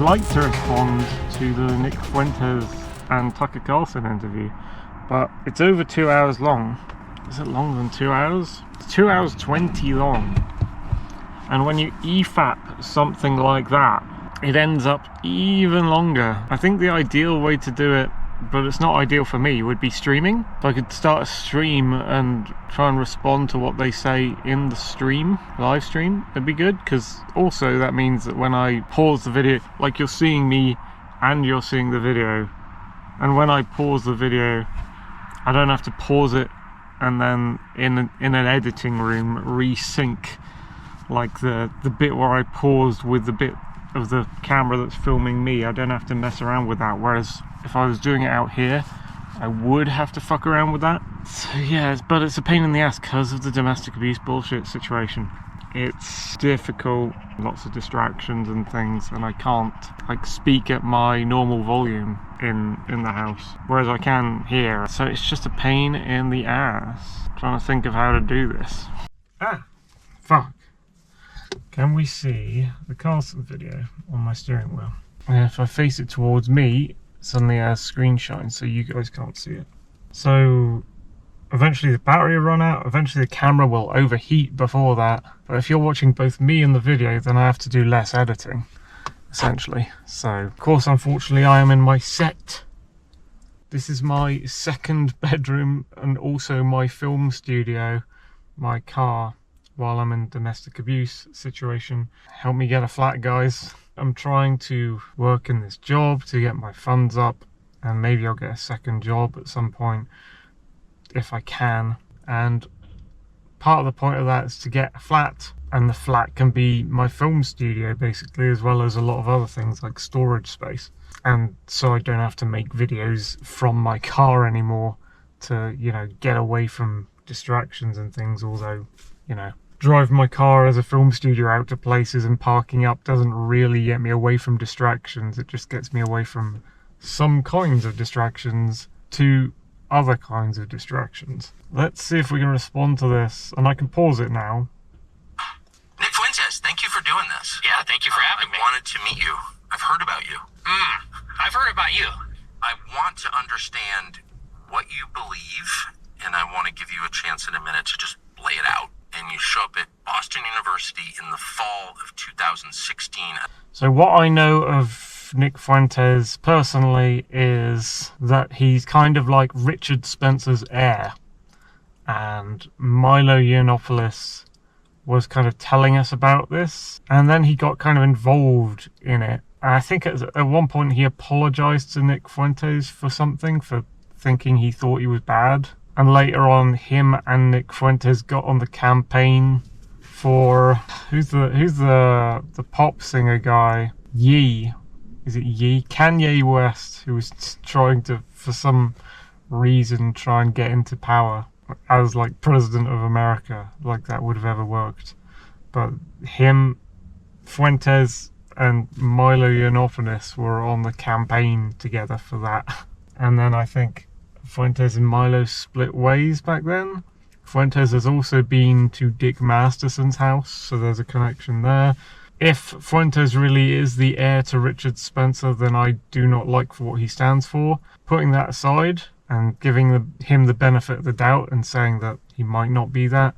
like to respond to the Nick Fuentes and Tucker Carlson interview, but it's over 2 hours long. Is it longer than 2 hours? It's 2 hours 20 long. And when you EFAP something like that, it ends up even longer. I think the ideal way to do it, but it's not ideal for me, would be streaming. So I could start a stream and try and respond to what they say in the stream, live stream. It'd be good, because also that means that when I pause the video, like you're seeing me and you're seeing the video, and when I pause the video, I don't have to pause it and then in an editing room resync like the bit where I paused with the bit of the camera that's filming me. I don't have to mess around with that, whereas if I was doing it out here I would have to fuck around with that. So yeah, but it's a pain in the ass because of the domestic abuse bullshit situation. It's difficult, lots of distractions and things, and I can't like speak at my normal volume in the house, whereas I can here. So it's just a pain in the ass trying to think of how to do this. Fuck. Can we see the Carlson video on my steering wheel? And if I face it towards me, suddenly it has screen shine, so you guys can't see it. So eventually the battery will run out, eventually the camera will overheat before that. But if you're watching both me and the video, then I have to do less editing, essentially. So, of course, unfortunately, I am in my set. This is my second bedroom and also my film studio, my car, while I'm in domestic abuse situation. Help me get a flat, guys. I'm trying to work in this job to get my funds up, and maybe I'll get a second job at some point if I can. And part of the point of that is to get a flat, and the flat can be my film studio basically, as well as a lot of other things like storage space. And so I don't have to make videos from my car anymore to, you know, get away from distractions and things. Although, you know, driving my car as a film studio out to places and parking up doesn't really get me away from distractions. It just gets me away from some kinds of distractions to other kinds of distractions. Let's see if we can respond to this, and I can pause it now. Nick Fuentes, thank you for doing this. Yeah, thank you for having me. I wanted to meet you. I've heard about you. I've heard about you. I want to understand what you believe, and I want to give you a chance in a minute to just lay it out. And you show up at Boston University in the fall of 2016. So what I know of Nick Fuentes personally is that he's kind of like Richard Spencer's heir. And Milo Yiannopoulos was kind of telling us about this. And then he got kind of involved in it. And I think at one point he apologized to Nick Fuentes for something, for thinking he thought he was bad. And later on, him and Nick Fuentes got on the campaign for who's the pop singer guy? Ye. Is it Ye? Kanye West, who was trying to, for some reason, try and get into power as like president of America. Like that would have ever worked. But him, Fuentes, and Milo Yiannopoulos were on the campaign together for that. And then I think Fuentes and Milo split ways back then. Fuentes has also been to Dick Masterson's house, so there's a connection there. If Fuentes really is the heir to Richard Spencer, then I do not like for what he stands for. Putting that aside and giving him the benefit of the doubt and saying that he might not be that,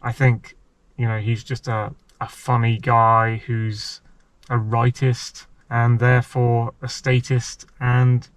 I think, you know, he's just a funny guy who's a rightist and therefore a statist, and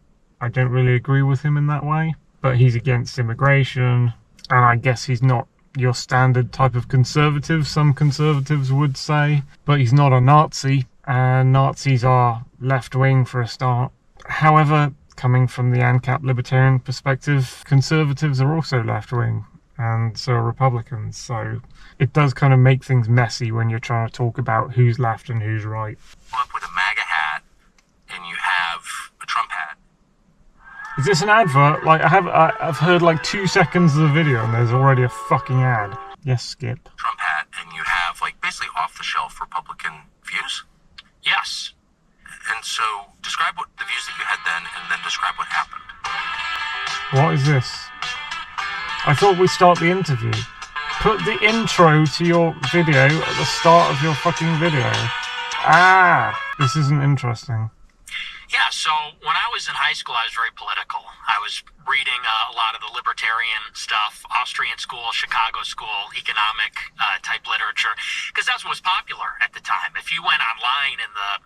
I don't really agree with him in that way. But he's against immigration, and I guess he's not your standard type of conservative, some conservatives would say. But he's not a Nazi, and Nazis are left-wing for a start. However, coming from the Ancap libertarian perspective, conservatives are also left-wing, and so are Republicans. So it does kind of make things messy when you're trying to talk about who's left and who's right. Up with a MAGA hat, and you have a Trump hat. Is this an advert? Like, I've heard like 2 seconds of the video and there's already a fucking ad. Yes, Skip. Trump hat, and you have like basically off-the-shelf Republican views. Yes. And so describe what the views that you had then, and then describe what happened. What is this? I thought we'd start the interview. Put the intro to your video at the start of your fucking video. This isn't interesting. Yeah, so when I was in high school, I was very political. I was reading a lot of the libertarian stuff, Austrian school, Chicago school, economic type literature, because that's what was popular at the time. If you went online in the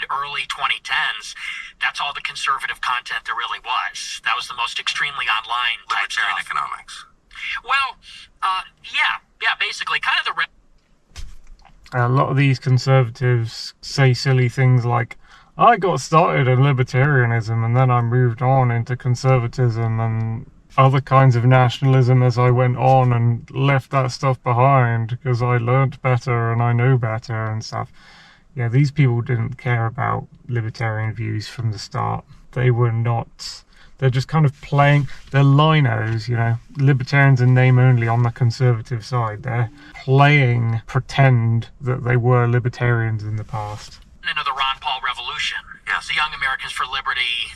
early 2010s, that's all the conservative content there really was. That was the most extremely online type Libertarian stuff. economics. Well, yeah, basically, kind of the... A lot of these conservatives say silly things like, I got started in libertarianism and then I moved on into conservatism and other kinds of nationalism as I went on and left that stuff behind because I learnt better and I know better and stuff. Yeah, these people didn't care about libertarian views from the start. They were not... They're just kind of playing... They're linos, you know. Libertarians in name only on the conservative side. They're playing pretend that they were libertarians in the past. Into the Ron Paul revolution. Yes, the Young Americans for Liberty,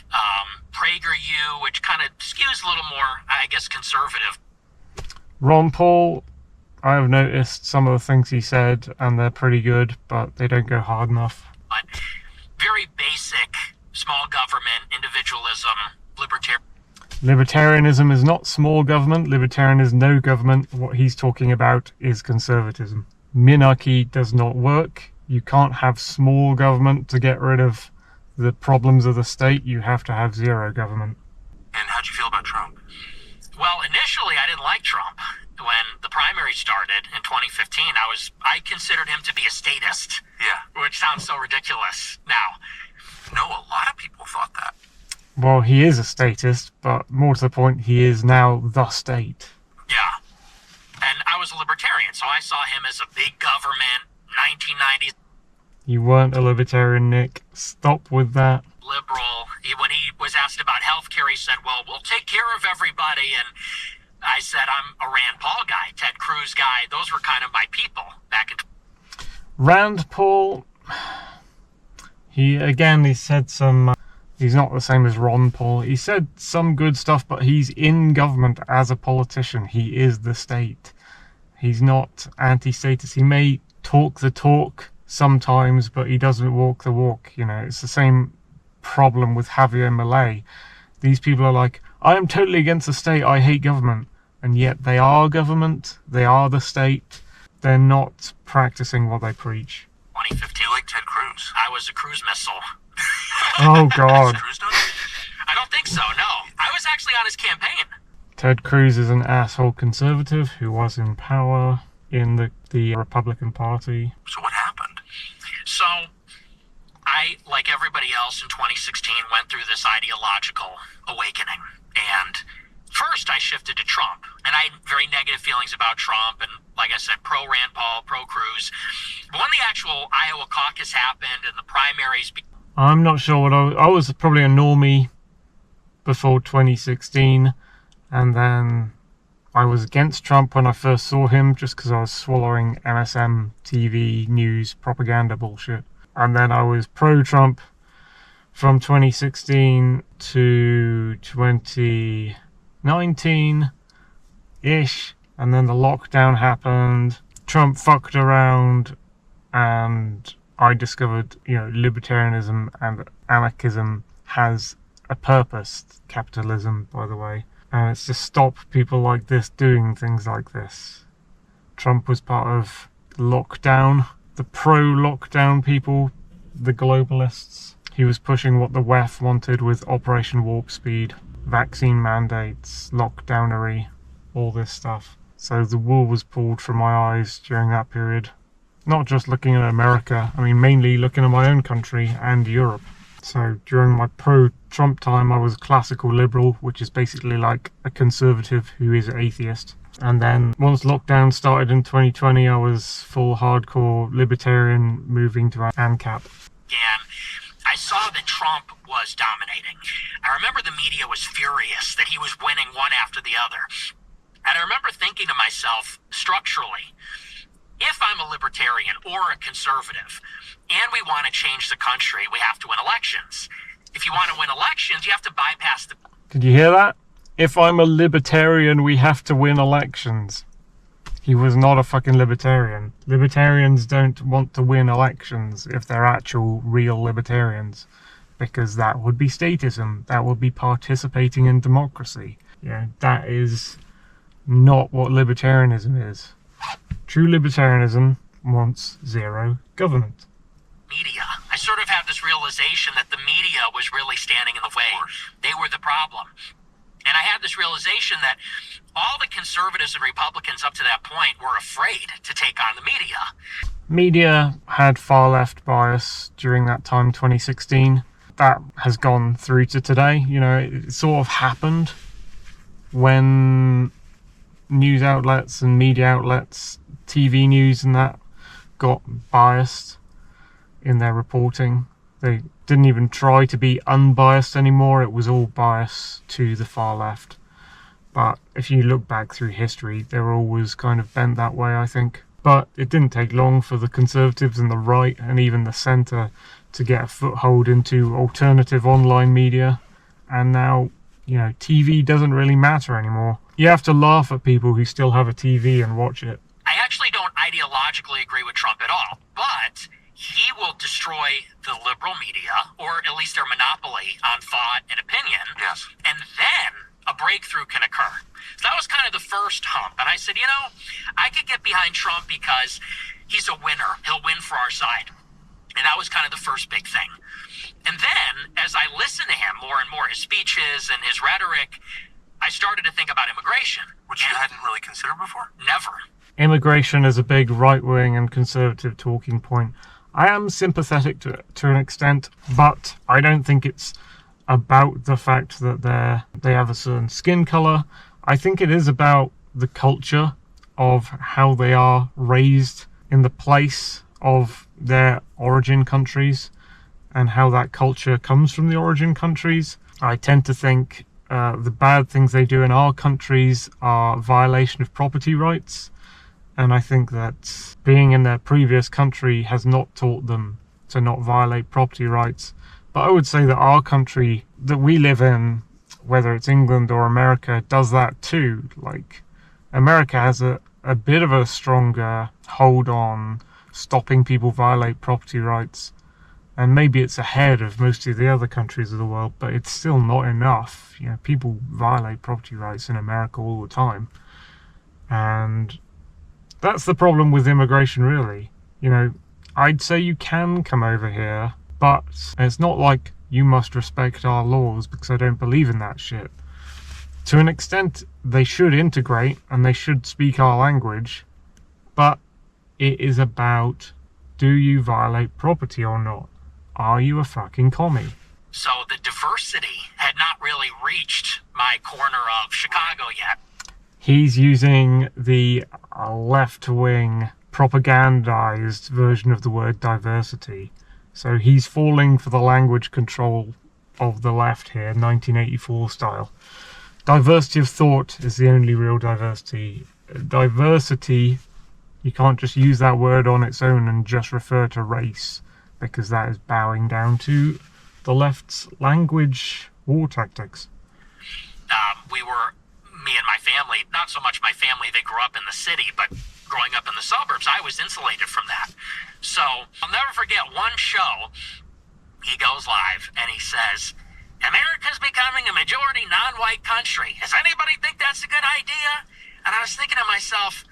PragerU, which kind of skews a little more, I guess, conservative. Ron Paul, I have noticed some of the things he said, and they're pretty good, but they don't go hard enough. But very basic, small government, individualism, Libertarianism is not small government. Libertarian is no government. What he's talking about is conservatism. Minarchy does not work. You can't have small government to get rid of the problems of the state. You have to have zero government. And how'd you feel about Trump? Well, initially I didn't like Trump. When the primary started in 2015, I considered him to be a statist. Yeah. Which sounds so ridiculous now. No, a lot of people thought that. Well, he is a statist, but more to the point, he is now the state. Yeah. And I was a libertarian, so I saw him as a big government, 1990s. You weren't a libertarian, Nick. Stop with that. Liberal. When he was asked about healthcare, he said, well, we'll take care of everybody. And I said, I'm a Rand Paul guy, Ted Cruz guy. Those were kind of my people back in... Rand Paul, he said some... He's not the same as Ron Paul. He said some good stuff, but he's in government as a politician. He is the state. He's not anti-statist. He may talk the talk sometimes, but he doesn't walk the walk. You know, it's the same problem with Javier Milei. These people are like, I am totally against the state. I hate government. And yet they are government. They are the state. They're not practicing what they preach. 2015, like Ted Cruz. I was a cruise missile. Oh, God. I don't think so, no. I was actually on his campaign. Ted Cruz is an asshole conservative who was in power in the Republican Party. So what happened? So, I, like everybody else in 2016, went through this ideological awakening. And first I shifted to Trump. And I had very negative feelings about Trump. And like I said, pro-Rand Paul, pro-Cruz. But when the actual Iowa caucus happened and the primaries... I'm not sure what I was probably a normie before 2016, and then I was against Trump when I first saw him just because I was swallowing MSM TV news propaganda bullshit, and then I was pro-Trump from 2016 to 2019-ish, and then the lockdown happened. Trump fucked around, and I discovered, libertarianism and anarchism has a purpose. Capitalism, by the way. And it's to stop people like this doing things like this. Trump was part of lockdown, the pro-lockdown people, the globalists. He was pushing what the WEF wanted with Operation Warp Speed, vaccine mandates, lockdownery, all this stuff. So the wool was pulled from my eyes during that period. Not just looking at America, mainly looking at my own country and Europe. So during my pro-Trump time, I was classical liberal, which is basically like a conservative who is an atheist. And then once lockdown started in 2020, I was full hardcore libertarian, moving to Ancap. And I saw that Trump was dominating. I remember the media was furious that he was winning one after the other. And I remember thinking to myself, structurally, if I'm a libertarian or a conservative, and we want to change the country, we have to win elections. If you want to win elections, you have to bypass the... Did you hear that? If I'm a libertarian, we have to win elections. He was not a fucking libertarian. Libertarians don't want to win elections if they're actual, real libertarians, because that would be statism. That would be participating in democracy. Yeah, that is not what libertarianism is. True libertarianism wants zero government. Media. I sort of had this realization that the media was really standing in the way. They were the problem. And I had this realization that all the conservatives and Republicans up to that point were afraid to take on the media. Media had far left bias during that time, 2016. That has gone through to today. You know, it sort of happened when news outlets and media outlets, TV news and that, got biased in their reporting. They didn't even try to be unbiased anymore. It was all bias to the far left. But if you look back through history, they were always kind of bent that way, I think. But it didn't take long for the conservatives and the right and even the centre to get a foothold into alternative online media. And now, you know, TV doesn't really matter anymore. You have to laugh at people who still have a TV and watch it. I actually don't ideologically agree with Trump at all, but he will destroy the liberal media, or at least their monopoly on thought and opinion. Yes. And then a breakthrough can occur. So that was kind of the first hump. And I said, you know, I could get behind Trump because he's a winner. He'll win for our side. And that was kind of the first big thing. And then, as I listened to him more and more, his speeches and his rhetoric, I started to think about immigration. Which you hadn't really considered before? Never. Immigration is a big right-wing and conservative talking point. I am sympathetic to an extent, but I don't think it's about the fact that they have a certain skin colour. I think it is about the culture of how they are raised in the place of their origin countries and how that culture comes from the origin countries. I tend to think the bad things they do in our countries are violation of property rights. And I think that being in their previous country has not taught them to not violate property rights. But I would say that our country that we live in, whether it's England or America, does that too. Like, America has a bit of a stronger hold on stopping people violate property rights. And maybe it's ahead of most of the other countries of the world, but it's still not enough. You know, people violate property rights in America all the time. And that's the problem with immigration, really. You know, I'd say you can come over here, but it's not like you must respect our laws, because I don't believe in that shit. To an extent, they should integrate and they should speak our language, but it is about, do you violate property or not? Are you a fucking commie? So the diversity had not really reached my corner of Chicago yet. He's using the left-wing propagandized version of the word diversity. So he's falling for the language control of the left here, 1984 style. Diversity of thought is the only real diversity. Diversity, you can't just use that word on its own and just refer to race, because that is bowing down to the left's language war tactics. Me and my family, not so much my family, they grew up in the city, but growing up in the suburbs, I was insulated from that. So I'll never forget one show, he goes live and he says, America's becoming a majority non-white country. Does anybody think that's a good idea? And I was thinking to myself,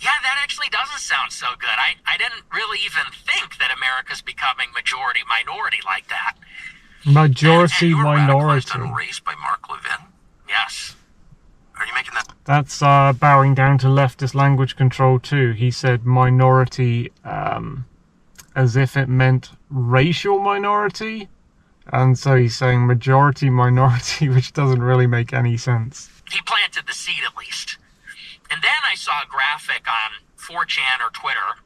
yeah, that actually doesn't sound so good. I didn't really even think that America's becoming majority minority like that. Majority and you were minority. radicalized on race by Mark Levin? Yes. Are you making that? That's bowing down to leftist language control too. He said minority as if it meant racial minority. And so he's saying majority minority, which doesn't really make any sense. He planted the seed at least. And then I saw a graphic on 4chan or Twitter,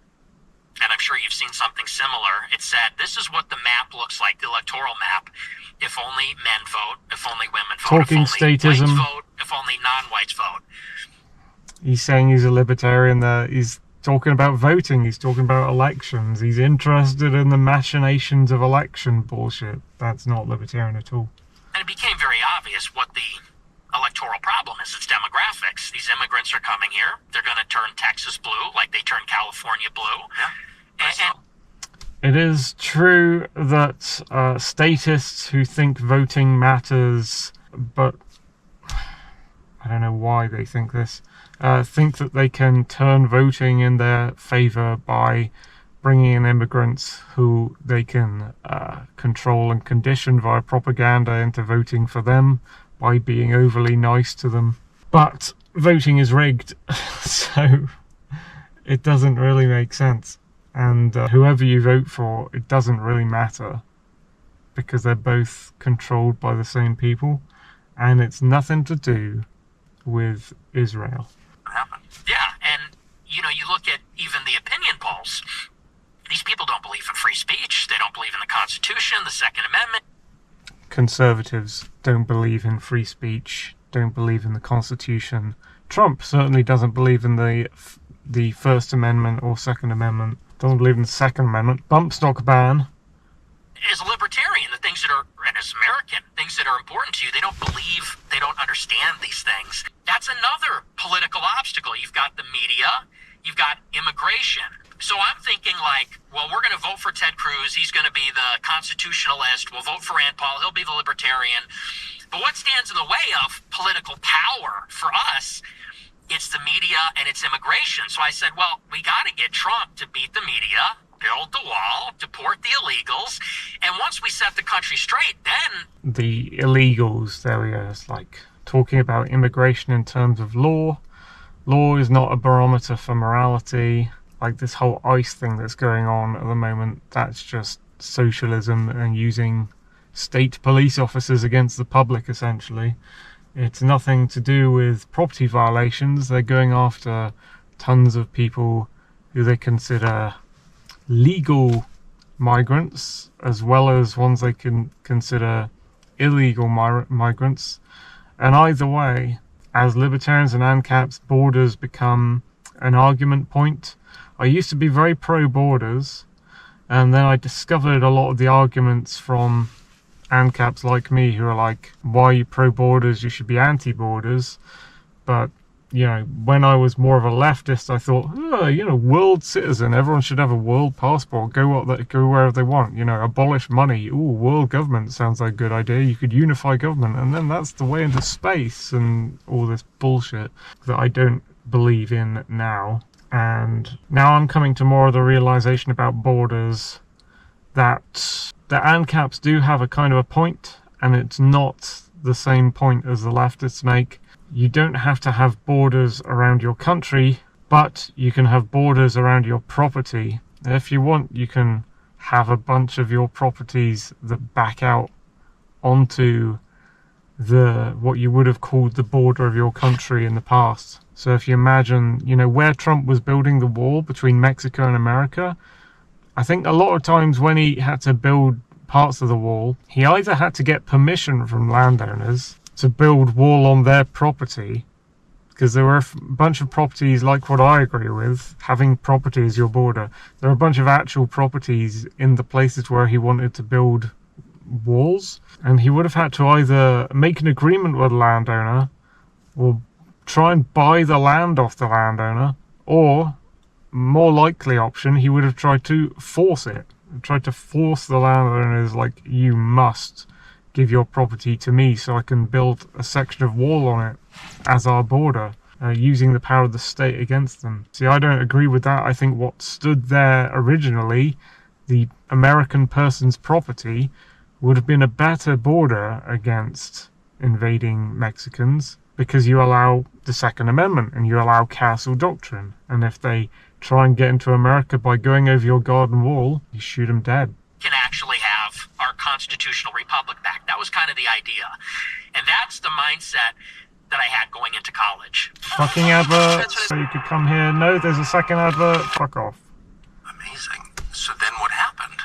and I'm sure you've seen something similar. It said, this is what the map looks like, the electoral map. If only men vote, if only women vote, Talking if only statism. whites vote, if only non-whites vote. He's saying he's a libertarian there. He's talking about voting. He's talking about elections. He's interested in the machinations of election bullshit. That's not libertarian at all. And it became very obvious what the electoral problem is. It's demographics. These immigrants immigrants are coming here. They're going to turn Texas blue like they turned California blue. Yeah. It is true that statists who think voting matters, but I don't know why they think this, think that they can turn voting in their favor by bringing in immigrants who they can control and condition via propaganda into voting for them by being overly nice to them. But voting is rigged, so it doesn't really make sense. And whoever you vote for, it doesn't really matter, because they're both controlled by the same people, and it's nothing to do with Israel. What happened? Yeah, and you look at even the opinion polls. These people don't believe in free speech. They don't believe in the Constitution, the Second Amendment. Conservatives don't believe in free speech, don't believe in the Constitution. Trump certainly doesn't believe in the First Amendment or Second Amendment. Doesn't believe in the Second Amendment. Bump stock ban. As a libertarian, the things that are, and as American, things that are important to you, they don't believe, they don't understand these things. That's another political obstacle. You've got the media, you've got immigration. So I'm thinking like, well, we're going to vote for Ted Cruz. He's going to be the constitutionalist. We'll vote for Rand Paul. He'll be the libertarian. But what stands in the way of political power for us? It's the media and it's immigration. So I said, well, we got to get Trump to beat the media, build the wall, deport the illegals. And once we set the country straight, then... The illegals, there we go. It's like talking about immigration in terms of law. Law is not a barometer for morality. Like this whole ICE thing that's going on at the moment, that's just socialism and using state police officers against the public, essentially. It's nothing to do with property violations. They're going after tons of people who they consider legal migrants, as well as ones they can consider illegal migrants. And either way, as libertarians and Ancaps, borders become an argument point. I used to be very pro-borders, and then I discovered a lot of the arguments from Ancaps like me who are like, why are you pro-borders? You should be anti-borders. But, when I was more of a leftist, I thought, world citizen, everyone should have a world passport, go wherever they want, abolish money. Ooh, world government sounds like a good idea. You could unify government, and then that's the way into space and all this bullshit that I don't believe in now. And now I'm coming to more of the realization about borders that the Ancaps do have a kind of a point, and it's not the same point as the leftists make. You don't have to have borders around your country, but you can have borders around your property. If you want, you can have a bunch of your properties that back out onto what you would have called the border of your country in the past. So if you imagine, where Trump was building the wall between Mexico and America, I think a lot of times when he had to build parts of the wall, he either had to get permission from landowners to build wall on their property, because there were a bunch of properties, like what I agree with, having property as your border. There are a bunch of actual properties in the places where he wanted to build walls, and he would have had to either make an agreement with the landowner or try and buy the land off the landowner, or more likely option, he would have tried to force it. Tried to force the landowners, like, you must give your property to me so I can build a section of wall on it as our border, using the power of the state against them. See, I don't agree with that. I think what stood there originally, the American person's property, would have been a better border against invading Mexicans, because you allow the Second Amendment and you allow castle doctrine. And if they try and get into America by going over your garden wall, you shoot them dead. Can actually have our constitutional republic back. That was kind of the idea. And that's the mindset that I had going into college. Fucking advert, so you could come here. No, there's a second advert. Fuck off. Amazing. So then what happened?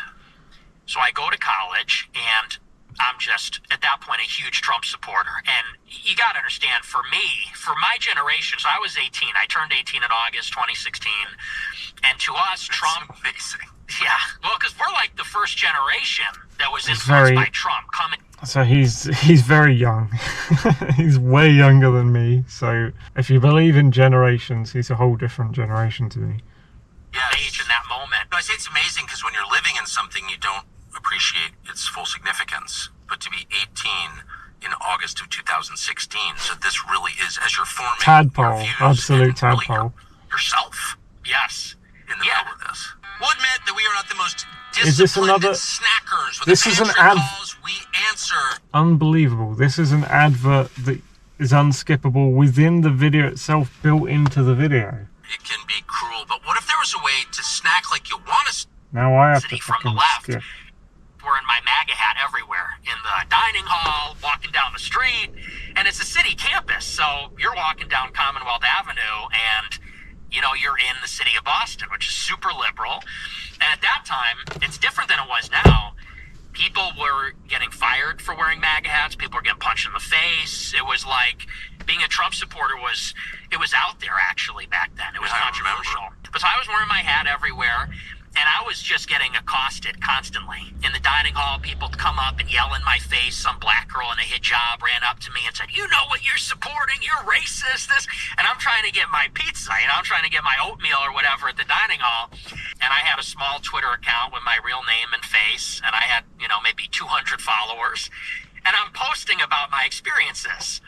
So I go to college, and I'm just, at that point, a huge Trump supporter. And you got to understand, for me, for my generation, so I was 18. I turned 18 in August 2016. And to us, Trump... Amazing. Yeah. Well, because we're like the first generation that was influenced by Trump coming... So he's very young. He's way younger than me. So if you believe in generations, he's a whole different generation to me. Yeah, age in that moment. I say it's amazing because when you're living in something, you don't appreciate its full significance. But to be 18 in August of 2016, so this really is, as you're forming Tadpole, your views, absolute and really tadpole. yourself. Yes. In the middle of this. We'll admit that we are not the most Is this disciplined another- snackers. With This the is an pantry ad- calls, we answer. Unbelievable. This is an advert that is unskippable within the video itself, built into the video. It can be cruel, but what if there was a way to snack like you want to? Now I have to City from the fucking left. skip. Wearing my MAGA hat everywhere, in the dining hall, walking down the street, and it's a city campus, so you're walking down Commonwealth Avenue, and you know you're in the city of Boston, which is super liberal. And at that time, it's different than it was now. People were getting fired for wearing MAGA hats. People were getting punched in the face. It was like being a Trump supporter it was out there actually back then. It was controversial. But so I was wearing my hat everywhere, and I was just getting accosted constantly. In the dining hall, people would come up and yell in my face. Some black girl in a hijab ran up to me and said, "You know what you're supporting? You're racist." And I'm trying to get my pizza, I'm trying to get my oatmeal or whatever at the dining hall. And I had a small Twitter account with my real name and face, and I had, maybe 200 followers. And I'm posting about my experiences.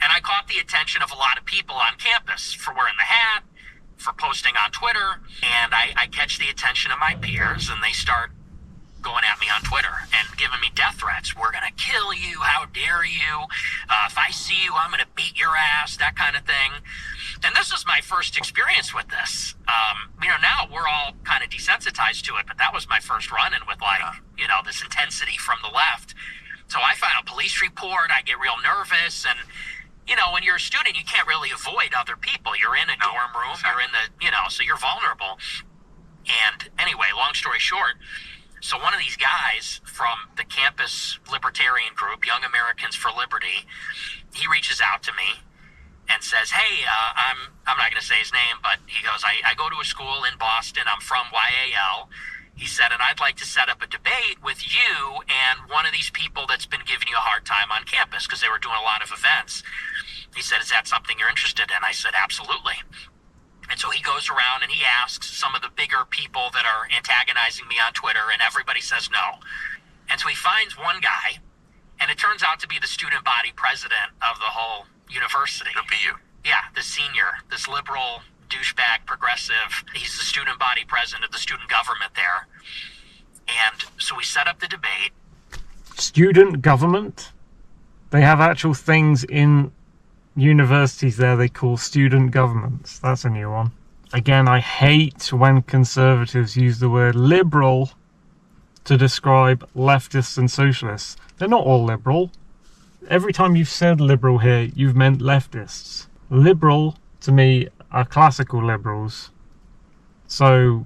And I caught the attention of a lot of people on campus for wearing the hat, for posting on Twitter, and I catch the attention of my peers, and they start going at me on Twitter and giving me death threats. "We're going to kill you. How dare you? If I see you, I'm going to beat your ass," that kind of thing. And this was my first experience with this. Now we're all kind of desensitized to it, but that was my first run-in with, this intensity from the left. So I file a police report. I get real nervous, and when you're a student, you can't really avoid other people. You're in a dorm room, you're in so you're vulnerable. And anyway, long story short, so one of these guys from the campus libertarian group, Young Americans for Liberty, he reaches out to me and says, "Hey, I'm not going to say his name, but he goes, I go to a school in Boston. I'm from YAL. He said, and I'd like to set up a debate with you and one of these people that's been giving you a hard time on campus," because they were doing a lot of events. He said, "Is that something you're interested in?" I said, "Absolutely." And so he goes around and he asks some of the bigger people that are antagonizing me on Twitter, and everybody says no. And so he finds one guy, and it turns out to be the student body president of the whole university. The BU. Yeah, the senior, this liberal douchebag progressive. He's the student body president of the student government there. And so we set up the debate. Student government? They have actual things in universities there they call student governments. That's a new one. Again, I hate when conservatives use the word liberal to describe leftists and socialists. They're not all liberal. Every time you've said liberal here, you've meant leftists. Liberal, to me, are classical liberals. So,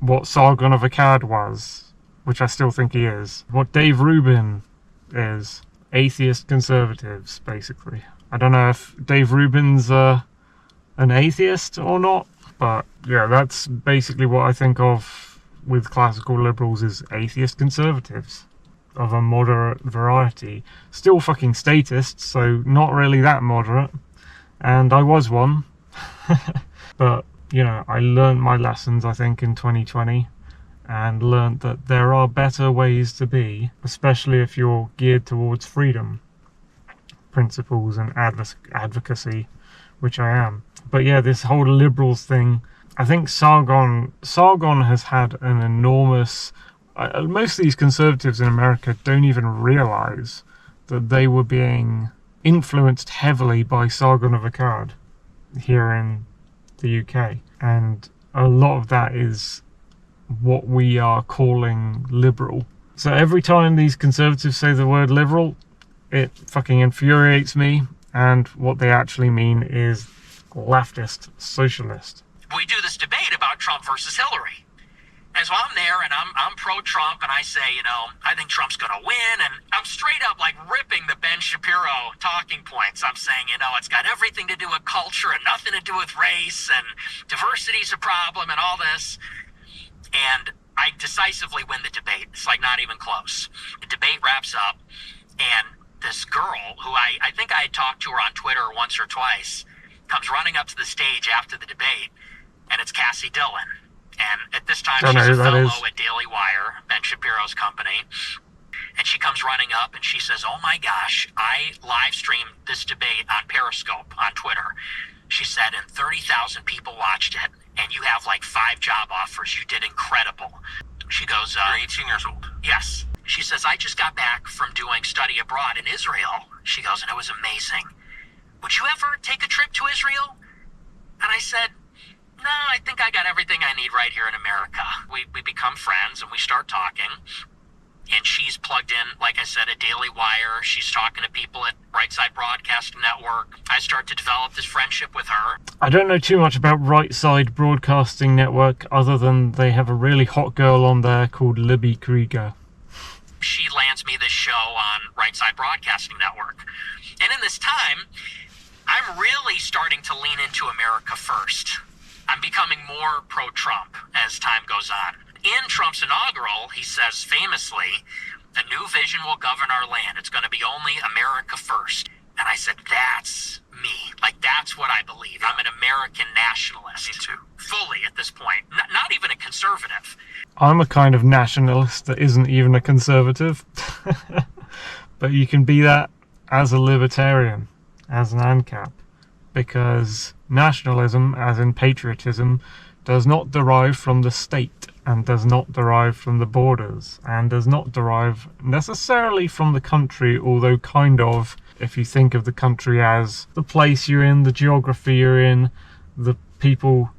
what Sargon of Akkad was, which I still think he is. What Dave Rubin is. Atheist conservatives, basically. I don't know if Dave Rubin's an atheist or not, but yeah, that's basically what I think of with classical liberals is atheist conservatives of a moderate variety. Still fucking statists, so not really that moderate. And I was one. But, I learned my lessons, I think, in 2020 and learned that there are better ways to be, especially if you're geared towards freedom principles and advocacy, which I am. But yeah, this whole liberals thing, I think Sargon has had an enormous... most of these conservatives in America don't even realize that they were being influenced heavily by Sargon of Akkad here in the UK. And a lot of that is what we are calling liberal. So every time these conservatives say the word liberal, it fucking infuriates me, and what they actually mean is leftist, socialist. We do this debate about Trump versus Hillary. And so I'm there, and I'm pro-Trump, and I say, I think Trump's going to win, and I'm straight up ripping the Ben Shapiro talking points. I'm saying, it's got everything to do with culture and nothing to do with race, and diversity's a problem and all this. And I decisively win the debate. It's like not even close. The debate wraps up, and this girl, who I think I had talked to her on Twitter once or twice, comes running up to the stage after the debate, and it's Cassie Dillon. And at this time, she's a fellow at Daily Wire, Ben Shapiro's company. And she comes running up and she says, "Oh my gosh, I live streamed this debate on Periscope on Twitter." She said, and 30,000 people watched it, and you have like 5 job offers. You did incredible. She goes, You're 18 years old. Yes. She says, "I just got back from doing study abroad in Israel." She goes, "And it was amazing. Would you ever take a trip to Israel?" And I said, "No, I think I got everything I need right here in America." We become friends and we start talking. And she's plugged in, like I said, at Daily Wire. She's talking to people at Right Side Broadcasting Network. I start to develop this friendship with her. I don't know too much about Right Side Broadcasting Network other than they have a really hot girl on there called Libby Krieger. She lands me this show on Right Side Broadcasting Network. And in this time, I'm really starting to lean into America first. I'm becoming more pro-Trump as time goes on. In Trump's inaugural, he says famously, "A new vision will govern our land. It's going to be only America first." And I said, that's me. Like, that's what I believe. I'm an American nationalist. Me too. Fully at this point. Not even a conservative. I'm a kind of nationalist that isn't even a conservative. But you can be that as a libertarian, as an Ancap. Because nationalism, as in patriotism, does not derive from the state, and does not derive from the borders, and does not derive necessarily from the country, although kind of, if you think of the country as the place you're in, the geography you're in, the people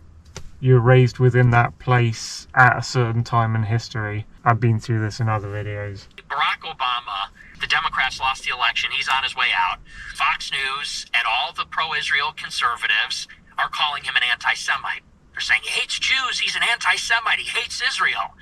you're raised within that place at a certain time in history. I've been through this in other videos. Barack Obama, the Democrats lost the election. He's on his way out. Fox News and all the pro-Israel conservatives are calling him an anti-Semite. They're saying he hates Jews, he's an anti-Semite, he hates Israel.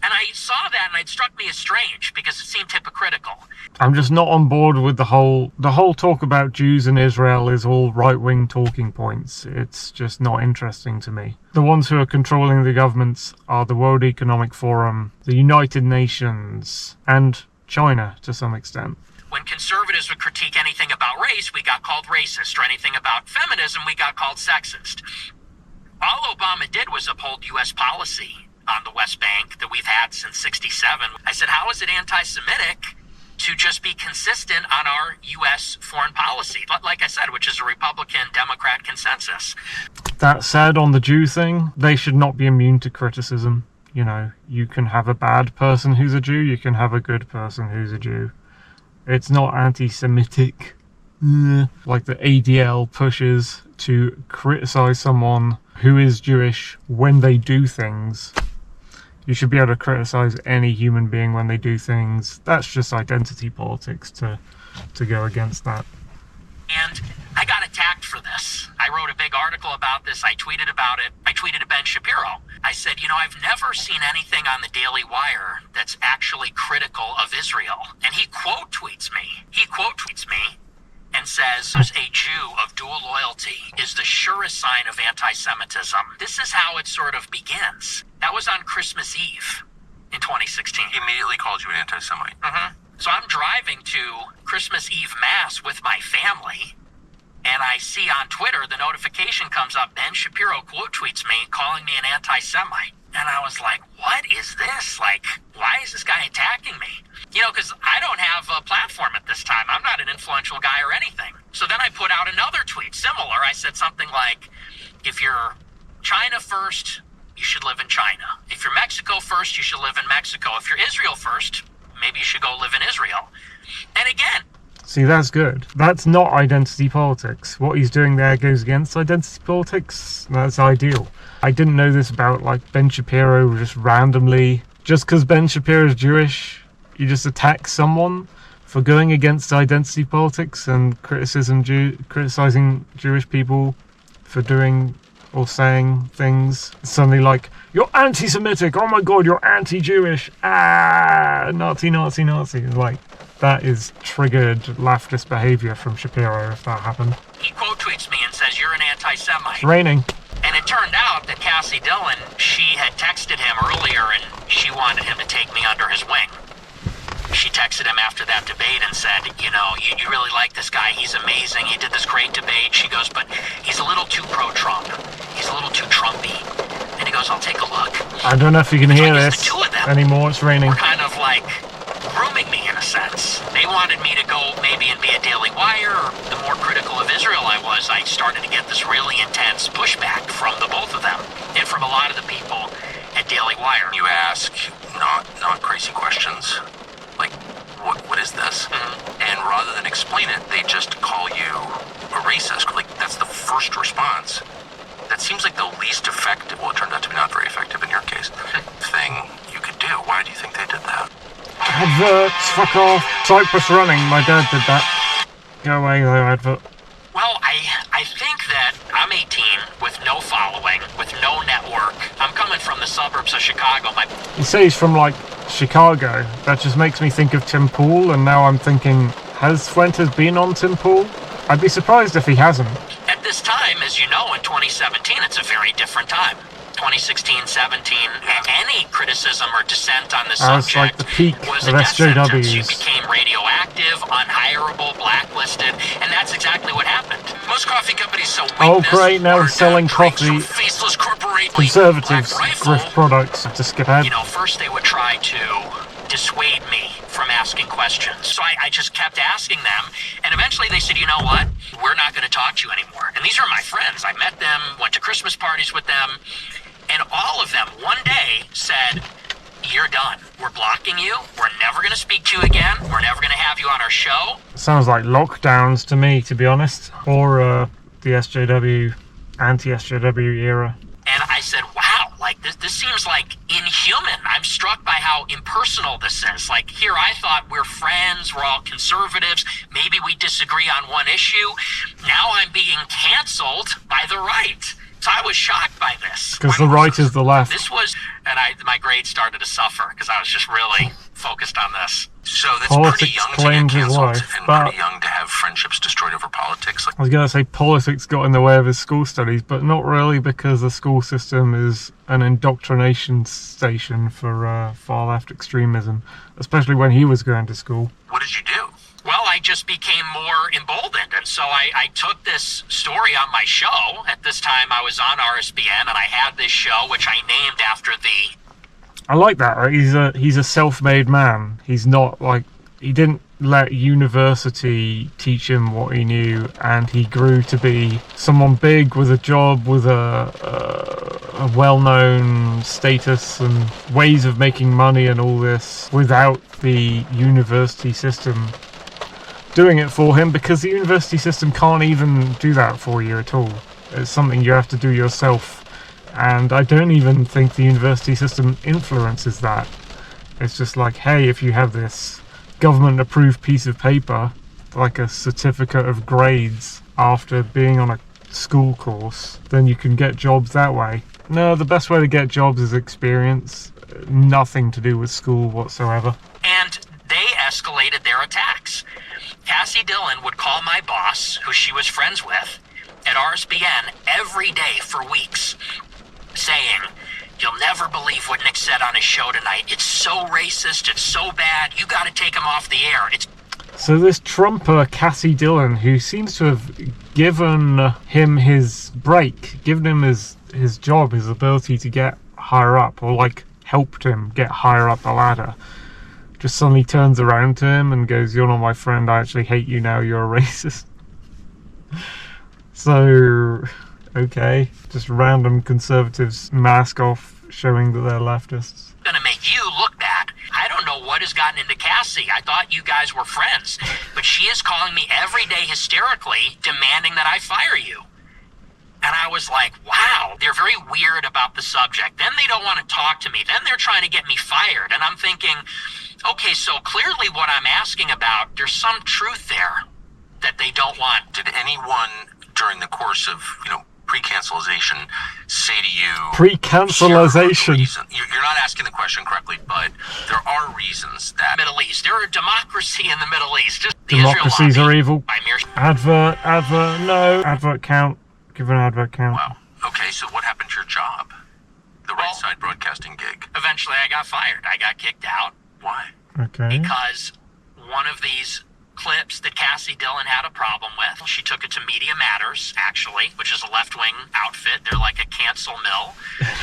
And I saw that and it struck me as strange because it seemed hypocritical. I'm just not on board with the whole talk about Jews and Israel is all right-wing talking points. It's just not interesting to me. The ones who are controlling the governments are the World Economic Forum, the United Nations, and China to some extent. When conservatives would critique anything about race, we got called racist, or anything about feminism, we got called sexist. All Obama did was uphold U.S. policy on the West Bank that we've had since '67. I said, how is it anti-Semitic to just be consistent on our U.S. foreign policy? Like I said, which is a Republican-Democrat consensus. That said, on the Jew thing, they should not be immune to criticism. You know, you can have a bad person who's a Jew, you can have a good person who's a Jew. It's not anti-Semitic, like the ADL pushes to criticize someone who is Jewish when they do things. You should be able to criticize any human being when they do things. That's just identity politics to go against that. And I got attacked for this. I wrote a big article about this. I tweeted about it. I tweeted to Ben Shapiro. I said, you know, I've never seen anything on the Daily Wire that's actually critical of Israel. And he quote tweets me. And says, a Jew of dual loyalty is the surest sign of anti-Semitism. This is how it sort of begins. That was on Christmas Eve in 2016. He immediately called you an anti-Semite. So I'm driving to Christmas Eve Mass with my family, and I see on Twitter the notification comes up, Ben Shapiro quote tweets me, calling me an anti-Semite. And I was like, what is this? Like, why is this guy attacking me? You know, because I don't have a platform at this time. I'm not an influential guy or anything. So then I put out another tweet, similar. I said something like, if you're China first, you should live in China. If you're Mexico first, you should live in Mexico. If you're Israel first, maybe you should go live in Israel. And again, see, that's good. That's not identity politics. What he's doing there goes against identity politics. That's ideal. I didn't know this about, like, Ben Shapiro just randomly. Just because Ben Shapiro is Jewish, you just attack someone for going against identity politics and criticizing Jewish people for doing or saying things. Suddenly like, you're anti-Semitic, oh my god, you're anti-Jewish, Nazi. Like, that is triggered leftist behavior from Shapiro if that happened. He quote tweets me and says, you're an anti-Semite. It's raining. And it turned out that Cassie Dillon, she had texted him earlier and she wanted him to take me under his wing. She texted him after that debate and said, you know, you really like this guy. He's amazing. He did this great debate. She goes, but he's a little too pro-Trump. He's a little too Trumpy. And he goes, I'll take a look. I don't know if you can hear this the two of them anymore. It's raining. were kind of like grooming me in a sense. They wanted me to go maybe and be a Daily Wire. The more critical of Israel I was, I started to get this really intense pushback from the both of them and from a lot of the people at Daily Wire. You ask not crazy questions. Like, what is this? And rather than explain it, they just call you a racist. Like, that's the first response. That seems like the least effective, well, it turned out to be not very effective in your case, thing you could do. Why do you think they did that? Adverts, fuck off. Cyprus running, my dad did that. Go away though, advert. Well, I think that I'm 18 with no following, with no network. I'm coming from the suburbs of Chicago. You say he's from like Chicago. That just makes me think of Tim Pool, and now I'm thinking, has Fuentes been on Tim Pool? I'd be surprised if he hasn't. At this time, as you know, in 2017, it's a very different time. 2016, 17, any criticism or dissent on the subject like the peak was of a death sentence. SJWs. You became radioactive, unhireable, blacklisted, and that's exactly what happened. Most coffee companies sell Oh weakness great, now or he's selling drinks coffee. from faceless corporations. Conservatives, Black Rifle. grift products. To skip ahead. You know, first they would try to dissuade me from asking questions. So I just kept asking them, and eventually they said, you know what, we're not going to talk to you anymore. And these are my friends. I met them, went to Christmas parties with them, and all of them one day said, you're done. We're blocking you. We're never going to speak to you again. We're never going to have you on our show. Sounds like lockdowns to me, to be honest. Or the SJW, anti-SJW era. And I said, wow, like this seems like inhuman. I'm struck by how impersonal this is. Like here I thought we're friends, we're all conservatives, maybe we disagree on one issue. Now I'm being canceled by the right. So I was shocked by this. Because the right is the left. This was, and my grades started to suffer because I was just really focused on this. So that's Politics pretty young to claimed get his canceled life, and but- pretty young to have friendships destroyed over politics. Like, I was going to say politics got in the way of his school studies, but not really, because the school system is an indoctrination station for far-left extremism, especially when he was going to school. what did you do? Well, I just became more emboldened. And so I took this story on my show. At this time, I was on RSBN, and I had this show, which I named after the... I like that, right? He's a self-made man. He's not like... He didn't let university teach him what he knew, and he grew to be someone big with a job, with a well-known status and ways of making money and all this, without the university system doing it for him, because the university system can't even do that for you at all. It's something you have to do yourself, and I don't even think the university system influences that. It's just like, hey, if you have this government approved piece of paper, like a certificate of grades after being on a school course, then you can get jobs that way. No, the best way to get jobs is experience. Nothing to do with school whatsoever. And they escalated their attacks. Cassie Dillon would call my boss, who she was friends with, at RSBN every day for weeks, saying, you'll never believe what Nick said on his show tonight. It's so racist. It's so bad. You got to take him off the air. So this Trumper, Cassie Dillon, who seems to have given him his break, given him his job, his ability to get higher up, or like helped him get higher up the ladder, just suddenly turns around to him and goes, you're not my friend, I actually hate you now, you're a racist. So, okay, just random conservatives mask off, showing that they're leftists. Going to make you look bad. I don't know what has gotten into Cassie. I thought you guys were friends, but she is calling me every day hysterically, demanding that I fire you. And I was like, wow, they're very weird about the subject. Then they don't want to talk to me. Then they're trying to get me fired. And I'm thinking, okay, so clearly what I'm asking about, there's some truth there that they don't want. Did anyone during the course of, pre-cancelization say to you... Pre-cancelization? You're not asking the question correctly, but there are reasons that... Middle East. There are democracy in the Middle East. Just Democracies are evil. By mere... Advert, no. Advert count. Give an advert count. Wow. Okay, so what happened Actually, I got fired. I got kicked out. Why? Okay. Because one of these clips that Cassie Dillon had a problem with, she took it to Media Matters, actually, which is a left-wing outfit. They're like a cancel mill.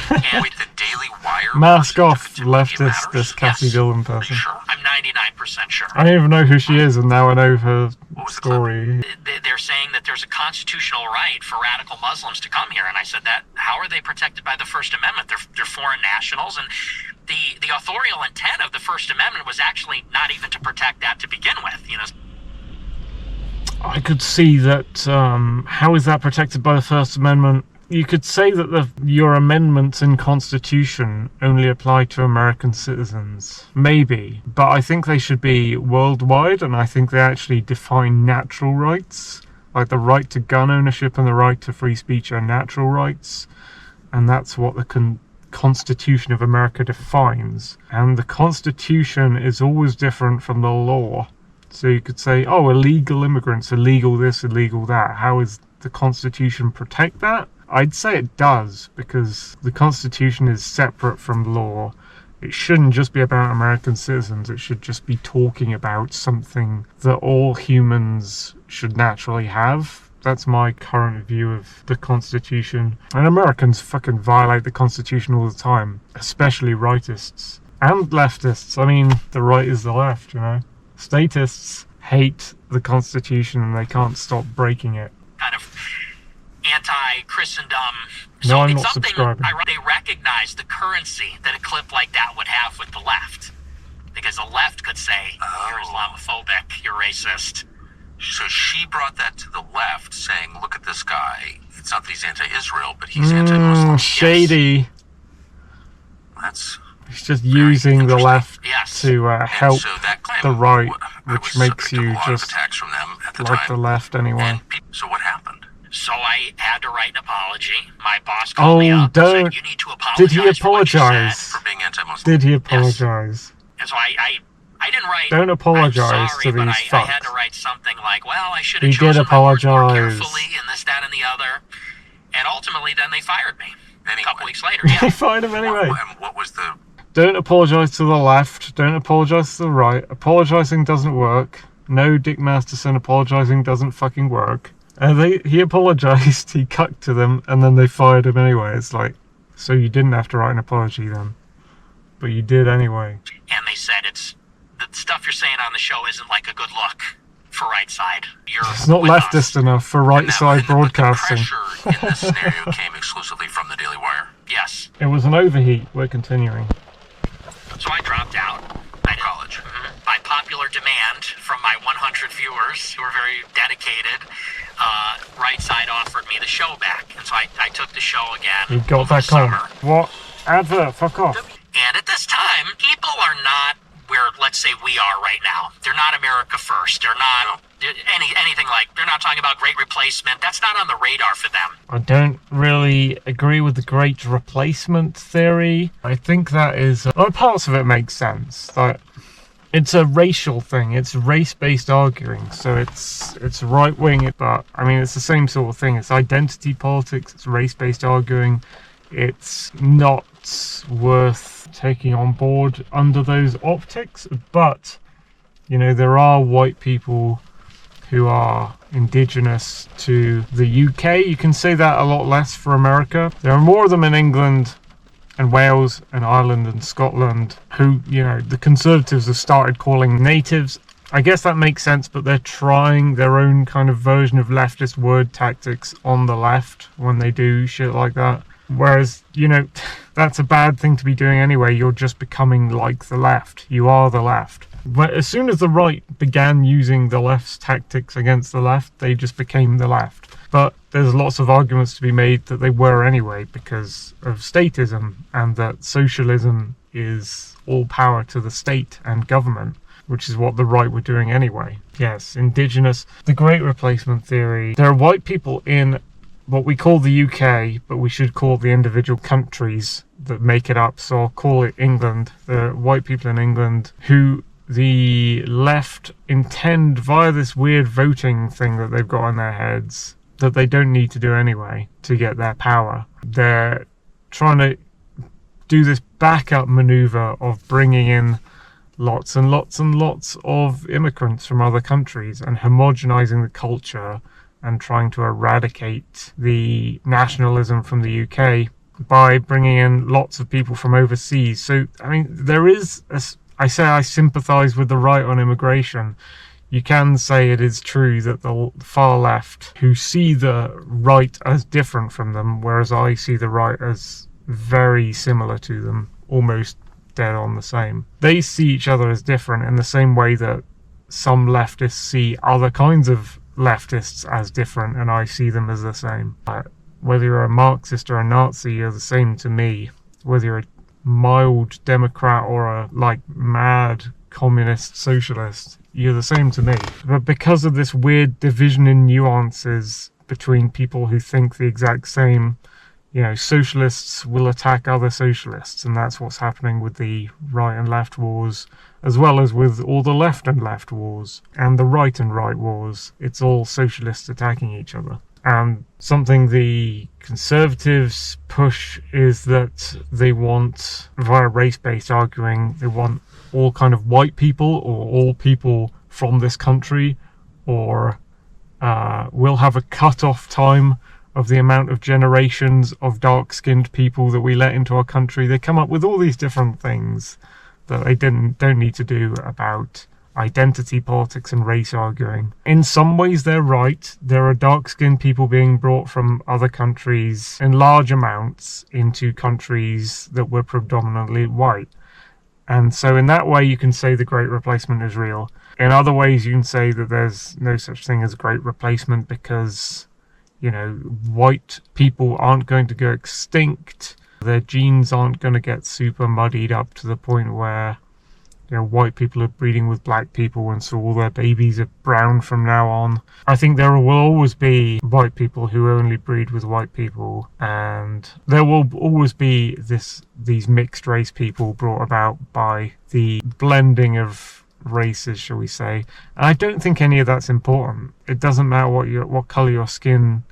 And Wait, the Daily Wire? Mask person off, took it to Media leftist, Matters? this Cassie Yes. Dillon person. Sure. I'm 99% sure. I don't even know who she is, and now I know her What was the story. They're saying that there's a constitutional right for radical Muslims to come here, and I said that how are they protected by the First Amendment? They're foreign nationals, and the authorial intent of the First Amendment was actually not even to protect that to begin with. You know, I could see that. How is that protected by the First Amendment? You could say that your amendments in Constitution only apply to American citizens. Maybe. But I think they should be worldwide, and I think they actually define natural rights. Like the right to gun ownership and the right to free speech are natural rights. And that's what the Constitution of America defines. And the Constitution is always different from the law. So you could say, oh, illegal immigrants, illegal this, illegal that. How does the Constitution protect that? I'd say it does, because the Constitution is separate from law. It shouldn't just be about American citizens. It should just be talking about something that all humans should naturally have. That's my current view of the Constitution. And Americans fucking violate the Constitution all the time, especially rightists and leftists. I mean, the right is the left, you know. Statists hate the Constitution and they can't stop breaking it. kind of anti-Christendom. No, I'm it's not something subscribing. they recognize the currency that a clip like that would have with the left. Because the left could say, you're Islamophobic, you're racist. So she brought that to the left, saying, look at this guy. It's not that he's anti-Israel, but he's anti-Muslim. Shady. That's... It's just using the left Yes. to help so that claim, the right, I which was makes subject to you a lot of just attacks from them at the like time. the left anyway. And so what happened? So I had to write an apology. My boss called me Oh, up and don't. said, you need to apologize Did he for what you said." apologize? For being anti-Muslim. Did he apologize? And so I didn't write, Don't apologize I'm sorry, to but these I had to fucks. write something like, well, I should He have did chosen my words more apologize. carefully and this, that, and the other. And ultimately, then they fired me. Anyway. A couple weeks later, They yeah. fired him anyway. And what was the... Don't apologise to the left. Don't apologise to the right. Apologising doesn't work. No, Dick Masterson, apologising doesn't fucking work. He apologised, he cucked to them, and then they fired him anyway. It's like, so you didn't have to write an apology then. But you did anyway. And they said the stuff you're saying on the show isn't like a good look for right side. You're It's not with leftist us. enough for right side broadcasting. The pressure in this scenario came exclusively from the Daily Wire. Yes. It was an overheat. We're continuing. So I dropped out. I did college. By popular demand from my 100 viewers who were very dedicated, Right Side offered me the show back. And so I took the show again. You got over the back on. summer. What? Advert, fuck off. And at this time, people are not where, let's say, we are right now. They're not America first. They're not anything like, they're not talking about great replacement. That's not on the radar for them. I don't really agree with the great replacement theory. I think that is... parts of it make sense. Like, it's a racial thing. It's race-based arguing. So it's right-wing, but, I mean, it's the same sort of thing. It's identity politics. It's race-based arguing. It's not worth taking on board under those optics. But, you know, there are white people who are indigenous to the UK. You can say that a lot less for America. There are more of them in England and Wales and Ireland and Scotland who, you know, the Conservatives have started calling natives. I guess that makes sense, but they're trying their own kind of version of leftist word tactics on the left when they do shit like that. Whereas, you know, that's a bad thing to be doing anyway. You're just becoming like the left. You are the left. But as soon as the right began using the left's tactics against the left, they just became the left. But there's lots of arguments to be made that they were anyway because of statism and that socialism is all power to the state and government, which is what the right were doing anyway. Yes, indigenous, the great replacement theory. There are white people in what we call the UK, but we should call the individual countries that make it up. So I'll call it England. There are white people in England who the left intend via this weird voting thing that they've got in their heads that they don't need to do anyway to get their power. They're trying to do this backup maneuver of bringing in lots and lots and lots of immigrants from other countries and homogenizing the culture and trying to eradicate the nationalism from the UK by bringing in lots of people from overseas. So, I mean, there is, I say I sympathize with the right on immigration. You can say it is true that the far left, who see the right as different from them, whereas I see the right as very similar to them, almost dead on the same. They see each other as different in the same way that some leftists see other kinds of leftists as different, and I see them as the same. Whether you're a Marxist or a Nazi, you're the same to me. Whether you're a mild Democrat or a mad communist socialist, you're the same to me. But because of this weird division in nuances between people who think the exact same, socialists will attack other socialists, and that's what's happening with the right and left wars, as well as with all the left and left wars, and the right and right wars. It's all socialists attacking each other. And something the Conservatives push is that they want, via race-based arguing, they want all kind of white people, or all people from this country, or we'll have a cut-off time of the amount of generations of dark-skinned people that we let into our country. They come up with all these different things that they don't need to do about identity politics and race arguing. In some ways they're right. There are dark-skinned people being brought from other countries in large amounts into countries that were predominantly white. And so in that way you can say the Great Replacement is real. In other ways you can say that there's no such thing as a Great Replacement because, white people aren't going to go extinct. Their genes aren't going to get super muddied up to the point where white people are breeding with black people, and so all their babies are brown from now on. I think there will always be white people who only breed with white people, and there will always be these mixed race people brought about by the blending of races, shall we say. And I don't think any of that's important. It doesn't matter what color your skin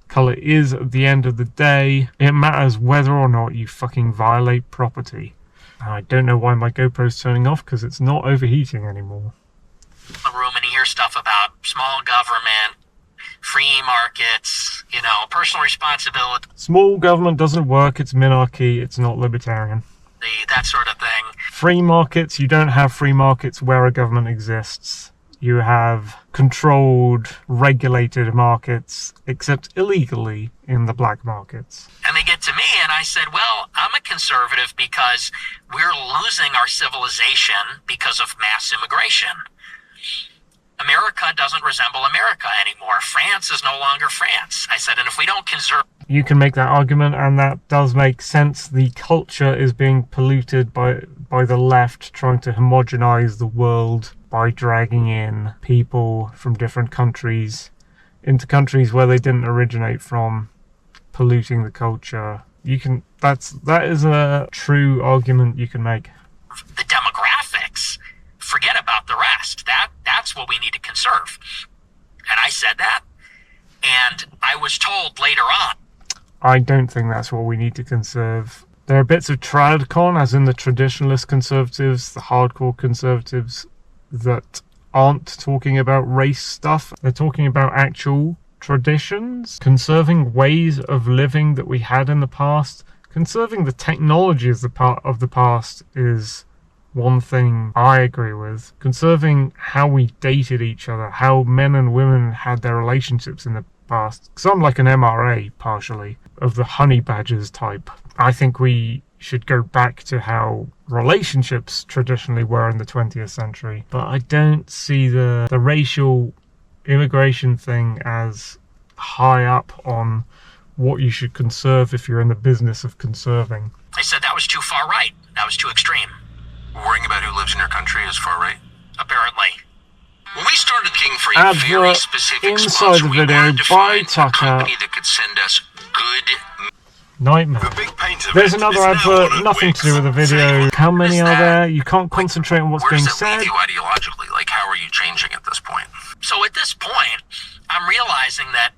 color is at the end of the day. It matters whether or not you fucking violate property. I don't know why my GoPro's turning off, because it's not overheating anymore. The room and you hear stuff about small government, free markets, personal responsibility. Small government doesn't work, it's minarchy, it's not libertarian. That sort of thing. Free markets, you don't have free markets where a government exists. You have controlled, regulated markets, except illegally in the black markets. And they get to me and I said, well, I'm a conservative because we're losing our civilization because of mass immigration. America doesn't resemble America anymore. France is no longer France. I said, and if we don't conserve... You can make that argument, and that does make sense. The culture is being polluted by the left trying to homogenize the world by dragging in people from different countries into countries where they didn't originate from, polluting the culture. That is a true argument you can make. The demographics, forget about the rest. That's what we need to conserve. And I said that, and I was told later on. I don't think that's what we need to conserve. There are bits of tradcon, as in the traditionalist conservatives, the hardcore conservatives, that aren't talking about race stuff. They're talking about actual traditions, conserving ways of living that we had in the past. Conserving the technology as the part of the past is one thing I agree with. Conserving how we dated each other, how men and women had their relationships in the past. Because I'm like an MRA, partially, of the honey badgers type. I think we should go back to how relationships traditionally were in the 20th century. But I don't see the racial immigration thing as high up on what you should conserve if you're in the business of conserving. I said that was too far right. That was too extreme. Worrying about who lives in your country is far right. Apparently. When we started looking for a very Advert specific inside sponsor, the we video wanted to by find a Tucker. company that could send us good... Nightmare. There's another advert, nothing to do with the video. How many are there? You can't concentrate on what's being said. Where does that leave you ideologically? How are you changing at this point? So at this point, I'm realizing that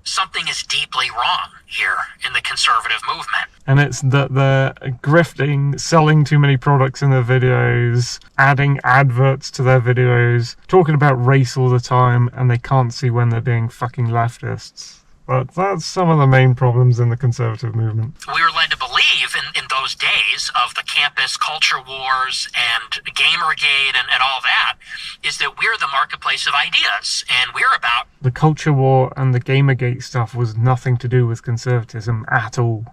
something is deeply wrong here in the conservative movement. And it's that they're grifting, selling too many products in their videos, adding adverts to their videos, talking about race all the time, and they can't see when they're being fucking leftists. But that's some of the main problems in the conservative movement. We were led to believe in those days of the campus culture wars and Gamergate and all that, is that we're the marketplace of ideas, and we're about... The culture war and the Gamergate stuff was nothing to do with conservatism at all.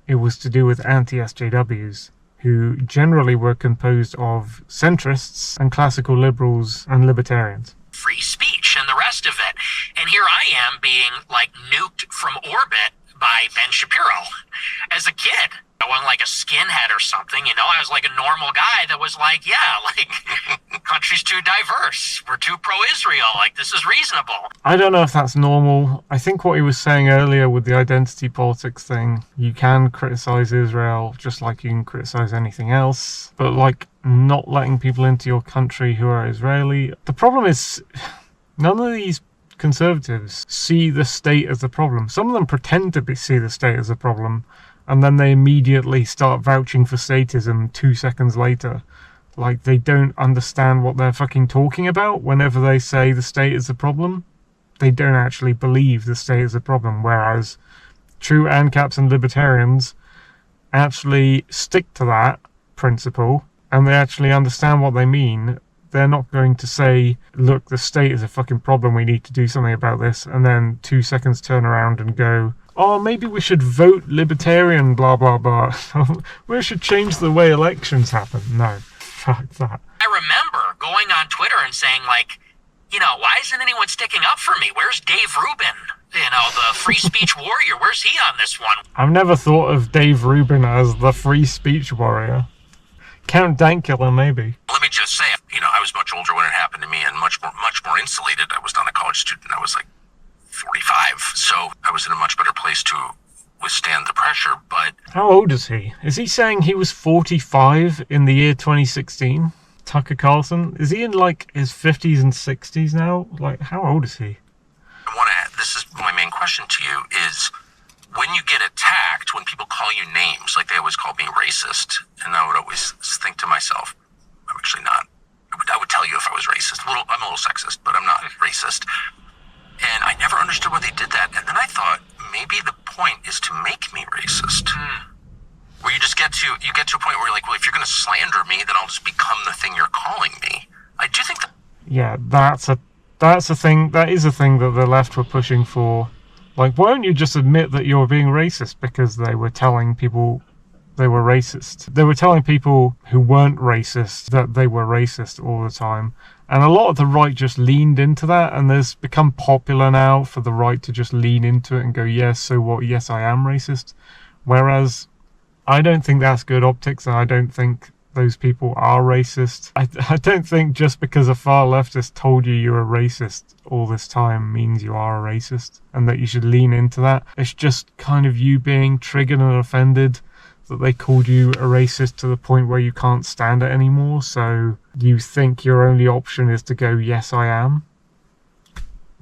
It was to do with anti-SJWs, who generally were composed of centrists and classical liberals and libertarians. Free speech and the rest of it. And here I am being, like, nuked from orbit by Ben Shapiro. As a kid, I wasn't like a skinhead or something, you know? I was like a normal guy that was like, yeah, like, country's too diverse. We're too pro-Israel. Like, this is reasonable. I don't know if that's normal. I think what he was saying earlier with the identity politics thing, you can criticize Israel just like you can criticize anything else. But, like, not letting people into your country who are Israeli. The problem is, none of these conservatives see the state as the problem. Some of them pretend to see the state as a problem, and then they immediately start vouching for statism 2 seconds later. Like, they don't understand what they're fucking talking about whenever they say the state is the problem. They don't actually believe the state is the problem, whereas true Ancaps and libertarians actually stick to that principle, and they actually understand what they mean. They're not going to say, look, the state is a fucking problem, we need to do something about this, and then 2 seconds turn around and go, oh, maybe we should vote libertarian, blah, blah, blah. We should change the way elections happen. No, fuck that. I remember going on Twitter and saying, like, you know, why isn't anyone sticking up for me? Where's Dave Rubin? You know, the free speech warrior. Where's he on this one? I've never thought of Dave Rubin as the free speech warrior. Count Dankula, maybe. Let me just say, you know, I was much older when it happened to me and much more insulated. I was not a college student. I was like 45, so I was in a much better place to withstand the pressure, but... How old is he? Is he saying he was 45 in the year 2016? Tucker Carlson? Is he in, like, his 50s and 60s now? Like, how old is he? This is my main question to you, is when you get attacked, when people call you names, like they always call me racist, and I would always think to myself, I'm actually not. I would tell you if I was racist. I'm a little sexist, but I'm not racist. And I never understood why they did that. And then I thought, maybe the point is to make me racist. Where you just get to a point where you're like, well, if you're going to slander me, then I'll just become the thing you're calling me. I do think that... Yeah, that's a thing. That is a thing that the left were pushing for. Like, why don't you just admit that you're being racist? Because they were telling people they were racist. They were telling people who weren't racist that they were racist all the time. And a lot of the right just leaned into that, and there's become popular now for the right to just lean into it and go, yes, so what, yes, I am racist. Whereas I don't think that's good optics, and I don't think those people are racist. I don't think just because a far leftist told you you're a racist all this time means you are a racist, and that you should lean into that. It's just kind of you being triggered and offended that they called you a racist to the point where you can't stand it anymore, so you think your only option is to go, yes, I am,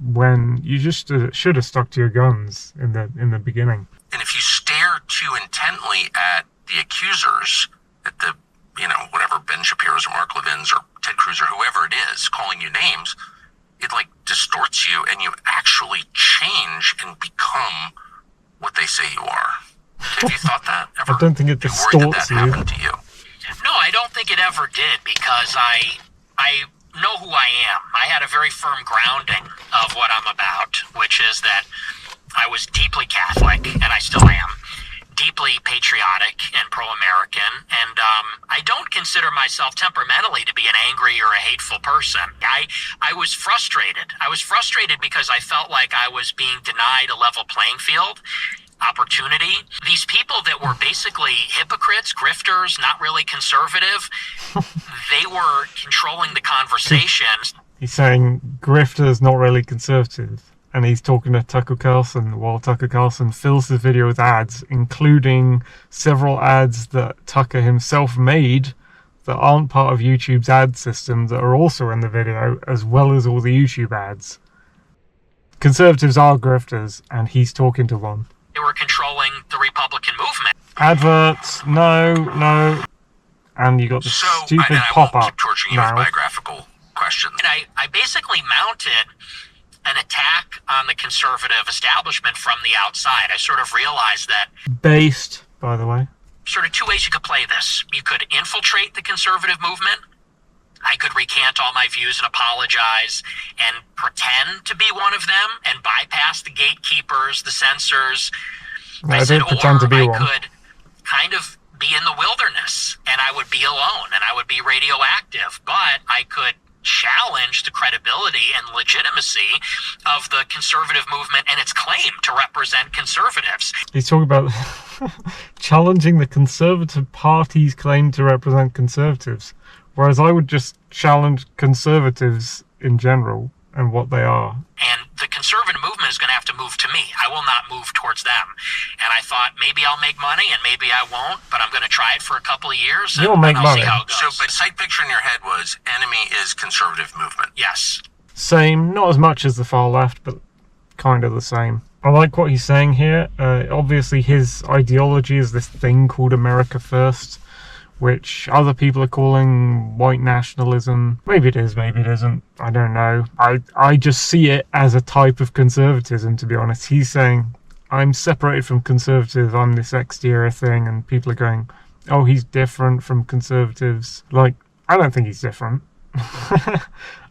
when you just should have stuck to your guns in the beginning. And if you stare too intently at the accusers, at the, you know, whatever, Ben Shapiro's or Mark Levin's or Ted Cruz or whoever it is calling you names, it like distorts you and you actually change and become what they say you are. Have you thought that ever? I don't think it distorts you. Happened to you? No, I don't think it ever did, because I know who I am. I had a very firm grounding of what I'm about, which is that I was deeply Catholic, and I still am, deeply patriotic and pro-American, and I don't consider myself temperamentally to be an angry or a hateful person. I was frustrated. I was frustrated because I felt like I was being denied a level playing field, opportunity. These people that were basically hypocrites, grifters, not really conservative, they were controlling the conversations. He's saying grifters, not really conservative. And he's talking to Tucker Carlson while Tucker Carlson fills the video with ads, including several ads that Tucker himself made that aren't part of YouTube's ad system that are also in the video, as well as all the YouTube ads. conservatives are grifters, and he's talking to one. They were controlling the Republican movement. Adverts, no. And you got the stupid pop-up I won't keep torturing you with now. biographical questions. And I basically mounted an attack on the conservative establishment from the outside. I sort of realized that... Based, by the way. Sort of two ways you could play this. You could infiltrate the conservative movement. I could recant all my views and apologize and pretend to be one of them and bypass the gatekeepers, the censors. I don't pretend to be one. I could kind of be in the wilderness and I would be alone and I would be radioactive, but I could challenge the credibility and legitimacy of the conservative movement and its claim to represent conservatives. He's talking about challenging the Conservative Party's claim to represent conservatives, whereas I would just challenge conservatives in general and what they are. And the conservative movement is going to have to move to me. I will not move towards them. And I thought maybe I'll make money and maybe I won't, but I'm going to try it for a couple of years. You'll make I'll money. See how it goes. So, but sight picture in your head was enemy is conservative movement. Yes. Same, not as much as the far left, but kind of the same. I like what he's saying here. Obviously his ideology is this thing called America First, which other people are calling white nationalism. Maybe it is, maybe it isn't. I don't know. I just see it as a type of conservatism, to be honest. He's saying, I'm separated from conservative, I'm this exterior thing, and people are going, oh, he's different from conservatives. Like, I don't think he's different.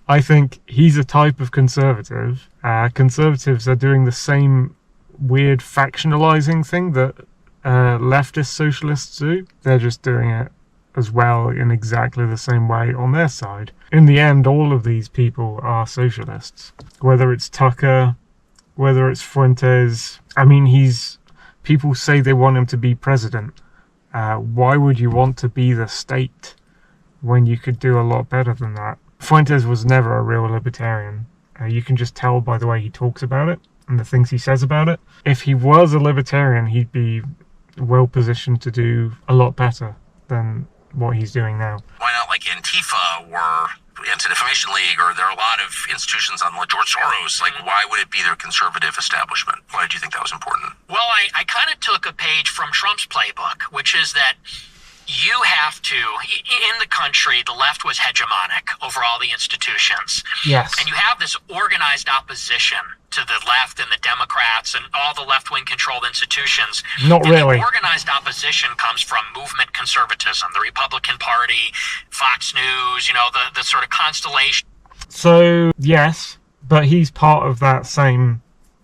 I think he's a type of conservative. Conservatives are doing the same weird factionalizing thing that leftist socialists do. They're just doing it as well in exactly the same way on their side. In the end, all of these people are socialists. Whether it's Tucker, whether it's Fuentes. I mean, people say they want him to be president. Why would you want to be the state when you could do a lot better than that? Fuentes was never a real libertarian. You can just tell by the way he talks about it and the things he says about it. If he was a libertarian, he'd be well positioned to do a lot better than what he's doing now. Why not like Antifa or Anti-Defamation League, or there are a lot of institutions on like George Soros? Like, why would it be their conservative establishment? Why did you think that was important? Well, I kind of took a page from Trump's playbook, which is that you have to, in the country, the left was hegemonic over all the institutions. Yes. And you have this organized opposition to the left and the Democrats and all the left-wing controlled institutions. Not really. The organized opposition comes from movement conservatism, the Republican Party, Fox News, the sort of constellation. So, yes, but he's part of that same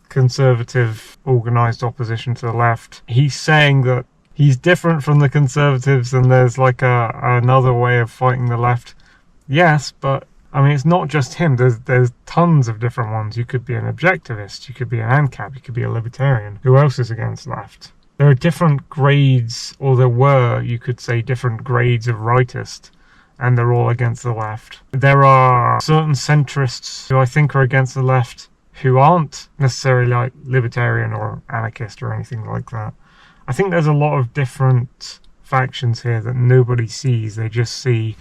conservative organized opposition to the left. He's saying that he's different from the conservatives and there's like another way of fighting the left. Yes, but I mean, it's not just him. There's tons of different ones. You could be an objectivist. You could be an Ancap. You could be a libertarian. Who else is against left? There are different grades, or there were, you could say, different grades of rightist, and they're all against the left. There are certain centrists who I think are against the left who aren't necessarily like libertarian or anarchist or anything like that. I think there's a lot of different factions here that nobody sees. They just see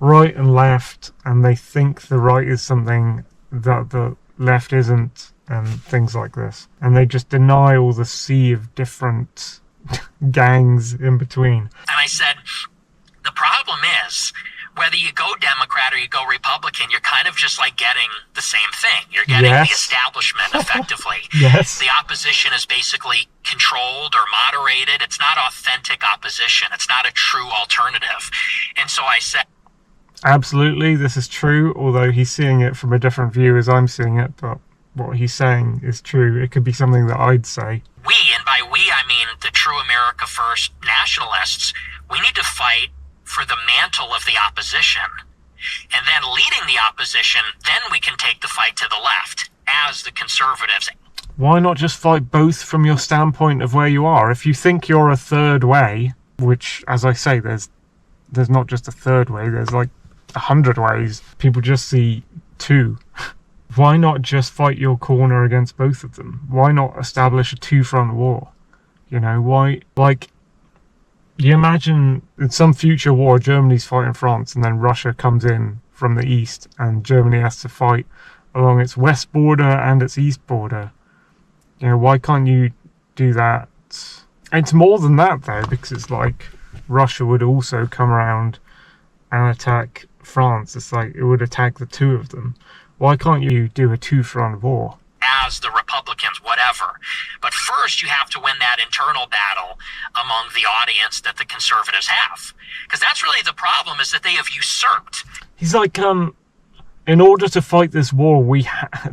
right and left, and they think the right is something that the left isn't, and things like this. And they just deny all the sea of different gangs in between. And I said, the problem is, whether you go Democrat or you go Republican, you're kind of just like getting the same thing. You're getting the establishment, effectively. Yes. The opposition is basically controlled or moderated. It's not authentic opposition. It's not a true alternative. And so I said, absolutely, this is true, although he's seeing it from a different view as I'm seeing it, but what he's saying is true. It could be something that I'd say. We, and by we I mean the true America First nationalists, we need to fight for the mantle of the opposition. And then leading the opposition, then we can take the fight to the left as the conservatives. Why not just fight both from your standpoint of where you are? If you think you're a third way, which, as I say, there's not just a third way, there's like 100 ways. People just see two. Why not just fight your corner against both of them? Why not establish a two-front war? Why, like, you imagine in some future war, Germany's fighting France, and then Russia comes in from the east, and Germany has to fight along its west border and its east border. You know, why can't you do that? It's more than that though, because it's like Russia would also come around and attack France. It's like it would attack the two of them. Why can't you do a two-front war? As the Republicans, whatever. But first you have to win that internal battle among the audience that the conservatives have. Because that's really the problem, is that they have usurped. He's like, in order to fight this war,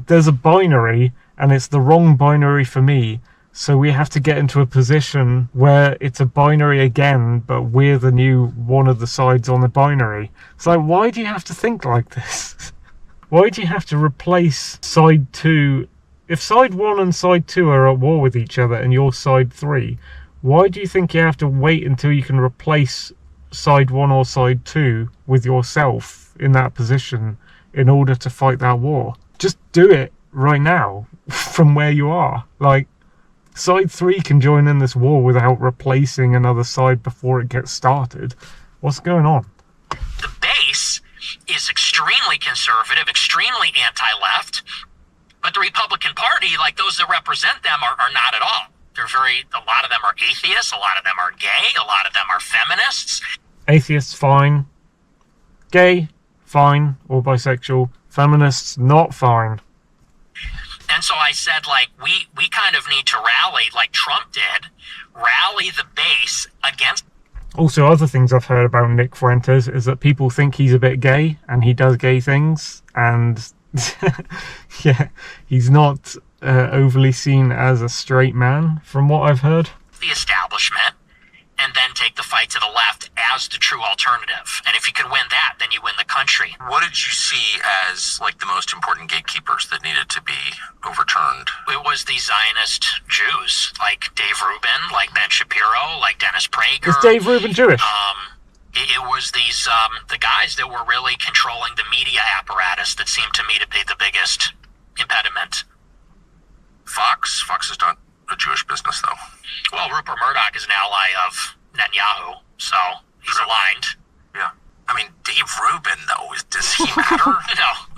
there's a binary, and it's the wrong binary for me. So we have to get into a position where it's a binary again, but we're the new one of the sides on the binary. It's like, why do you have to think like this? Why do you have to replace side 2? If side 1 and side 2 are at war with each other and you're side 3, why do you think you have to wait until you can replace side 1 or side 2 with yourself in that position in order to fight that war? Just do it right now from where you are. Like, side 3 can join in this war without replacing another side before it gets started. What's going on? The base is extremely conservative, extremely anti-left, but the Republican Party, like those that represent them, are not at all. A lot of them are atheists, a lot of them are gay, a lot of them are feminists. Atheists, fine. Gay, fine. Or bisexual. Feminists, not fine. And so I said, like, we kind of need to rally, like Trump did, rally the base against. Also, other things I've heard about Nick Fuentes is that people think he's a bit gay, and he does gay things, and yeah, he's not overly seen as a straight man, from what I've heard. The establishment, and then take the fight to the left as the true alternative. And if you can win that, then you win the country. What did you see as, like, the most important gatekeepers that needed to be overturned? It was the Zionist Jews, like Dave Rubin, like Ben Shapiro, like Dennis Prager. Is Dave Rubin Jewish? It was these, the guys that were really controlling the media apparatus that seemed to me to be the biggest impediment. Fox is not a Jewish business, though. Well, Rupert Murdoch is an ally of Netanyahu, so he's aligned. Yeah. I mean, Dave Rubin, though, does he matter?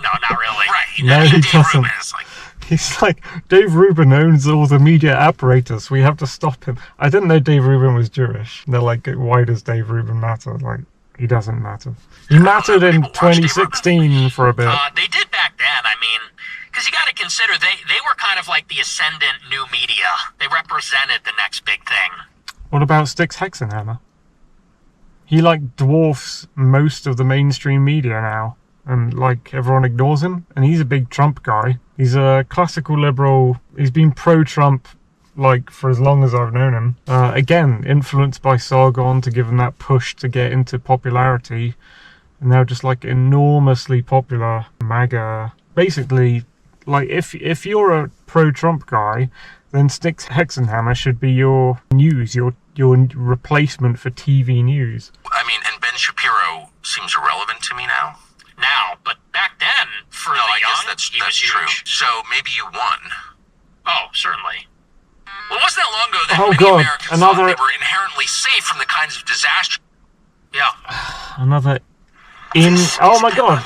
No, not really. Right. No, he Dave doesn't. Rubin is like... He's like, Dave Rubin owns all the media apparatus. We have to stop him. I didn't know Dave Rubin was Jewish. They're like, why does Dave Rubin matter? Like, he doesn't matter. He mattered in 2016 for a bit. They did back then. I mean, because you got to consider they were kind of like the ascendant new media. They represented the next big thing. What about Styx Hexenhammer? He like dwarfs most of the mainstream media now, and like everyone ignores him. And he's a big Trump guy. He's a classical liberal. He's been pro-Trump like for as long as I've known him. Again, influenced by Sargon to give him that push to get into popularity. And now just like enormously popular MAGA. Basically, like if you're a pro-Trump guy, then Styx Hexenhammer should be your news, your replacement for TV news. I mean, and Ben Shapiro seems irrelevant to me now. But back then, for the I young, guess he was that's true. huge. So maybe you won. Oh, certainly. Well, wasn't that long ago that Oh, many God, Americans thought they were inherently safe from the kinds of disaster? Yeah. Another oh my god.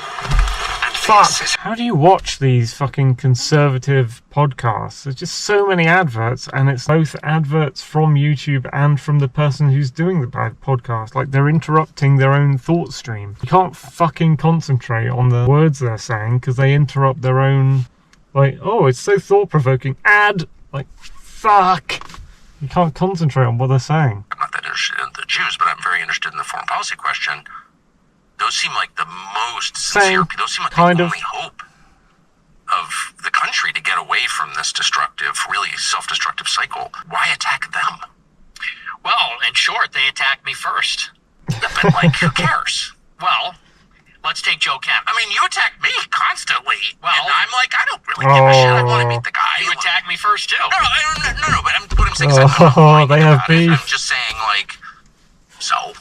Fuck. How do you watch these fucking conservative podcasts? There's just so many adverts, and it's both adverts from YouTube and from the person who's doing the podcast. Like, they're interrupting their own thought stream. You can't fucking concentrate on the words they're saying because they interrupt their own. Like, oh, it's so thought-provoking. Ad! Like, fuck! You can't concentrate on what they're saying. I'm not that interested in the Jews, but I'm very interested in the foreign policy question. Those seem like the most sincere. Those seem like the only hope of the country to get away from this destructive, really self-destructive cycle. Why attack them? Well, in short, they attacked me first. But, like, who cares? Well, let's take Joe Kemp. I mean, you attack me constantly. Well, and I'm like, I don't really give a shit. I want to meet the guy. You attacked me first, too. No, but what I'm saying is they have beef. I'm just saying, like, so,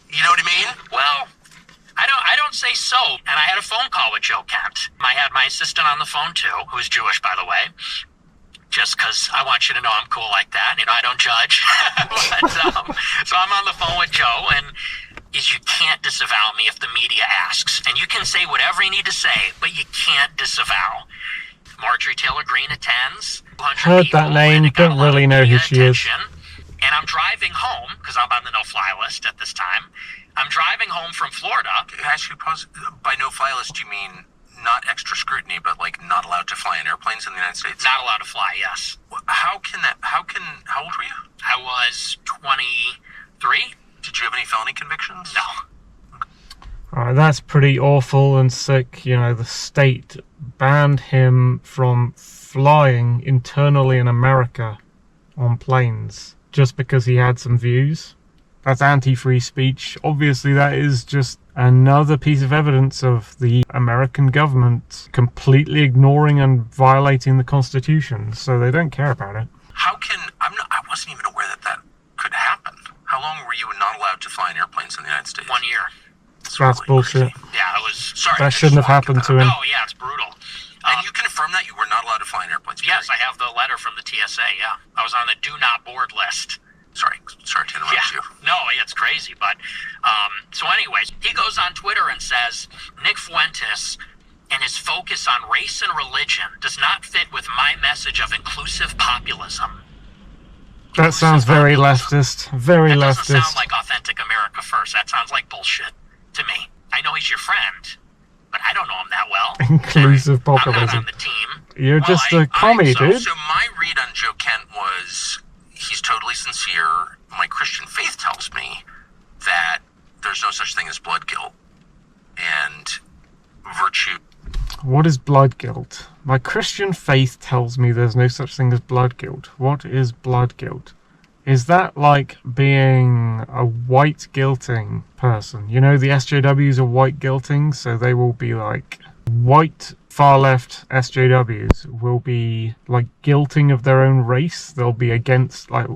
you know what I mean? Well, I don't say so. And I had a phone call with Joe Kent. I had my assistant on the phone too, who's Jewish, by the way. Just because I want you to know I'm cool like that. You know, I don't judge. But, so I'm on the phone with Joe, and you can't disavow me if the media asks. And you can say whatever you need to say, but you can't disavow. Marjorie Taylor Greene attends. Heard that name, don't really know who she is. And I'm driving home, because I'm on the no-fly list at this time. I'm driving home from Florida. Actually, pause. By no-fly list, you mean not extra scrutiny, but like not allowed to fly in airplanes in the United States? Not allowed to fly, yes. How old were you? I was 23. Did you have any felony convictions? No. Alright, that's pretty awful and sick. You know, the state banned him from flying internally in America on planes just because he had some views. That's anti-free speech. Obviously, that is just another piece of evidence of the American government completely ignoring and violating the Constitution, so they don't care about it. I wasn't even aware that could happen. How long were you not allowed to fly in airplanes in the United States? 1 year. That's really bullshit. Crazy. Yeah, it was... Sorry. That shouldn't have happened to him. Oh, yeah, it's brutal. And you confirm that you were not allowed to fly in airplanes? Yes, I have the letter from the TSA, yeah. I was on the do not board list. Sorry to interrupt you. No, it's crazy, but... so anyways, he goes on Twitter and says, Nick Fuentes and his focus on race and religion does not fit with my message of inclusive populism. That sounds very leftist. Very that leftist. That doesn't sound like authentic America first. That sounds like bullshit to me. I know he's your friend, but I don't know him that well. Inclusive populism. I'm not on the team. You're just a commie, dude. So my read on Joe Kent was he's totally sincere. My Christian faith tells me that there's no such thing as blood guilt and virtue. What is blood guilt? My Christian faith tells me there's no such thing as blood guilt. What is blood guilt? Is that like being a white guilting person? You know, the SJWs are white guilting, so they will be like white far left SJWs will be like guilting of their own race. They'll be against like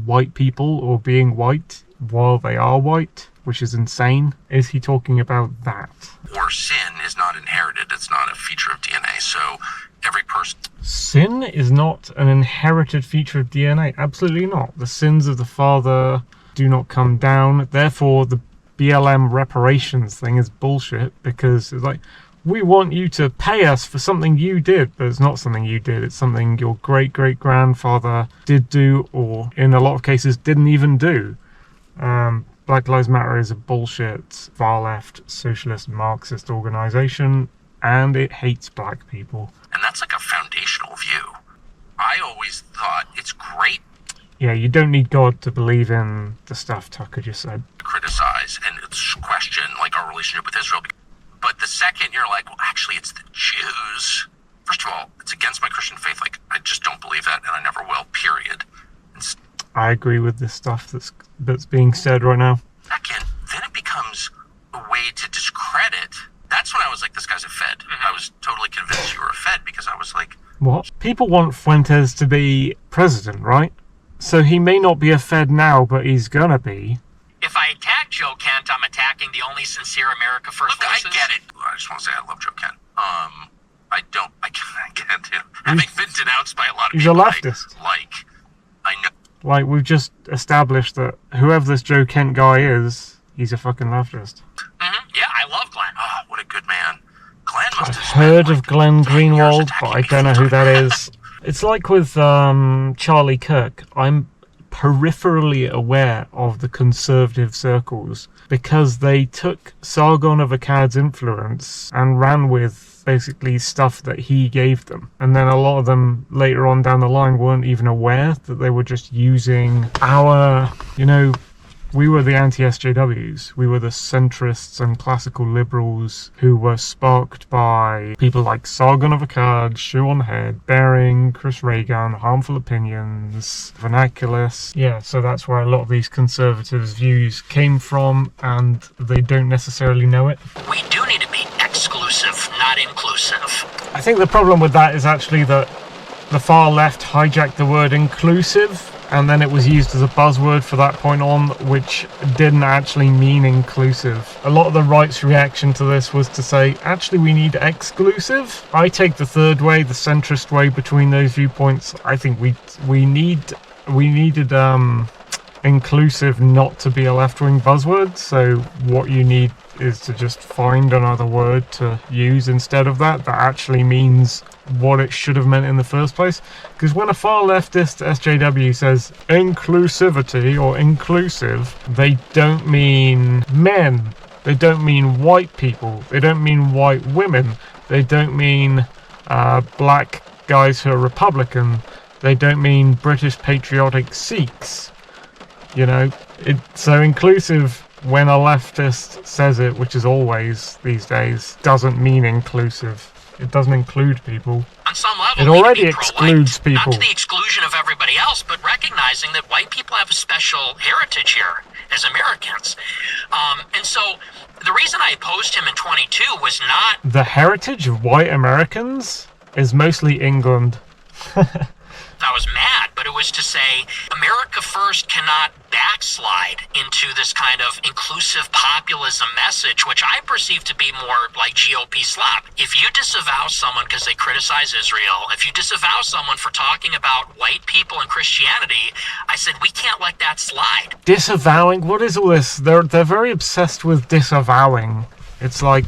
white people or being white while they are white, which is insane. Is he talking about that? Or sin is not inherited. It's not a feature of DNA. So every person... Sin is not an inherited feature of DNA. Absolutely not. The sins of the father do not come down. Therefore, the BLM reparations thing is bullshit, because it's like, we want you to pay us for something you did, but it's not something you did. It's something your great-great-grandfather did do, or in a lot of cases didn't even do. Black Lives Matter is a bullshit, far-left, socialist, Marxist organization, and it hates black people. And that's like a foundational view. I always thought it's great. Yeah, you don't need God to believe in the stuff Tucker just said. Criticize and question like our relationship with Israel. But the second you're like, well, actually, it's the Jews. First of all, it's against my Christian faith. Like, I just don't believe that, and I never will, period. I agree with this stuff that's being said right now. Second, then it becomes a way to discredit. That's when I was like, this guy's a Fed. I was totally convinced you were a Fed, because I was like... What? People want Fuentes to be president, right? So he may not be a Fed now, but he's gonna be. If I attack Joe Kent, I'm attacking the only sincere America First voices. I get it. I just want to say I love Joe Kent. I can't do. Having been denounced by a lot of he's people, a leftist. I know. Like, we've just established that whoever this Joe Kent guy is, he's a fucking leftist. Mm-hmm. Yeah, I love Glenn. Oh, what a good man. Glenn must I've have heard spent, of Glenn 10 years Greenwald, attacking but I me don't know full who that time. is. It's like with Charlie Kirk. I'm peripherally aware of the conservative circles because they took Sargon of Akkad's influence and ran with basically stuff that he gave them, and then a lot of them later on down the line weren't even aware that they were just using our, we were the anti-SJWs. We were the centrists and classical liberals who were sparked by people like Sargon of Akkad, Shoe on the Head, Bering, Chris Reagan, Harmful Opinions, Vernaculus. Yeah, so that's where a lot of these conservatives' views came from, and they don't necessarily know it. We do need to be exclusive, not inclusive. I think the problem with that is actually that the far left hijacked the word inclusive, and then it was used as a buzzword for that point on, which didn't actually mean inclusive. A lot of the right's reaction to this was to say, actually we need exclusive. I take the third way, the centrist way between those viewpoints. I think we needed inclusive not to be a left-wing buzzword, so what you need is to just find another word to use instead of that actually means what it should have meant in the first place. Because when a far leftist SJW says inclusivity or inclusive, they don't mean men, they don't mean white people, they don't mean white women, they don't mean black guys who are Republican, they don't mean British patriotic Sikhs. You know, so inclusive, when a leftist says it, which is always these days, doesn't mean inclusive. It doesn't include people. On some level, it already excludes people. Not to the exclusion of everybody else, but recognizing that white people have a special heritage here as Americans. And so the reason I opposed him in 22 was not... The heritage of white Americans is mostly England. I was mad, but it was to say America First cannot backslide into this kind of inclusive populism message, which I perceive to be more like GOP slop. If you disavow someone because they criticize Israel, if you disavow someone for talking about white people and Christianity, I said we can't let that slide. Disavowing? What is all this? They're very obsessed with disavowing. It's like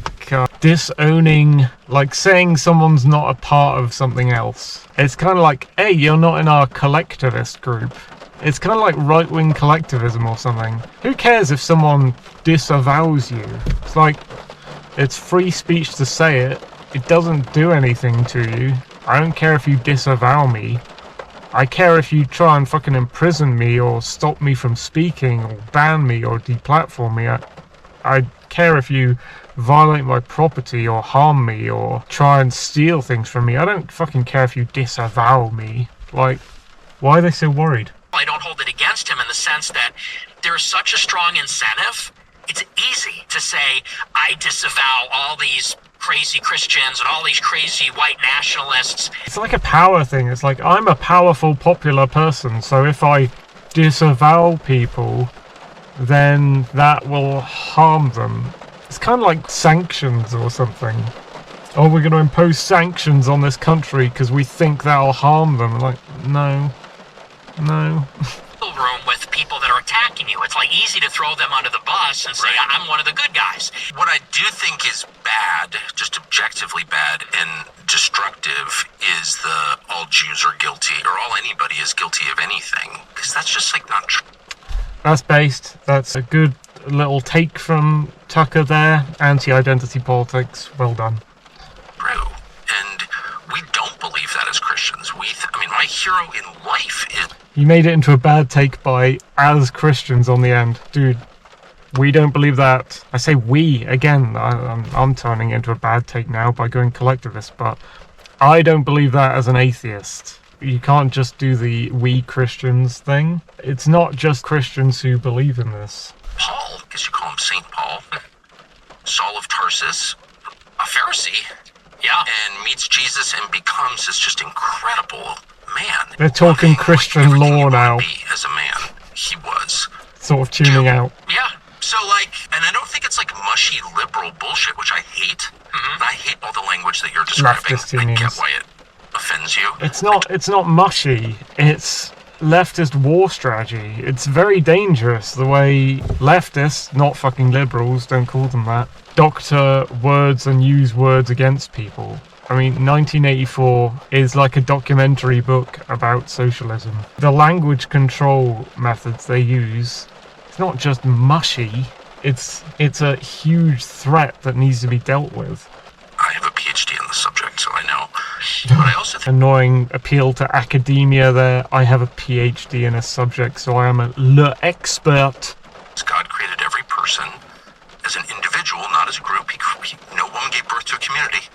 disowning, like saying someone's not a part of something else. It's kind of like, hey, you're not in our collectivist group. It's kind of like right-wing collectivism or something. Who cares if someone disavows you? It's like, it's free speech to say it. It doesn't do anything to you. I don't care if you disavow me. I care if you try and fucking imprison me or stop me from speaking or ban me or deplatform me. I care if you violate my property or harm me or try and steal things from me. I don't fucking care if you disavow me. Like, why are they so worried? I don't hold it against him in the sense that there's such a strong incentive. It's easy to say, I disavow all these crazy Christians and all these crazy white nationalists. It's like a power thing. It's like, I'm a powerful, popular person, so if I disavow people, then that will harm them. It's kind of like sanctions or something. Oh, we're going to impose sanctions on this country because we think that'll harm them. Like, no. Room with people that are attacking you. It's like easy to throw them under the bus and say, I'm one of the good guys. What I do think is bad, just objectively bad and destructive, is the all Jews are guilty or all anybody is guilty of anything. Because that's just like not true. That's based. That's a good little take from Tucker there. Anti-identity politics. Well done. True. And we don't believe that as Christians. My hero in life is... You made it into a bad take by as Christians on the end. Dude, we don't believe that. I say we, again, I'm turning it into a bad take now by going collectivist, but I don't believe that as an atheist. You can't just do the we Christians thing. It's not just Christians who believe in this. Paul, I guess you call him St. Paul, Saul of Tarsus, a Pharisee, and meets Jesus and becomes this just incredible man. They're talking Christian law now. As a man, he was. Sort of tuning out. Yeah. So and I don't think it's like mushy liberal bullshit, which I hate. Mm-hmm. I hate all the language that you're describing. I get why it offends you. It's not mushy. It's leftist war strategy. It's very dangerous the way leftists, not fucking liberals, don't call them that, doctor words and use words against people. I mean, 1984 is like a documentary book about socialism. The language control methods they use, it's not just mushy, it's a huge threat that needs to be dealt with. I have a PhD on the subject, so I know. But I also think... Annoying appeal to academia there. I have a PhD in a subject, so I am a l'expert. God created every person as an individual, not as a group. No woman gave birth to a community.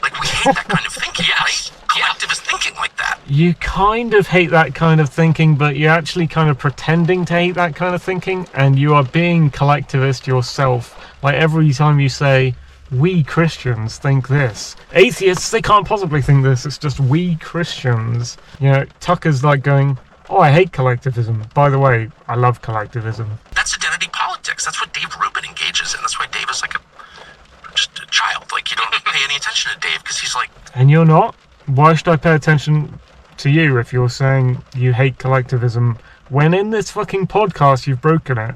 Like, we hate that kind of thinking, right? Collectivist thinking like that. You kind of hate that kind of thinking, but you're actually kind of pretending to hate that kind of thinking, and you are being collectivist yourself. Like, every time you say, we Christians think this. Atheists, they can't possibly think this. It's just we Christians. You know, Tucker's like going, oh, I hate collectivism. By the way, I love collectivism. That's identity politics. That's what Dave Rubin engages in. That's why Dave is like just a child. Like, you don't pay any attention to Dave because he's like... And you're not? Why should I pay attention to you if you're saying you hate collectivism when in this fucking podcast you've broken it.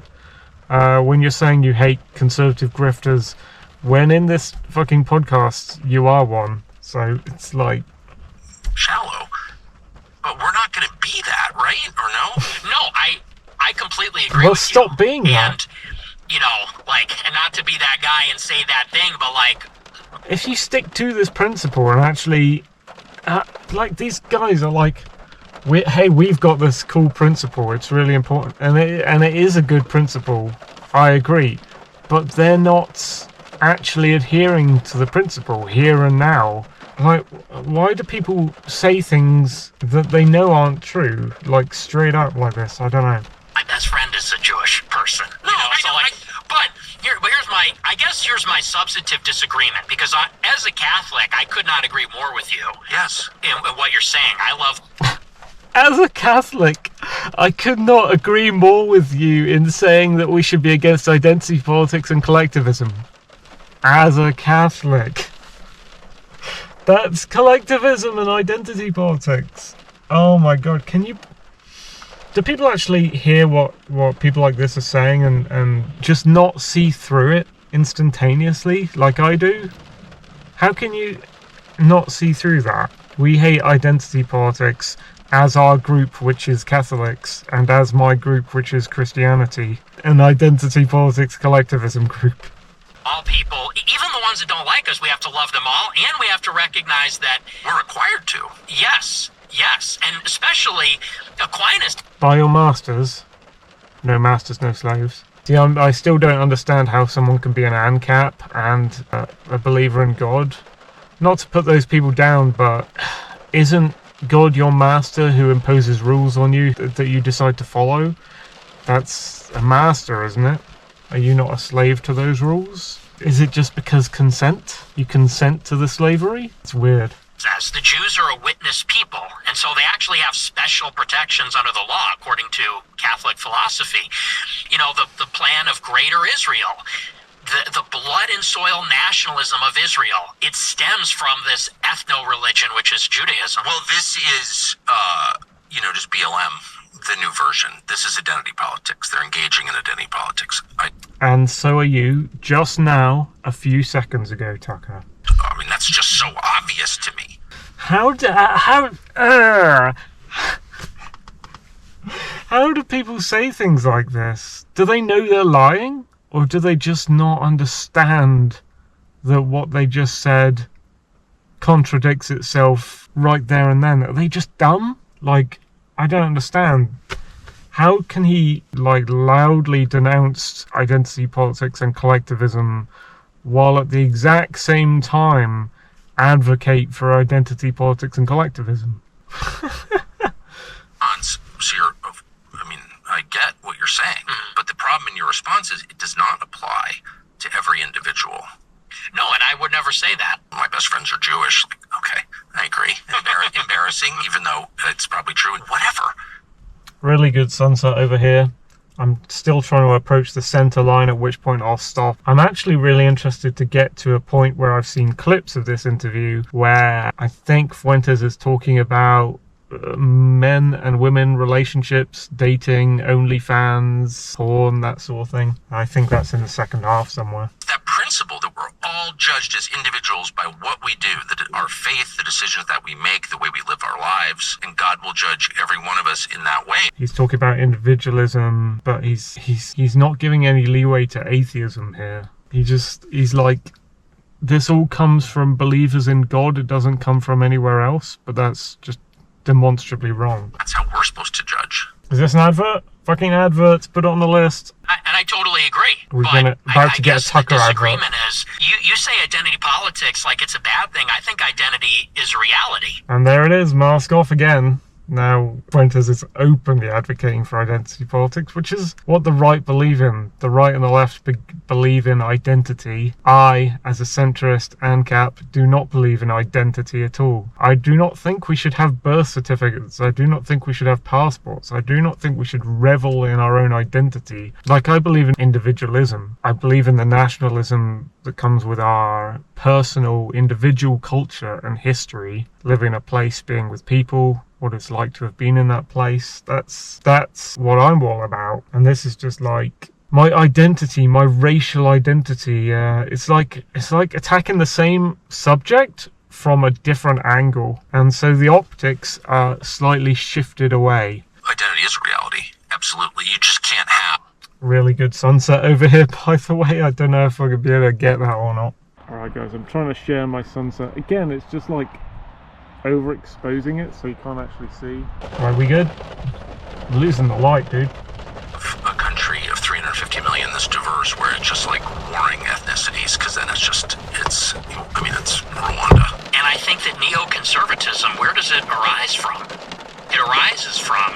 When you're saying you hate conservative grifters when in this fucking podcast you are one. So it's like... Shallow. But we're not going to be that, right? Or no? No, I completely agree Well, with stop you. being that. And, and not to be that guy and say that thing, but like... If you stick to this principle and actually... these guys are like... we've got this cool principle, it's really important. And it is a good principle, I agree. But they're not actually adhering to the principle here and now. Like, why do people say things that they know aren't true, like straight up like this? I don't know. My best friend is a Jewish person. No, Here's my substantive disagreement, because as a Catholic, I could not agree more with you. Yes. In what you're saying. I love... As a Catholic, I could not agree more with you in saying that we should be against identity politics and collectivism. As a Catholic. That's collectivism and identity politics. Oh my god, do people actually hear what people like this are saying and just not see through it instantaneously like I do? How can you not see through that? We hate identity politics as our group, which is Catholics, and as my group, which is Christianity, an identity politics collectivism group. All people, even the ones that don't like us, we have to love them all, and we have to recognize that We're required to. yes, and especially Aquinas. By your masters. No masters, no slaves. See, I still don't understand how someone can be an Ancap and a believer in God. Not to put those people down, but isn't God your master who imposes rules on you that you decide to follow? That's a master, isn't it? Are you not a slave to those rules? Is it just because consent? You consent to the slavery? It's weird. Says the Jews are a witness people, and so they actually have special protections under the law, according to Catholic philosophy. The plan of Greater Israel, the blood and soil nationalism of Israel, it stems from this ethno-religion, which is Judaism. Well, this is, just BLM, the new version. This is identity politics. They're engaging in identity politics. And so are you, just now, a few seconds ago, Tucker. That's just so obvious to me. How do people say things like this? Do they know they're lying? Or do they just not understand that what they just said contradicts itself right there and then? Are they just dumb? I don't understand. How can he, loudly denounce identity politics and collectivism while at the exact same time advocate for identity politics and collectivism? I get what you're saying, but the problem in your response is it does not apply to every individual. No, and I would never say that. My best friends are Jewish. Okay, I agree. Embarrassing, even though it's probably true. Whatever. Really good sunset over here. I'm still trying to approach the center line, at which point I'll stop. I'm actually really interested to get to a point where I've seen clips of this interview where I think Fuentes is talking about men and women relationships, dating, OnlyFans, porn, that sort of thing. I think that's in the second half somewhere. That principle that we're all judged as individuals by what we do, that our faith, the decisions that we make, the way we live our lives, and God will judge every one of us in that way. He's talking about individualism, but he's not giving any leeway to atheism here. He's like, this all comes from believers in God, it doesn't come from anywhere else, but that's just demonstrably wrong. That's how we're supposed to judge. Is this an advert? Fucking adverts, put it on the list. And I totally agree. We're about to get a Tucker advert. The disagreement is, you say identity politics like it's a bad thing. I think identity is reality. And there it is, mask off again. Now, Fuentes is openly advocating for identity politics, which is what the right believe in. The right and the left believe in identity. I, as a centrist Ancap, do not believe in identity at all. I do not think we should have birth certificates. I do not think we should have passports. I do not think we should revel in our own identity. I believe in individualism. I believe in the nationalism that comes with our personal, individual culture and history, living in a place, being with people, what it's like to have been in that place. That's what I'm all about. And this is just like my identity, my racial identity. It's like attacking the same subject from a different angle, and so the optics are slightly shifted away. Identity is a reality. Absolutely. You just can't have. Really good sunset over here, by the way. I don't know if I could be able to get that or not. Alright guys, I'm trying to share my sunset. Again, it's just like overexposing it so you can't actually see. Alright, we good? I'm losing the light, dude. A country of 350 million that's diverse, where it's just like warring ethnicities, because then it's Rwanda. And I think that neoconservatism, where does it arise from? It arises from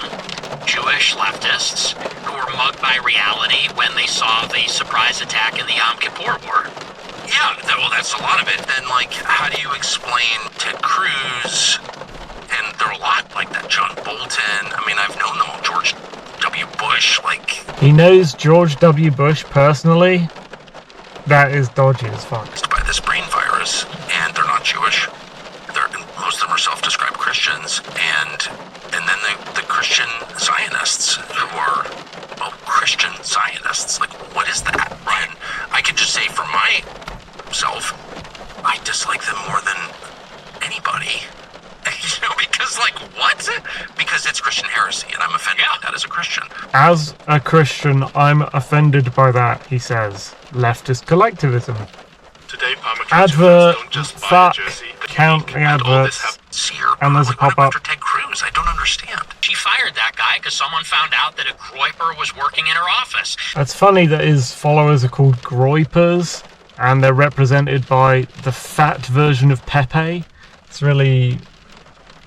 Jewish leftists who were mugged by reality when they saw the surprise attack in the Yom Kippur War. Yeah, well, that's a lot of it. Then, like, how do you explain Ted Cruz? And there are a lot like that. John Bolton. I mean, I've known them. George W. Bush. Like, he knows George W. Bush personally. That is dodgy as fuck. By this brain virus, and they're not Jewish. Most of them are self-described Christians, and then the Christian Zionists who are, well, Christian Zionists. Like, what is that, Ryan? I could just say for myself, I dislike them more than anybody. Because, like, what? Because it's Christian heresy, and I'm offended by that as a Christian. As a Christian, I'm offended by that, he says. Leftist collectivism. Today, Advert, fuck, count the adverts, and there's a pop-up. Ted Cruz, I don't understand. She fired that guy because someone found out that a groiper was working in her office. It's funny that his followers are called groipers, and they're represented by the fat version of Pepe. It's really...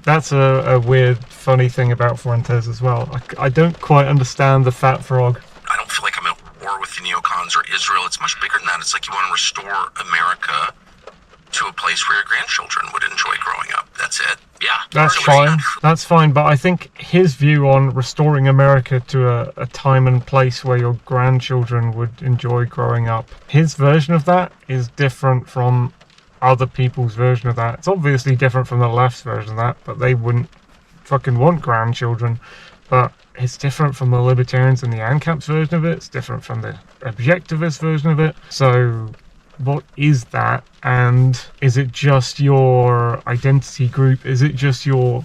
That's a weird, funny thing about Fuentes as well. I don't quite understand the fat frog. I don't feel like I'm at war with the neocons or Israel. It's much bigger than that. It's like you want to restore America to a place where your grandchildren would enjoy growing up. That's it. Yeah. That's fine. That's fine. But I think his view on restoring America to a time and place where your grandchildren would enjoy growing up, his version of that is different from other people's version of that. It's obviously different from the left's version of that, but they wouldn't fucking want grandchildren. But it's different from the libertarians and the Ancap's version of it. It's different from the objectivist version of it. So what is that? And is it just your identity group? Is it just your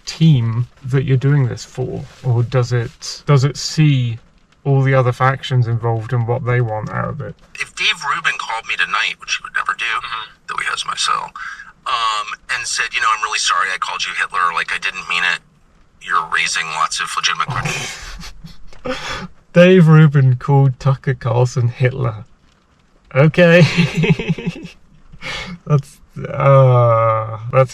team that you're doing this for? Or does it see all the other factions involved and what they want out of it? If Dave Rubin called me tonight, which he would never do, though he has my cell, and said, I'm really sorry I called you Hitler, like I didn't mean it, you're raising lots of legitimate questions. Dave Rubin called Tucker Carlson Hitler. Okay. That's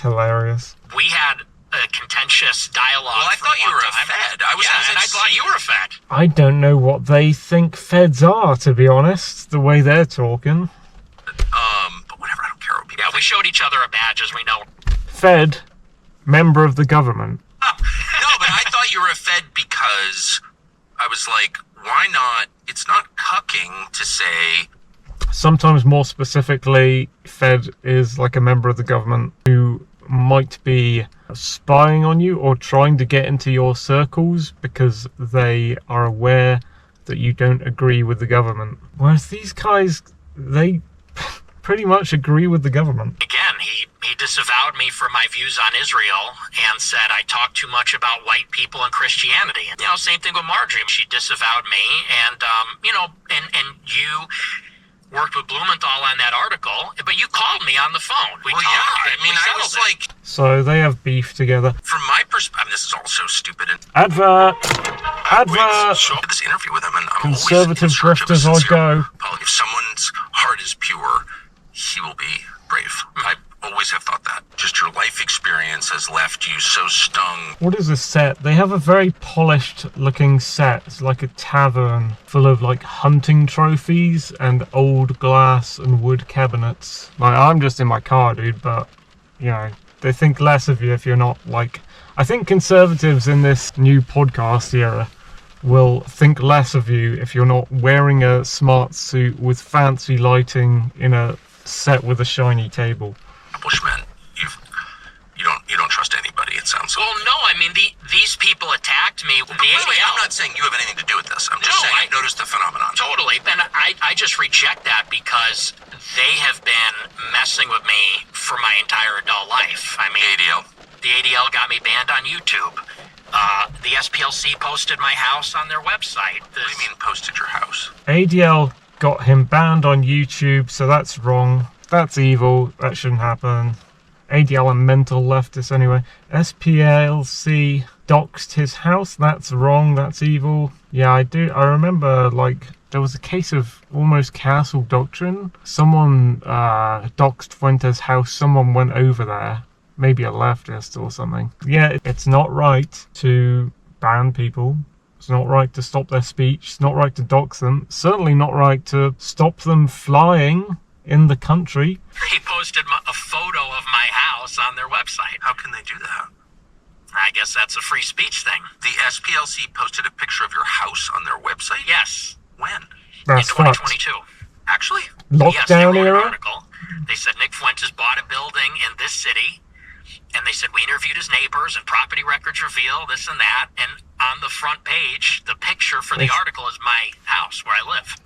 hilarious. We had a contentious dialogue. Well, I thought you were a Fed. I thought you were a Fed. I don't know what they think Feds are, to be honest, the way they're talking. But whatever, I don't care what people think. We showed each other a badge, as we know. Fed, member of the government. No, but I thought you were a Fed because I was like, why not? It's not cucking to say... Sometimes more specifically, Fed is like a member of the government who might be spying on you or trying to get into your circles because they are aware that you don't agree with the government. Whereas these guys, they pretty much agree with the government. Again, he disavowed me for my views on Israel and said I talk too much about white people and Christianity. Same thing with Marjorie. She disavowed me, and and you worked with Blumenthal on that article, but you called me on the phone. I was like... So they have beef together. From my perspective, this is all so stupid. Advert! This interview with him, and I'm Conservative grifters, I'll go. If someone's heart is pure, he will be brave. I always have thought that. Just your life experience has left you so stung. What is this set? They have a very polished looking set. It's like a tavern full of like hunting trophies and old glass and wood cabinets. Like, I'm just in my car, dude, but they think less of you if you're not like... I think conservatives in this new podcast era will think less of you if you're not wearing a smart suit with fancy lighting in a set with a shiny table. Establishment. You don't trust anybody, it sounds like. Well, no, I mean, these people attacked me with the ADL. Wait, I'm not saying you have anything to do with this. I'm just saying I've noticed the phenomenon. Totally, and I just reject that because they have been messing with me for my entire adult life. I mean, the ADL got me banned on YouTube. The SPLC posted my house on their website. What do you mean posted your house? ADL got him banned on YouTube, so that's wrong. That's evil. That shouldn't happen. ADL and mental leftists anyway. SPLC doxed his house. That's wrong. That's evil. Yeah, I remember, like, there was a case of almost castle doctrine. Someone doxed Fuentes' house. Someone went over there. Maybe a leftist or something. Yeah, it's not right to ban people. It's not right to stop their speech. It's not right to dox them. Certainly not right to stop them flying in the country. He posted a photo of my house on their website. How can they do that? I guess that's a free speech thing. The SPLC posted a picture of your house on their website? Yes. When? That's in 2022. fucked. Actually? Lockdown yes, they wrote an era? article. They said Nick Fuentes bought a building in this city, and they said we interviewed his neighbors and property records reveal this and that, and on the front page, the picture for the article is my house where I live.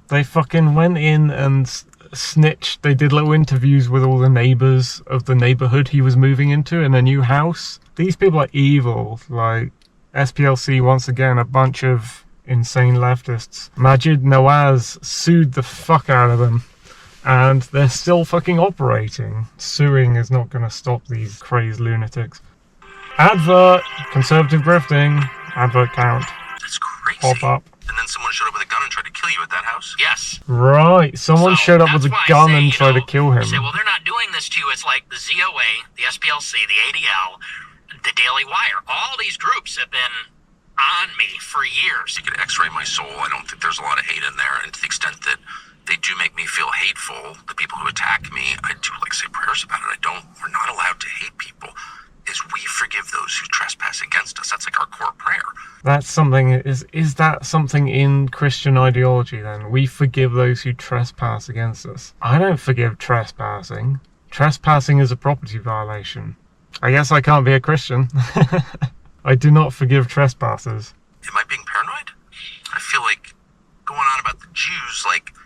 They fucking went in and snitched. They did little interviews with all the neighbors of the neighborhood he was moving into in a new house. These people are evil. Like, SPLC, once again, a bunch of insane leftists. Majid Nawaz sued the fuck out of them, and they're still fucking operating. Suing is not going to stop these crazed lunatics. Advert, conservative grifting, advert count. That's crazy. Pop up. And then someone showed up with a gun and tried to kill you at that house? Yes. Right, someone showed up with a gun and tried to kill him. You say, well, they're not doing this to you. It's like the ZOA, the SPLC, the ADL, the Daily Wire. All these groups have been on me for years. You could x-ray my soul. I don't think there's a lot of hate in there. And to the extent that they do make me feel hateful, the people who attack me, I do say prayers about it. We're not allowed to hate people. Is we forgive those who trespass against us. That's like our core prayer. That's something, is that something in Christian ideology then? We forgive those who trespass against us. I don't forgive trespassing. Trespassing is a property violation. I guess I can't be a Christian. I do not forgive trespassers. Am I being paranoid? I feel like going on about the Jews,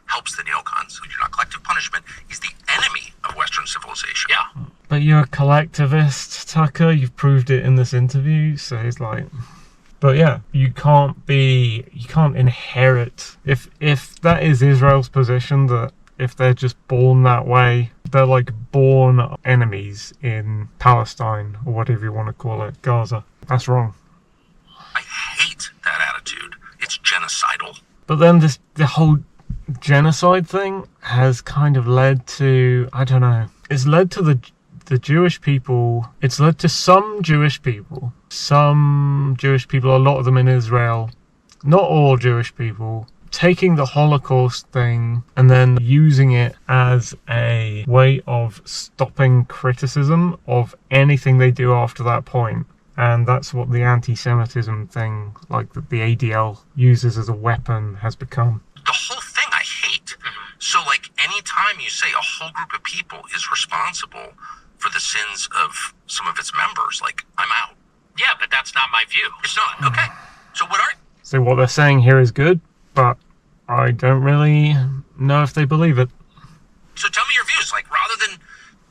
helps the neocons. We do not. Collective punishment is the enemy of Western civilization. Yeah. But you're a collectivist, Tucker. You've proved it in this interview. So he's like, but yeah, you can't inherit. If that is Israel's position, that if they're just born that way, they're like born enemies in Palestine or whatever you want to call it, Gaza. That's wrong. I hate that attitude. It's genocidal. But then the whole genocide thing has kind of led to, I don't know, it's led to the Jewish people, it's led to some Jewish people, a lot of them in Israel, not all Jewish people, taking the Holocaust thing and then using it as a way of stopping criticism of anything they do after that point. And that's what the anti-Semitism thing, like the ADL uses as a weapon, has become. The whole thing I hate. So, anytime you say a whole group of people is responsible for the sins of some of its members, I'm out. Yeah, but that's not my view. It's not. Okay. So what are... So what they're saying here is good, but I don't really know if they believe it. So tell me your views. Rather than...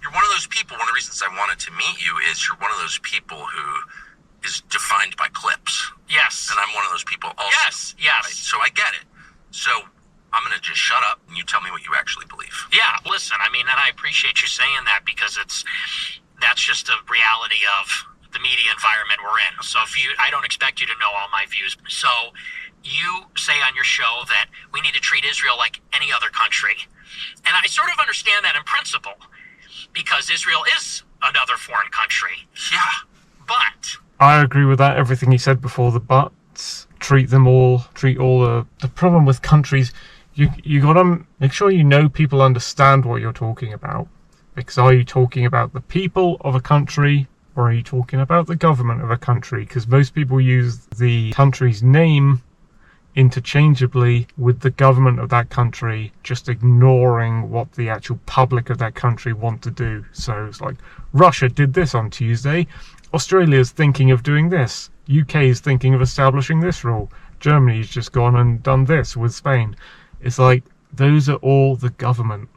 You're one of those people, one of the reasons I wanted to meet you is you're one of those people who is defined by clips. Yes. And I'm one of those people also. Yes. Right? So I get it. So I'm going to just shut up and you tell me what you actually believe. Yeah, listen, and I appreciate you saying that because that's just a reality of the media environment we're in. So I don't expect you to know all my views. So you say on your show that we need to treat Israel like any other country. And I sort of understand that in principle because Israel is another foreign country. Yeah. But I agree with that, everything you said before the buts. Treat all the problem with countries, you gotta make sure you know people understand what you're talking about. Because are you talking about the people of a country or are you talking about the government of a country? Because most people use the country's name interchangeably with the government of that country, just ignoring what the actual public of that country want to do. So it's like, Russia did this on Tuesday, Australia's thinking of doing this, UK is thinking of establishing this rule, Germany's just gone and done this with Spain. It's like, those are all the government,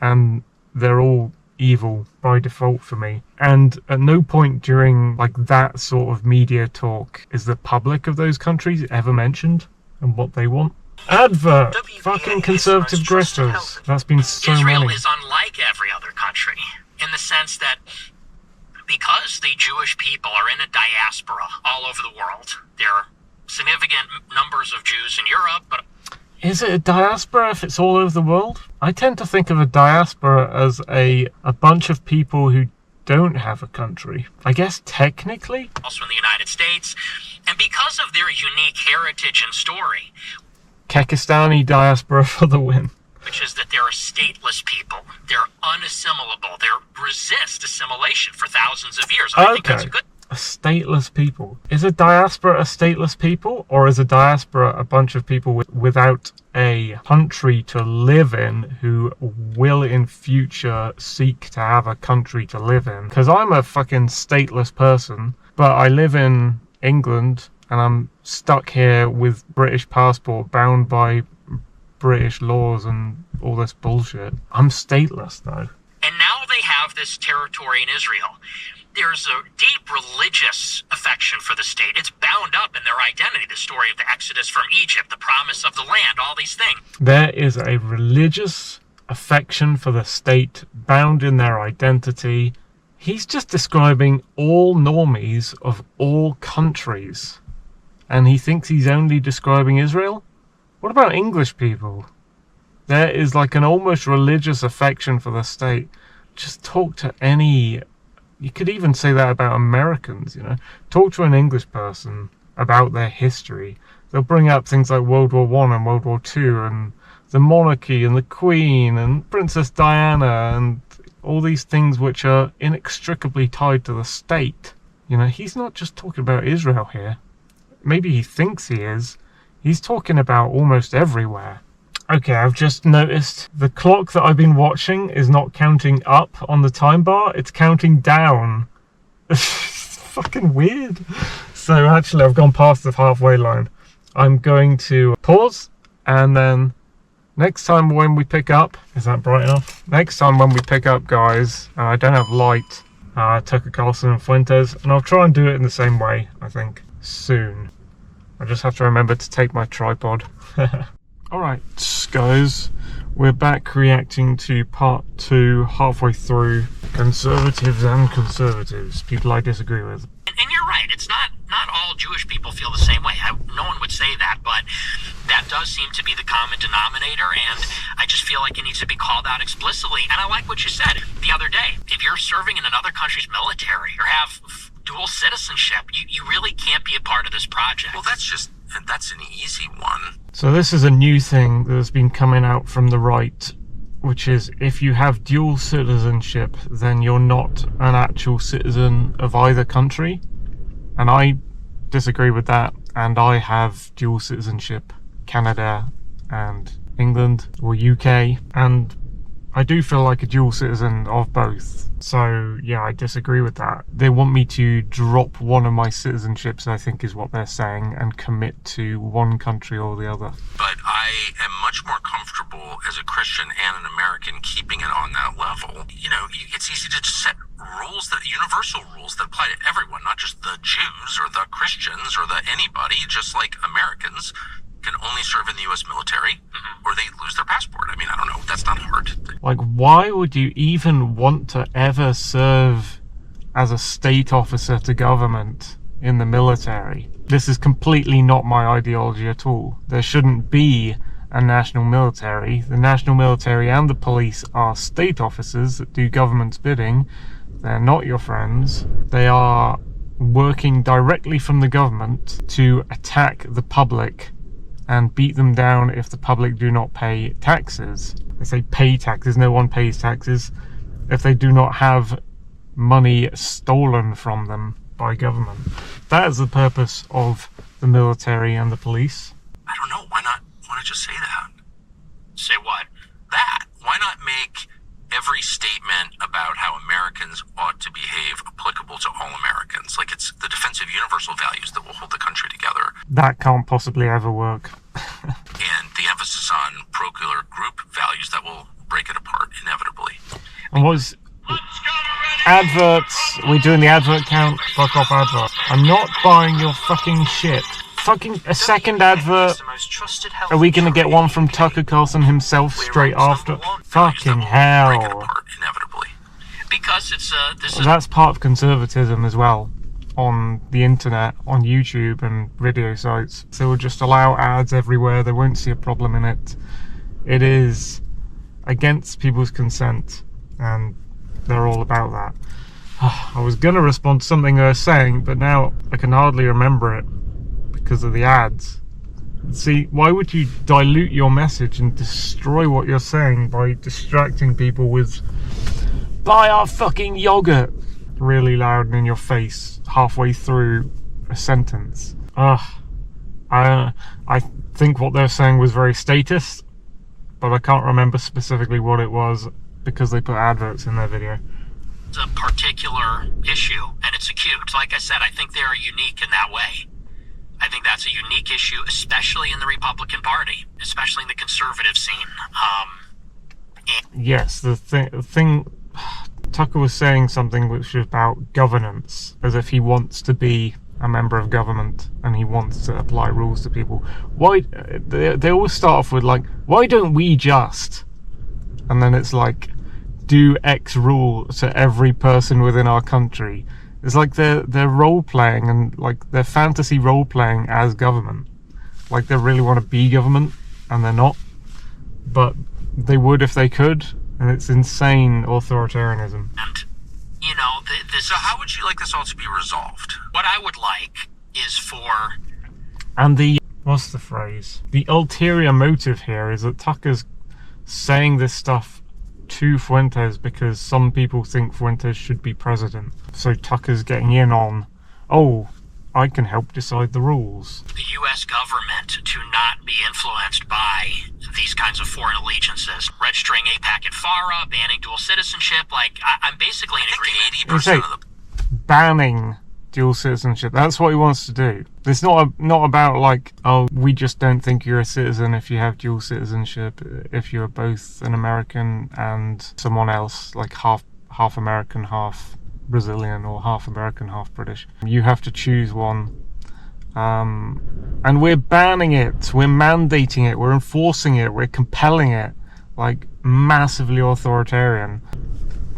and they're all evil by default for me. And at no point during like that sort of media talk is the public of those countries ever mentioned and what they want. Advert! Fucking conservative grifters. That's been so Israel many. is unlike every other country in the sense that because the Jewish people are in a diaspora all over the world, there are significant numbers of Jews in Europe, but Is it a diaspora if it's all over the world? I tend to think of a diaspora as a bunch of people who don't have a country. I guess technically. also in the United States. And because of their unique heritage and story, Kekistani diaspora for the win. which is that they're a stateless people, they're unassimilable, they resist assimilation for thousands of years. I think that's a good. A stateless people. Is a diaspora a stateless people, or is a diaspora a bunch of people without a country to live in who will in future seek to have a country to live in? Because I'm a fucking stateless person, but I live in England and I'm stuck here with British passport, bound by British laws and all this bullshit. I'm stateless though. And now they have this territory in Israel. There's a deep religious affection for the state. It's bound up in their identity. The story of the Exodus from Egypt, the promise of the land, all these things. There is a religious affection for the state bound in their identity. He's just describing all normies of all countries. And he thinks he's only describing Israel? What about English people? There is like an almost religious affection for the state. Just talk to any... You could even say that about Americans, you know. Talk to an English person about their history. They'll bring up things like World War One and World War Two and the monarchy and the Queen and Princess Diana and all these things which are inextricably tied to the state. You know, he's not just talking about Israel here. Maybe he thinks he is. He's talking about almost everywhere. Okay, I've just noticed the clock that I've been watching is not counting up on the time bar, it's counting down. It's fucking weird. So actually I've gone past the halfway line. I'm going to pause, and then next time when we pick up, is that bright enough? Next time when we pick up, guys, and I don't have light, Tucker Carlson and Fuentes, and I'll try and do it in the same way, I think, soon. I just have to remember to take my tripod. Alright guys, we're back reacting to part 2, halfway through. Conservatives and conservatives, people I disagree with. And you're right, it's not all Jewish people feel the same way. No one would say that, but that does seem to be the common denominator, and I just feel like it needs to be called out explicitly. And I like what you said the other day. If you're serving in another country's military or have dual citizenship, you really can't be a part of this project. Well, that's an easy one. So this is a new thing that has been coming out from the right, which is if you have dual citizenship, then you're not an actual citizen of either country. And I disagree with that, and I have dual citizenship, Canada and England, or UK, and I do feel like a dual citizen of both. So yeah, I disagree with that. They want me to drop one of my citizenships, I think is what they're saying, and commit to one country or the other. But I am much more comfortable as a Christian and an American keeping it on that level. You know, it's easy to just set rules, that universal rules that apply to everyone, not just the Jews or the Christians or the anybody, just like Americans can only serve in the U.S. military or they lose their passport. I mean, I don't know. That's not hard. Like, why would you even want to ever serve as a state officer to government in the military? This is completely not my ideology at all. There shouldn't be a national military. The national military and the police are state officers that do government's bidding. They're not your friends. They are working directly from the government to attack the public and beat them down if the public do not pay taxes. They say pay taxes, no one pays taxes if they do not have money stolen from them by government. That is the purpose of the military and the police. I don't know. want to just say that? Say what? That. Why not make every statement about how Americans ought to behave applicable to all Americans? Like, it's the defensive universal values that will hold the country together. That can't possibly ever work. And the emphasis on parochial group values that will break it apart inevitably. And what's adverts? We're doing the advert count. Fuck off advert. I'm not buying your fucking shit. Fucking a second advert. Are we gonna get one from Tucker Carlson himself straight after? Fucking hell. Because it's That's part of conservatism as well. On the internet, on YouTube and video sites. They will just allow ads everywhere. They won't see a problem in it. It is against people's consent, and they're all about that. I was gonna respond to something they were saying, but now I can hardly remember it because of the ads. See, why would you dilute your message and destroy what you're saying by distracting people with "buy our fucking yogurt" really loud and in your face halfway through a sentence? I think what they're saying was very statist, but I can't remember specifically what it was because they put adverts in their video. It's a particular issue, and it's acute. Like I said, I think they're unique in that way. I think that's a unique issue, especially in the Republican Party, especially in the conservative scene. Yes, the thing Tucker was saying something which was about governance, as if he wants to be a member of government and he wants to apply rules to people. Why they always start off with like, why don't we just? And then it's like, do X rule to every person within our country. It's like they're role playing, and like they're fantasy role playing as government. Like they really want to be government, and they're not. But they would if they could, and it's insane authoritarianism. And, you know, So how would you like this all to be resolved? what I would like is for... And what's the phrase? The ulterior motive here is that Tucker's saying this stuff to Fuentes because some people think Fuentes should be president. So Tucker's getting in on, oh, I can help decide the rules. the U.S. government to not be influenced by these kinds of foreign allegiances. Registering APAC and FARA, banning dual citizenship. Like, I'm basically in agreement. 80% of the... Banning dual citizenship. That's what he wants to do. It's not about like, oh, we just don't think you're a citizen if you have dual citizenship. If you're both an American and someone else, like half American, half Brazilian, or half American, half British. You have to choose one. And we're banning it, we're mandating it, we're enforcing it, we're compelling it. Like, massively authoritarian.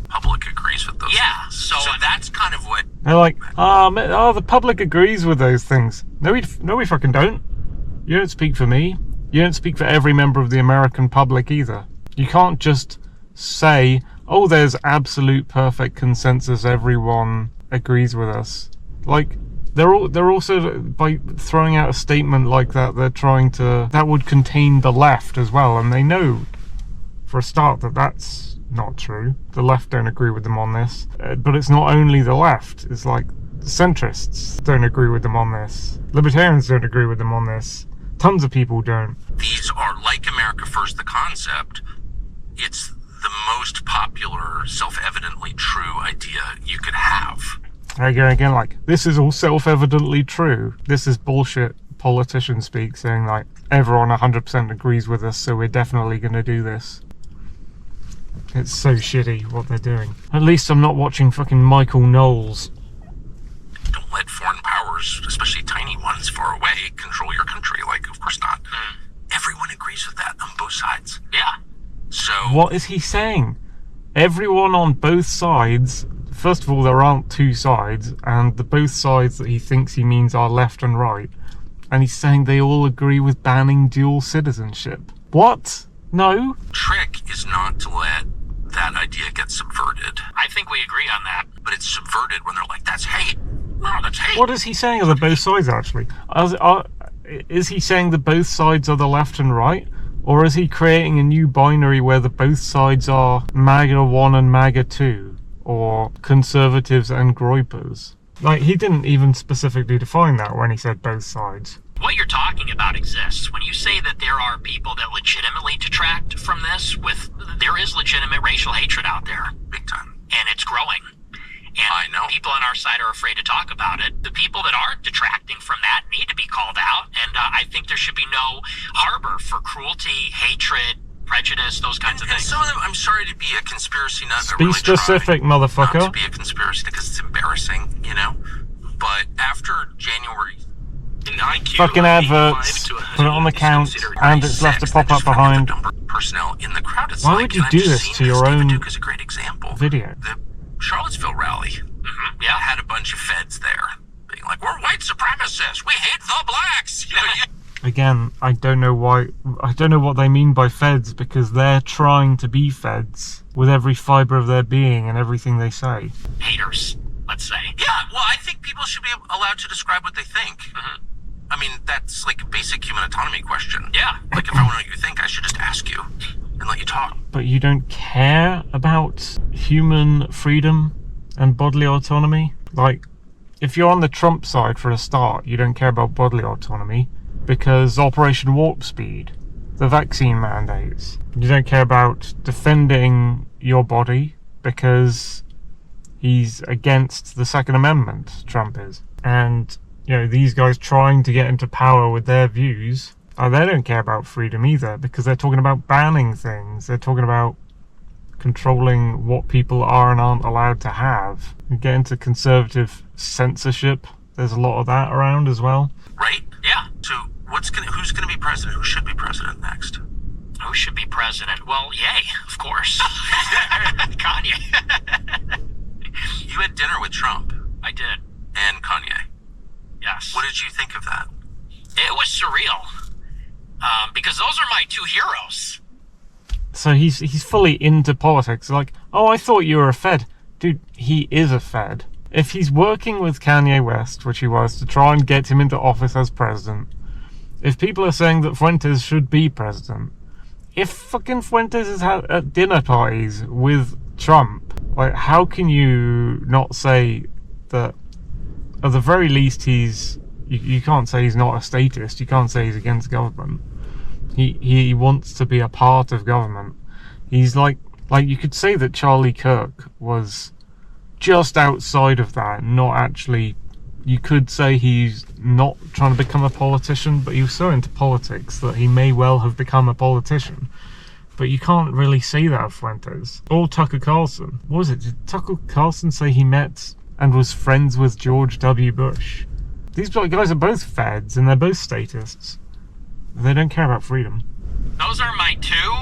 Public agrees with those. Yeah, So that's kind of what... They're like, the public agrees with those things. No, we fucking don't. You don't speak for me. You don't speak for every member of the American public either. You can't just say, oh, there's absolute perfect consensus, everyone agrees with us. Like, they're also, by throwing out a statement like that, they're trying to, that would contain the left as well, and they know for a start that that's not true. The left don't agree with them on this, but it's not only the left, it's like centrists don't agree with them on this, libertarians don't agree with them on this, tons of people don't. These are, like America First, the concept, it's the most popular, self-evidently true idea you could have. Again, like, this is all self-evidently true. This is bullshit politician speak, saying like, everyone 100% agrees with us, so we're definitely going to do this. It's so shitty what they're doing. At least I'm not watching fucking Michael Knowles. Don't let foreign powers, especially tiny ones far away, control your country. Like, of course not. Everyone agrees with that on both sides. Yeah. So... What is he saying? Everyone on both sides... First of all, there aren't two sides, and the both sides that he thinks he means are left and right. And he's saying they all agree with banning dual citizenship. What? No? Trick is not to let that idea get subverted. I think we agree on that. But it's subverted when they're like, that's hate. No, that's hate. What is he saying are the both sides, actually? Is he saying the both sides are the left and right? Or is he creating a new binary where the both sides are MAGA 1 and MAGA 2? Or conservatives and groypers? Like, he didn't even specifically define that when he said both sides. what you're talking about exists. When you say that there are people that legitimately detract from this, there is legitimate racial hatred out there. Big time. And it's growing. And I know. people on our side are afraid to talk about it. The people that are detracting from that need to be called out. And I think there should be no harbor for cruelty, hatred, prejudice, those kinds of things. And some of them, I'm sorry to be a conspiracy nut. Be specific, motherfucker. Not to be a conspiracy because it's embarrassing, you know. But after January, fucking adverts, put it on the count, and it's left to pop up behind. Personnel in the crowd. It's Why like, would you I've do just this seen to your David own Duke is a great example. video? The Charlottesville rally, yeah, had a bunch of feds there, being like, "We're white supremacists. We hate the blacks." You know, Again, I don't know why. I don't know what they mean by feds, because they're trying to be feds with every fibre of their being and everything they say. Haters, let's say. Yeah, well, I think people should be allowed to describe what they think. I mean, that's like a basic human autonomy question. Yeah. Like, if I want to know what you think, I should just ask you and let you talk. But you don't care about human freedom and bodily autonomy? Like, if you're on the Trump side for a start, you don't care about bodily autonomy because Operation Warp Speed, the vaccine mandates. You don't care about defending your body because he's against the Second Amendment, Trump is. And, you know, these guys trying to get into power with their views, they don't care about freedom either, because they're talking about banning things. They're talking about controlling what people are and aren't allowed to have. You get into conservative censorship. There's a lot of that around as well. Right? Yeah. So who's gonna be president? Who should be president next? Who should be president? Well, yay, of course. Kanye. You had dinner with Trump I did. and Kanye. Yes. What did you think of that? It was surreal. Because those are my two heroes. So he's fully into politics. Like, oh, I thought you were a Fed. Dude, he is a Fed. If he's working with Kanye West, which he was, to try and get him into office as president, if people are saying that Fuentes should be president, if fucking Fuentes is at dinner parties with Trump, like, how can you not say that, at the very least, you can't say he's not a statist, you can't say he's against government. He wants to be a part of government. He's like you could say that Charlie Kirk was just outside of that, not actually. You could say he's not trying to become a politician, but he was so into politics that he may well have become a politician. But you can't really say that of Fuentes. Or Tucker Carlson. What was it? Did Tucker Carlson say he met and was friends with George W. Bush? These guys are both feds and they're both statists. They don't care about freedom. Those are my two,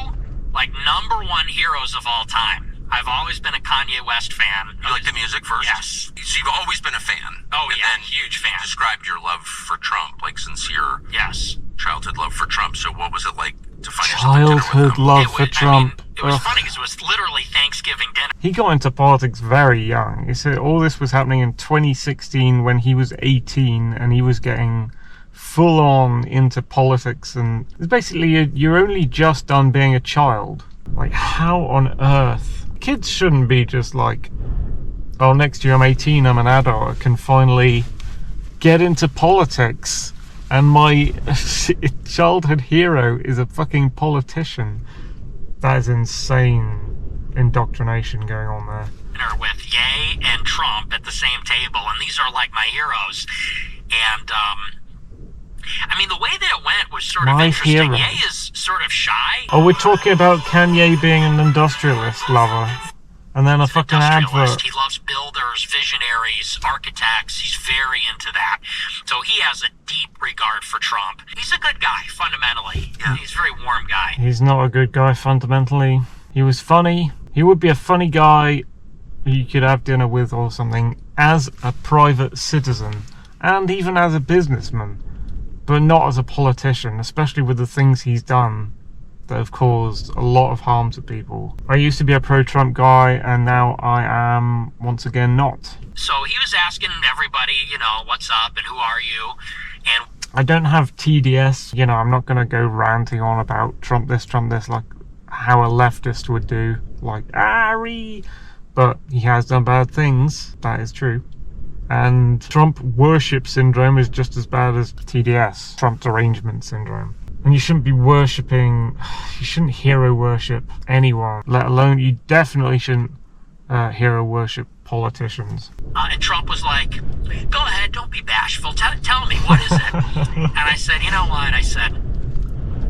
#1 heroes of all time. I've always been a Kanye West fan. You like the music first? Yes. So you've always been a fan? Oh, and yeah, then huge fan. Described your love for Trump, like sincere Yes. childhood love for Trump. So what was it like to find yourself at dinner with Childhood him? love for Trump. It was Ugh. funny because it was literally Thanksgiving dinner. He got into politics very young. He said all this was happening in 2016 when he was 18 and he was getting full on into politics, and it's basically you're only just done being a child. Like, how on earth? Kids shouldn't be just like, oh, next year I'm 18, I'm an adult, I can finally get into politics, and my childhood hero is a fucking politician. That is insane indoctrination going on there. Dinner with Ye and Trump at the same table, and these are like my heroes. And I mean, the way that it went was sort of My interesting. hero. Ye is sort of shy. Oh, we're talking about Kanye being an industrialist lover, and then a fucking Industrialist. advert. He loves builders, visionaries, architects. He's very into that. So he has a deep regard for Trump. He's a good guy, fundamentally. Yeah. He's a very warm guy. He's not a good guy fundamentally. He was funny. He would be a funny guy who you could have dinner with or something as a private citizen, and even as a businessman, but not as a politician, especially with the things he's done that have caused a lot of harm to people. I used to be a pro-Trump guy, and now I am once again not. So he was asking everybody, what's up and who are you? And I don't have TDS, I'm not going to go ranting on about Trump this, like how a leftist would do, like, Ari! But he has done bad things, that is true. And Trump worship syndrome is just as bad as TDS, Trump derangement syndrome. And you shouldn't be worshipping, you shouldn't hero worship anyone, let alone, you definitely shouldn't hero worship politicians. And Trump was like, go ahead, don't be bashful, tell me, what is it? And I said, you know what, I said,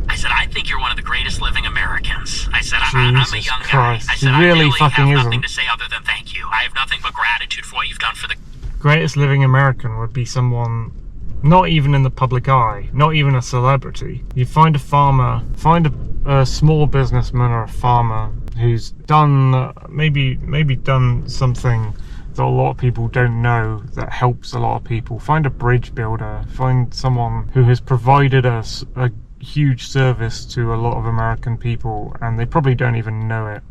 I think you're one of the greatest living Americans. I said, I'm a young Christ. guy. I said, He really I really fucking have nothing isn't. to say other than thank you. I have nothing but gratitude for what you've done for the Greatest living American would be someone not even in the public eye, not even a celebrity. You find a farmer, find a small businessman or a farmer who's done, maybe done something that a lot of people don't know that helps a lot of people. Find a bridge builder, find someone who has provided us a huge service to a lot of American people, and they probably don't even know it,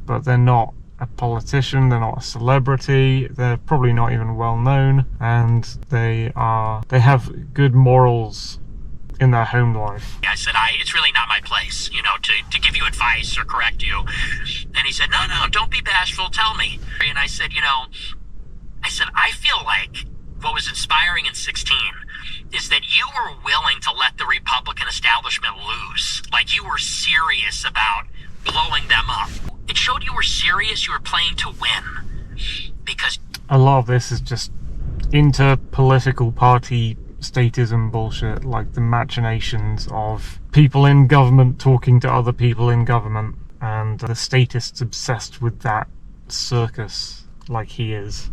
but they're not a politician, they're not a celebrity, they're probably not even well known, and they have good morals in their home life. I said, it's really not my place, to give you advice or correct you. And he said, no, don't be bashful, tell me. And I said, I feel like what was inspiring in 16 is that you were willing to let the Republican establishment loose. Like, you were serious about blowing them up. It showed you were serious, you were playing to win. Because a lot of this is just inter-political party statism bullshit, like the machinations of people in government talking to other people in government, and the statists obsessed with that circus, like he is,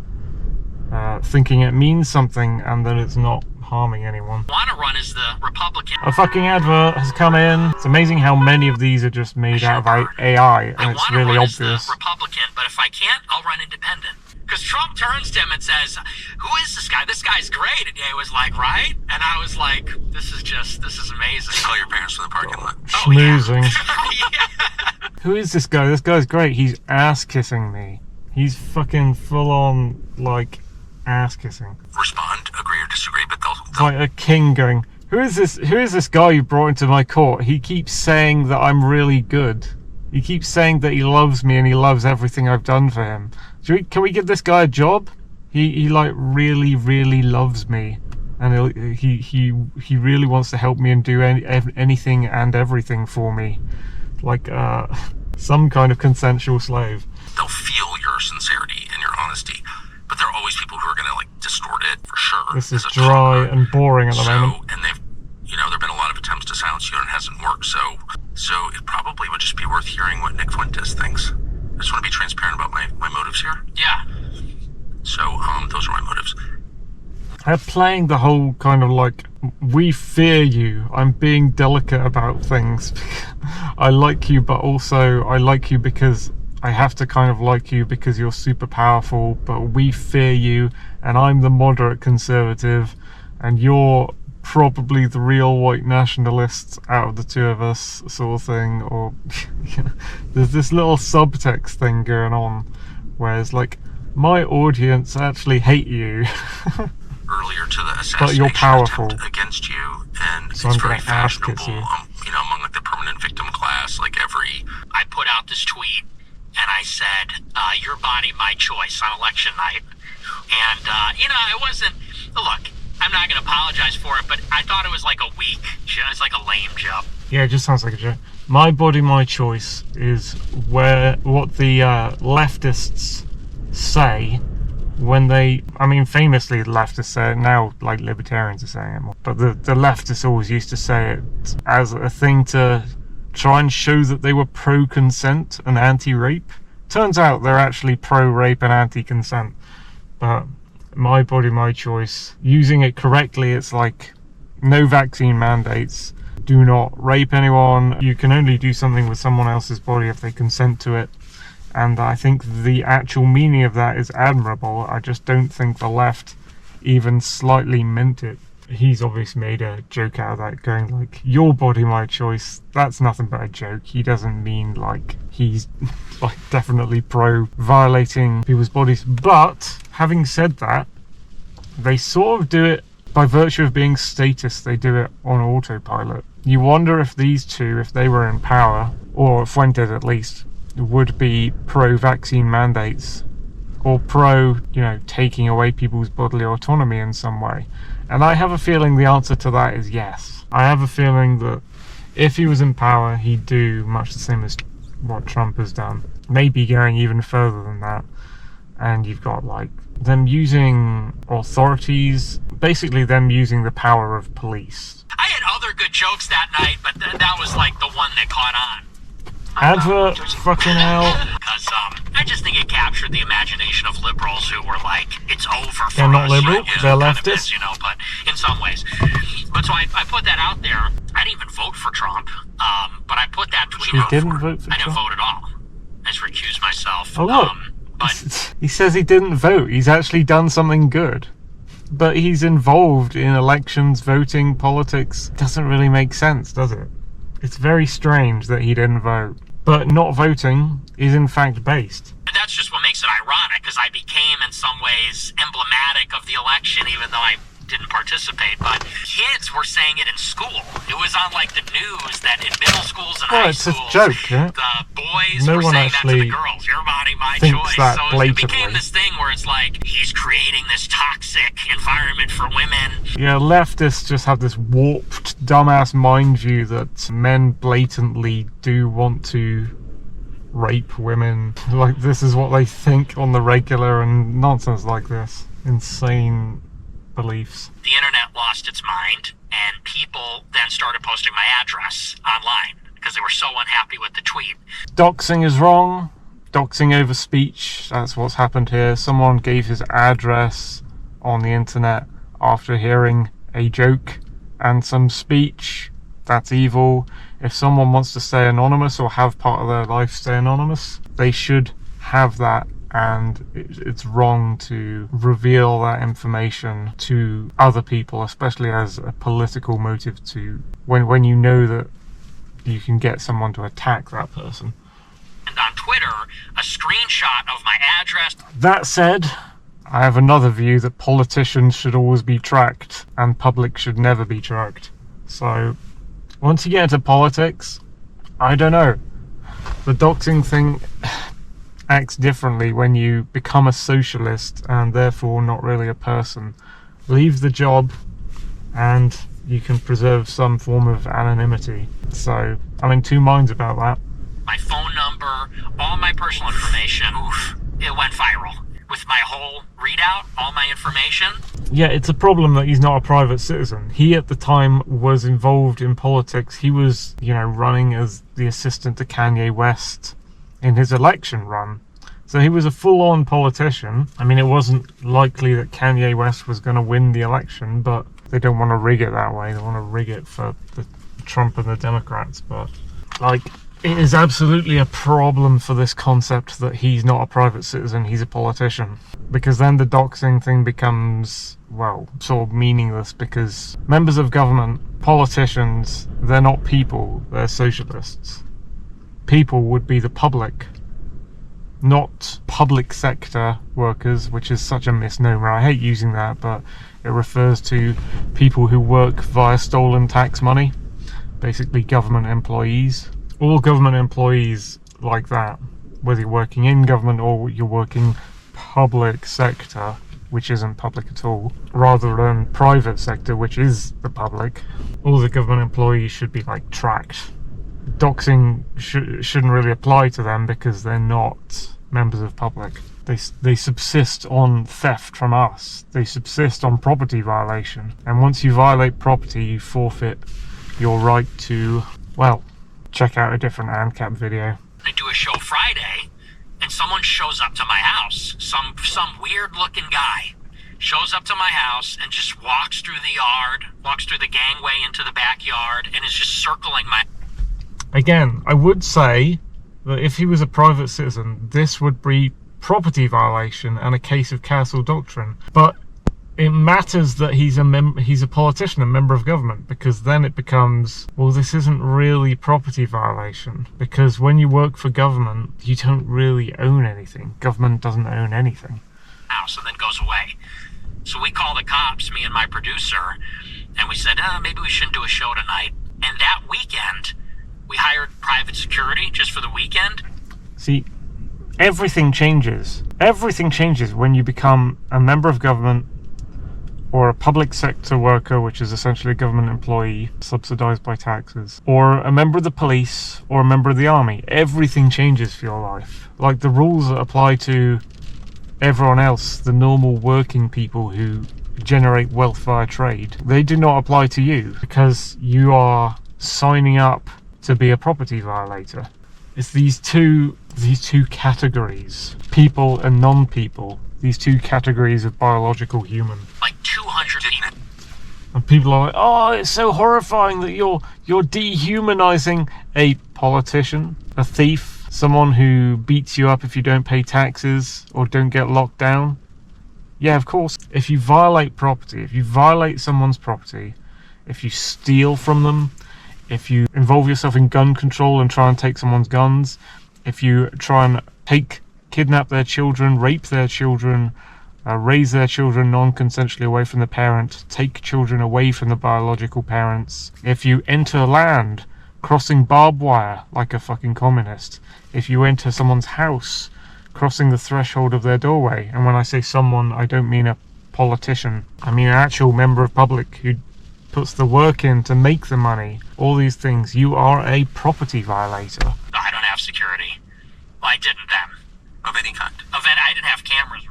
thinking it means something and that it's not harming anyone. want to run as the Republican. A fucking advert has come in. It's amazing how many of these are just made out of AI, and it's really run obvious. As the Republican, but if I can't, I'll run independent. Because Trump turns to him and says, who is this guy? This guy's great. And he was like, right? And I was like, this is amazing. Call your parents from the parking lot. Schmoozing. Yeah. Who is this guy? This guy's great. He's ass kissing me. He's fucking full on, like, ass kissing. Respond, agree or disagree, but they'll Like a king going, who is this guy you brought into my court? He keeps saying that I'm really good. He keeps saying that he loves me and he loves everything I've done for him. Can we give this guy a job? He like really, really loves me, and he really wants to help me and do anything and everything for me, like some kind of consensual slave. they'll feel your sincerity and your honesty, but there are always people who are going to like distort it for sure. This is dry and boring at the moment. And they've, there've been a lot of attempts to silence you and it hasn't worked. So it probably would just be worth hearing what Nick Fuentes thinks. I just want to be transparent about my motives here. Yeah. So, those are my motives. They're playing the whole kind of like, we fear you, I'm being delicate about things. I like you, but also I like you because I have to kind of like you because you're super powerful, but we fear you, and I'm the moderate conservative, and you're probably the real white nationalists out of the two of us, sort of thing. Or there's this little subtext thing going on where it's like, my audience actually hate you. Earlier to the assassination But you're powerful attempt against you, and So it's I'm very gonna ask fashionable, it, among like the permanent victim class. Like I put out this tweet and I said, your body, my choice on election night. And, it wasn't, look, I'm not going to apologize for it, but I thought it was like a weak, it's like a lame joke. Yeah, it just sounds like a joke. My body, my choice is what the leftists say when they, famously the leftists say it, now like libertarians are saying it more, but the leftists always used to say it as a thing to try and show that they were pro-consent and anti-rape. Turns out they're actually pro-rape and anti-consent. But my body, my choice, using it correctly, it's like no vaccine mandates, do not rape anyone, you can only do something with someone else's body if they consent to it. And I think the actual meaning of that is admirable. I just don't think the left even slightly meant it. He's obviously made a joke out of that, going like, your body, my choice. That's nothing but a joke. He doesn't mean like he's like definitely pro violating people's bodies. But having said that, they sort of do it by virtue of being statists. They do it on autopilot. You wonder if these two, if they were in power, or Fuentes at least, would be pro-vaccine mandates or pro, taking away people's bodily autonomy in some way? And I have a feeling the answer to that is yes. I have a feeling that if he was in power, he'd do much the same as what Trump has done. Maybe going even further than that. And you've got like them using authorities, basically them using the power of police. I had other good jokes that night, but that was like the one that caught on. Advert, fucking hell. Because I just think it captured the imagination of liberals who were like, it's over for us. They're not liberal, they're leftists. leftists. But in some ways. But so I put that out there. I didn't even vote for Trump, but I put that tweet You out didn't vote for I didn't Trump? vote at all. I just recused myself. Oh, look. But He says he didn't vote. He's actually done something good. But he's involved in elections, voting, politics. Doesn't really make sense, does it? It's very strange that he didn't vote. But not voting is in fact based. that's just what makes it ironic, because I became in some ways emblematic of the election, even though I didn't participate. But kids were saying it in school. It was on like the news that in middle schools and high schools, it's a joke, yeah? the boys No were one saying that to the actually girls. Your body, my thinks choice. that So it blatantly. became this thing where it's like he's creating this toxic environment for women. Yeah, leftists just have this warped, dumbass mind view that men blatantly do want to rape women. Like, this is what they think on the regular, and nonsense like this. Insane beliefs. The internet lost its mind, and people then started posting my address online because they were so unhappy with the tweet. Doxing is wrong. Doxing over speech. That's what's happened here. Someone gave his address on the internet after hearing a joke and some speech. That's evil. If someone wants to stay anonymous or have part of their life stay anonymous, they should have that, and it's wrong to reveal that information to other people, especially as a political motive, to when you know that you can get someone to attack that person. And on Twitter, a screenshot of my address. That said, I have another view that politicians should always be tracked and public should never be tracked. So once you get into politics, I don't know. The doxing thing acts differently when you become a socialist and therefore not really a person. Leave the job and you can preserve some form of anonymity. So I'm in two minds about that. My phone number, all my personal information, it went viral. With my whole readout, all my information. Yeah, it's a problem that he's not a private citizen. He at the time was involved in politics. He was, running as the assistant to Kanye West in his election run. So he was a full-on politician. I mean, it wasn't likely that Kanye West was going to win the election, but they don't want to rig it that way. They want to rig it for the Trump and the Democrats. But, it is absolutely a problem for this concept that he's not a private citizen, he's a politician. Because then the doxing thing becomes, sort of meaningless, because members of government, politicians, they're not people, they're socialists. People would be the public, not public sector workers, which is such a misnomer. I hate using that, but it refers to people who work via stolen tax money, basically government employees. All government employees like that, whether you're working in government or you're working public sector, which isn't public at all, rather than private sector, which is the public, all the government employees should be tracked. Doxing shouldn't really apply to them because they're not members of public. They subsist on theft from us. They subsist on property violation. And once you violate property, you forfeit your right to, check out a different Ancap video. I do a show Friday, and someone shows up to my house. Some weird looking guy shows up to my house and just walks through the yard, walks through the gangway into the backyard, and is just circling my... Again, I would say that if he was a private citizen, this would be property violation and a case of castle doctrine. But it matters that he's a politician, a member of government, because then it becomes, this isn't really property violation, because when you work for government, you don't really own anything. Government doesn't own anything. House and then goes away. So we call the cops, me and my producer, and we said, maybe we shouldn't do a show tonight. And that weekend, we hired private security just for the weekend. See, everything changes. Everything changes when you become a member of government or a public sector worker, which is essentially a government employee subsidized by taxes, or a member of the police or a member of the army. Everything changes for your life. Like the rules that apply to everyone else, the normal working people who generate wealth via trade, they do not apply to you because you are signing up to be a property violator. It's these two categories, people and non-people, these two categories of biological human. Like 200 in. And people are like, oh, it's so horrifying that you're dehumanizing a politician, a thief, someone who beats you up if you don't pay taxes or don't get locked down. Yeah, of course. If you violate property, if you violate someone's property, if you steal from them, if you involve yourself in gun control and try and take someone's guns, if you try and kidnap their children, rape their children, raise their children non-consensually away from the parent, take children away from the biological parents, if you enter land crossing barbed wire like a fucking communist, if you enter someone's house crossing the threshold of their doorway, and when I say someone, I don't mean a politician, I mean an actual member of public who puts the work in to make the money, all these things, you are a property violator. I don't have security. Well, I didn't then. Of any kind. I didn't have cameras.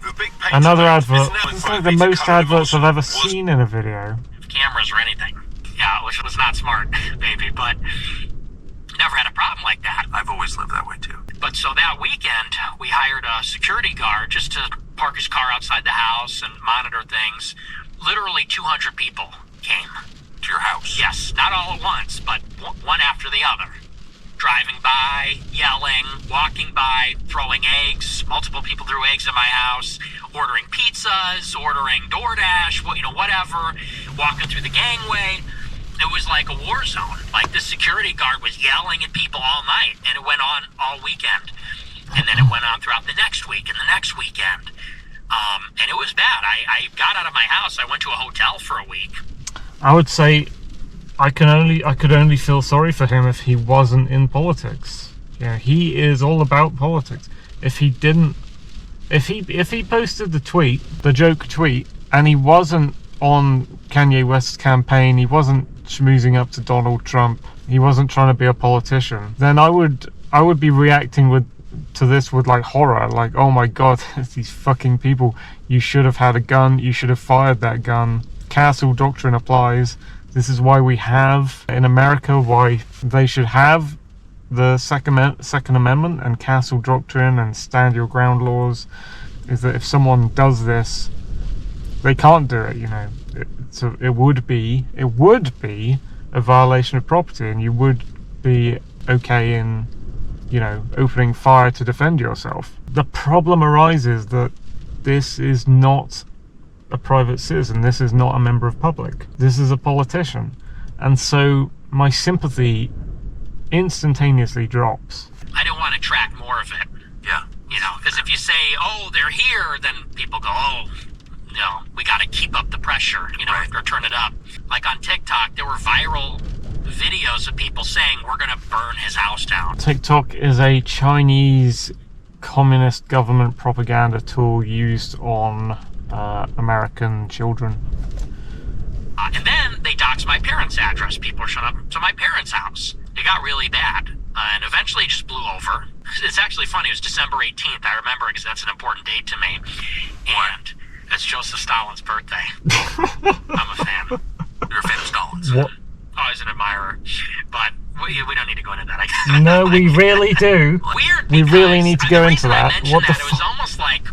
The big Another advert. It's like the most adverts I've ever seen in a video. Cameras or anything. Yeah, which was not smart, baby, but never had a problem like that. I've always lived that way too. But so that weekend, we hired a security guard just to park his car outside the house and monitor things. Literally 200 people came. To your house? Yes, not all at once, but one after the other. Driving by, yelling, walking by, throwing eggs. Multiple people threw eggs in my house. Ordering pizzas, ordering DoorDash, whatever. Walking through the gangway. It was like a war zone. Like the security guard was yelling at people all night, and it went on all weekend. And then it went on throughout the next week and the next weekend. And it was bad. I got out of my house. I went to a hotel for a week. I would say I could only feel sorry for him if he wasn't in politics. Yeah, he is all about politics. If he posted the joke tweet, and he wasn't on Kanye West's campaign, he wasn't schmoozing up to Donald Trump, he wasn't trying to be a politician, then I would be reacting to this with like horror, like, oh my god, these fucking people, you should have had a gun, you should have fired that gun. Castle doctrine applies. This is why we have in America, why they should have the Second Amendment and Castle doctrine and stand your ground laws, is that if someone does this, they can't do it, So it would be a violation of property, and you would be okay in, opening fire to defend yourself. The problem arises that this is not a private citizen, this is not a member of public, this is a politician, and so my sympathy instantaneously drops. I didn't want to track more of it. Yeah. Because if you say, oh, they're here, then people go, oh, no, we got to keep up the pressure, or turn it up. Like on TikTok, there were viral videos of people saying, we're going to burn his house down. TikTok is a Chinese communist government propaganda tool used on American children. And then they doxed my parents' address. People are showing up to my parents' house. It got really bad. And eventually it just blew over. It's actually funny. It was December 18th. I remember because that's an important date to me. And it's Joseph Stalin's birthday. I'm a fan. You're a fan of Stalin's? What? Oh, he's an admirer. But we don't need to go into that. No, we really do. Weird. We really need to go into that. What the it was almost like...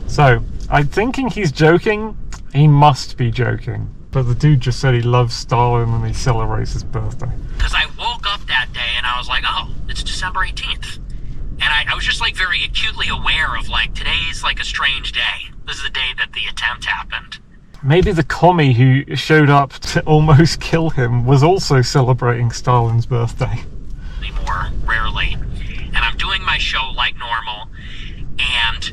So, I'm thinking he's joking. He must be joking. But the dude just said he loves Stalin and he celebrates his birthday. Because I woke up that day and I was like, oh, it's December 18th. And I was just like very acutely aware of like, today's like a strange day. This is the day that the attempt happened. Maybe the commie who showed up to almost kill him was also celebrating Stalin's birthday. More rarely. And I'm doing my show like normal. And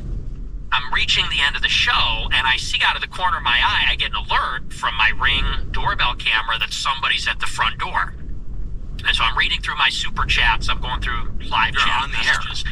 I'm reaching the end of the show, and I see out of the corner of my eye, I get an alert from my Ring doorbell camera that somebody's at the front door. And so I'm reading through my super chats. I'm going through live chat messages.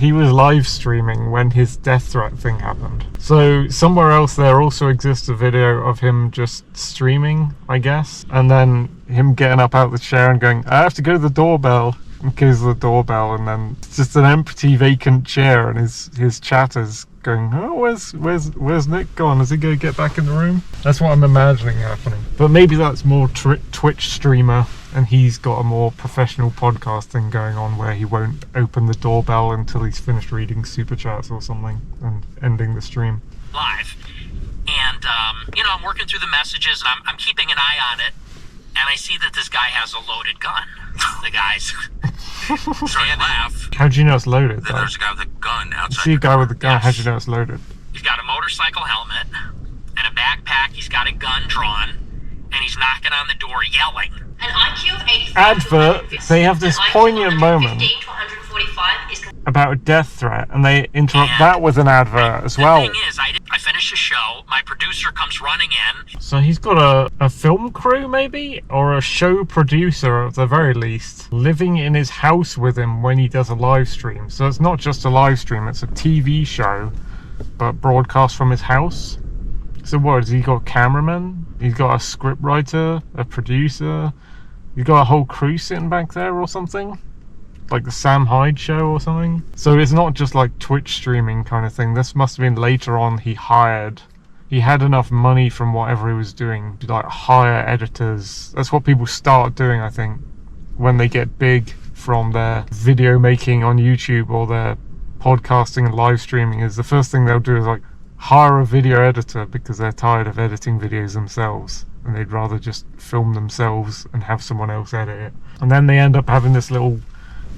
He was live streaming when his death threat thing happened. So somewhere else there also exists a video of him just streaming, I guess, and then him getting up out of the chair and going, I have to go to the doorbell. And goes to the doorbell, and then it's just an empty vacant chair, and his chatter's going, oh, where's Nick gone? Is he going to get back in the room? That's what I'm imagining happening. But maybe that's more Twitch streamer, and he's got a more professional podcast thing going on where he won't open the doorbell until he's finished reading super chats or something and ending the stream. Live. And, I'm working through the messages, and I'm keeping an eye on it, and I see that this guy has a loaded gun. The guy's... Sorry, laugh. How'd you know it's loaded, though? There's a guy with a gun outside. See a guy with a gun, how'd you know it's loaded? He's got a motorcycle helmet and a backpack. He's got a gun drawn, and he's knocking on the door yelling. An IQ of 85 Advert, they have this poignant moment 115 to 145 is about a death threat, and they interrupt that with an advert as well. The thing is, I finish the show, my producer comes running in. So he's got a film crew, maybe? Or a show producer, at the very least, living in his house with him when he does a live stream. So it's not just a live stream, it's a TV show, but broadcast from his house. So what, has he got a cameraman? He's got a scriptwriter, a producer? He's got a whole crew sitting back there or something? Like the Sam Hyde show or something? So it's not just like Twitch streaming kind of thing. This must have been later on he had enough money from whatever he was doing to like hire editors. That's what people start doing, I think, when they get big from their video making on YouTube or their podcasting and live streaming. Is the first thing they'll do is like hire a video editor because they're tired of editing videos themselves and they'd rather just film themselves and have someone else edit it. And then they end up having this little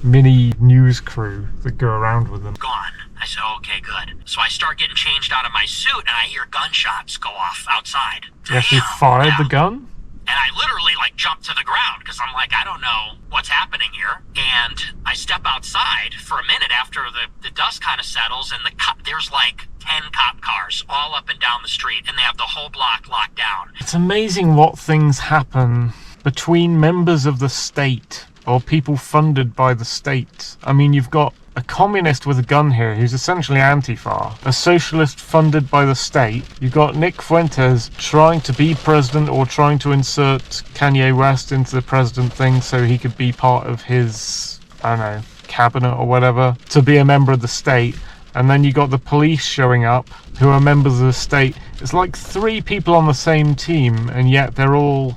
mini news crew that go around with them. Gone. I said, okay, good. So I start getting changed out of my suit, and I hear gunshots go off outside. You actually fired the gun? And I literally, jumped to the ground, because I'm like, I don't know what's happening here. And I step outside for a minute after the dust kind of settles, and there's 10 cop cars all up and down the street, and they have the whole block locked down. It's amazing what things happen between members of the state or people funded by the state. I mean, you've got a communist with a gun here who's essentially Antifa, a socialist funded by the state. You've got Nick Fuentes trying to be president or trying to insert Kanye West into the president thing so he could be part of his, I don't know, cabinet or whatever, to be a member of the state. And then you got the police showing up who are members of the state. It's like 3 people on the same team, and yet they're all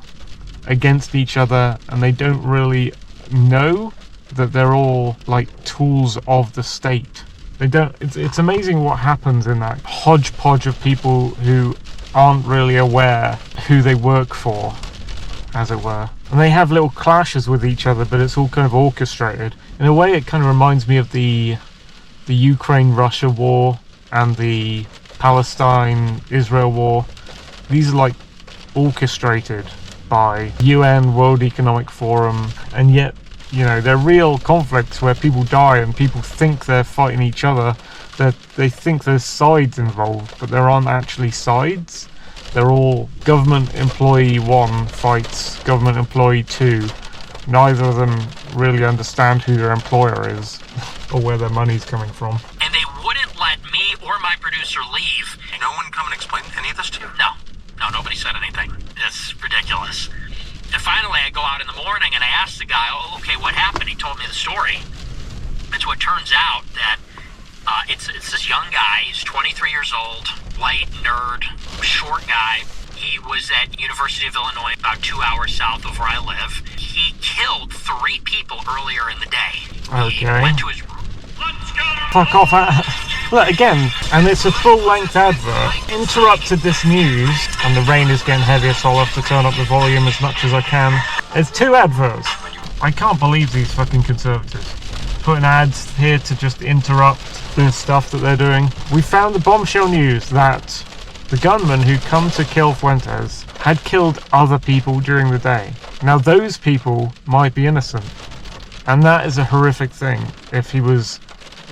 against each other, and they don't really know that they're all like tools of the state. They don't. It's amazing what happens in that hodgepodge of people who aren't really aware who they work for, as it were. And they have little clashes with each other, but it's all kind of orchestrated. In a way, it kind of reminds me of the Ukraine-Russia war and the Palestine-Israel war. These are orchestrated by UN, World Economic Forum, and yet, they're real conflicts where people die and people think they're fighting each other. They think there's sides involved, but there aren't actually sides. They're all government employee 1 fights government employee 2. Neither of them really understand who their employer is or where their money's coming from. And they wouldn't let me or my producer leave. No one come and explain any of this to you? No, nobody said anything. It's ridiculous. And finally, I go out in the morning and I ask the guy, okay, what happened? He told me the story. And so it turns out that it's this young guy. He's 23 years old, white, nerd, short guy. He was at University of Illinois, about 2 hours south of where I live. He killed 3 people earlier in the day. Okay. He went to his... Fuck off. Look, again, and it's a full-length advert. Interrupted this news, and the rain is getting heavier, so I'll have to turn up the volume as much as I can. It's 2 adverts. I can't believe these fucking conservatives. Putting ads here to just interrupt the stuff that they're doing. We found the bombshell news that the gunman who come to kill Fuentes had killed other people during the day. Now those people might be innocent, and that is a horrific thing. If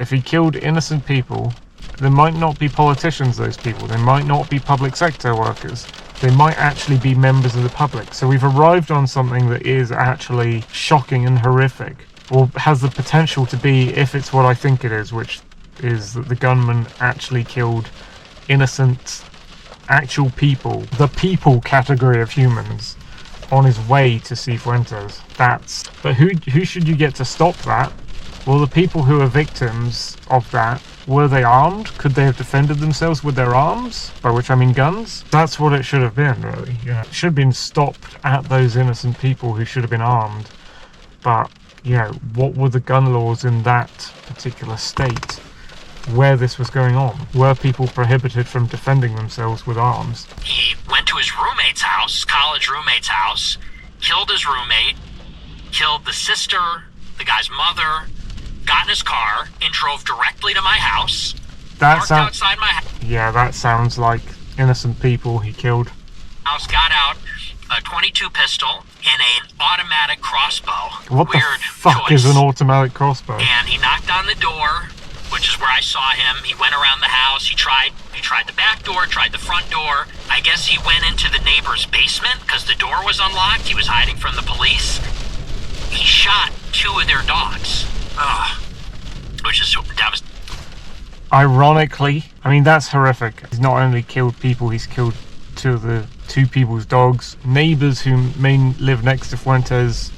he killed innocent people, they might not be politicians, those people. They might not be public sector workers. they might actually be members of the public. So we've arrived on something that is actually shocking and horrific, or has the potential to be, if it's what I think it is, which is that the gunman actually killed innocent, actual people, the people category of humans, on his way to see Fuentes. But who should you get to stop that? Well, the people who are victims of that, were they armed? Could they have defended themselves with their arms? By which I mean guns? That's what it should have been, really. Yeah. It should have been stopped at those innocent people who should have been armed. But, what were the gun laws in that particular state where this was going on? Were people prohibited from defending themselves with arms? He went to his roommate's house, college roommate's house, killed his roommate, killed the sister, the guy's mother, got in his car, and drove directly to my house, parked outside my house. Yeah, that sounds like innocent people he killed. Got out a .22 pistol and an automatic crossbow. What Weird the fuck choice. is an automatic crossbow? And he knocked on the door, which is where I saw him. He went around the house. He tried the back door, tried the front door. I guess he went into the neighbor's basement because the door was unlocked. He was hiding from the police. He shot 2 of their dogs. Which is devastating. Ironically, I mean, that's horrific. He's not only killed people, he's killed 2 people's dogs. Neighbors who may live next to Fuentes,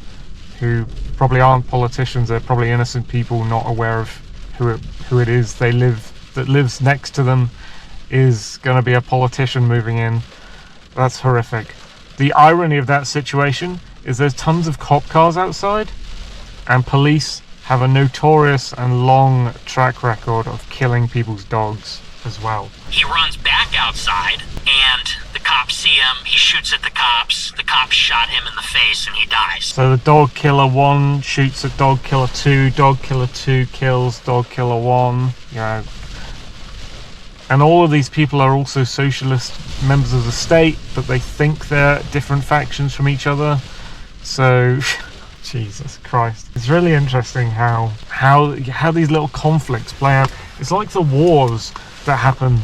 who probably aren't politicians, they're probably innocent people not aware of who it is that lives next to them is going to be a politician moving in. That's horrific. The irony of that situation is there's tons of cop cars outside, and police have a notorious and long track record of killing people's dogs as well. He runs back outside, and the cops see him. He shoots at the cops. The cops shot him in the face, and he dies. So the dog killer 1 shoots at dog killer 2, dog killer 2 kills dog killer 1, And all of these people are also socialist members of the state, but they think they're different factions from each other. So, Jesus Christ. It's really interesting how these little conflicts play out. It's like the wars that happen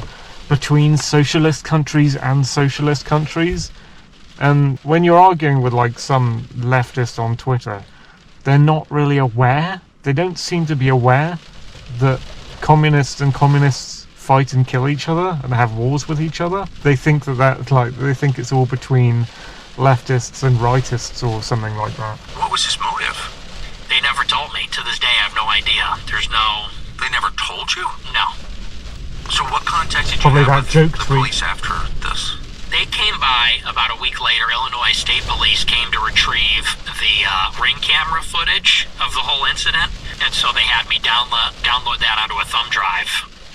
between socialist countries and socialist countries. And when you're arguing with like some leftist on Twitter, they're not really aware. They don't seem to be aware that communists fight and kill each other and have wars with each other. They think they think it's all between leftists and rightists or something like that. What was his motive? They never told me. To this day, I have no idea. They never told you? No. So what contact did you Probably have that with joke the tweet. police after this? They came by about a week later. Illinois State Police came to retrieve the ring camera footage of the whole incident, and so they had me download that onto a thumb drive.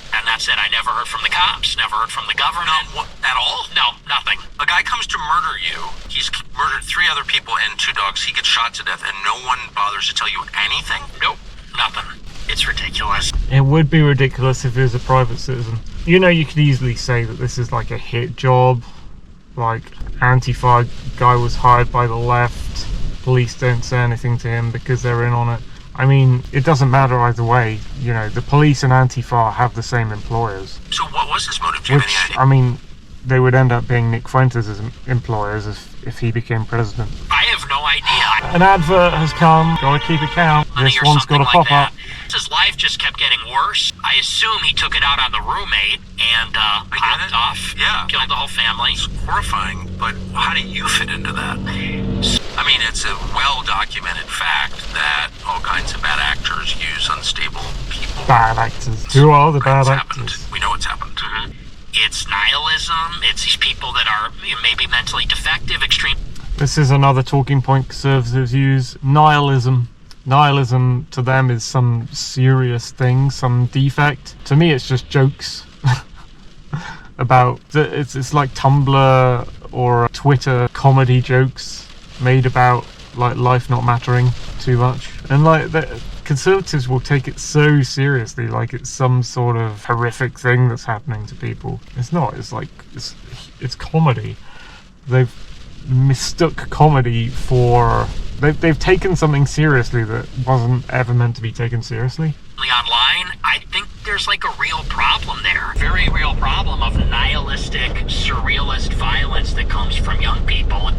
And that's it. I never heard from the cops, never heard from the government. No, at all? No, nothing. A guy comes to murder you. He's murdered 3 other people and 2 dogs. He gets shot to death, and no one bothers to tell you anything? Nope, nothing. It's ridiculous. It would be ridiculous if he was a private citizen. You could easily say that this is like a hit job. Like, Antifa guy was hired by the left. Police don't say anything to him because they're in on it. I mean, it doesn't matter either way. The police and Antifa have the same employers. So what was his motive? Do you have any idea? I mean, they would end up being Nick Fuentes' employers if he became president. I have no idea. An advert has come. Gotta keep it count. This Or one's something gotta pop like up. that. His life just kept getting worse. I assume he took it out on the roommate and popped off. Yeah. Killed the whole family. It's horrifying, but how do you fit into that? I mean, it's a well-documented fact that all kinds of bad actors use unstable people. Bad actors. Who are the bad It's actors? happened. We know it's happened. Mm-hmm. It's nihilism. It's these people that are maybe mentally defective, extreme. This is another talking point conservatives use. Nihilism. Nihilism to them is some serious thing, some defect. To me, it's just jokes about. It's like Tumblr or Twitter comedy jokes made about like life not mattering too much, and like the conservatives will take it so seriously, like it's some sort of horrific thing that's happening to people. It's not. It's like it's comedy. They've mistook comedy for. They've taken something seriously that wasn't ever meant to be taken seriously. Online, I think there's like a real problem there. Very real problem of nihilistic, surrealist violence that comes from young people.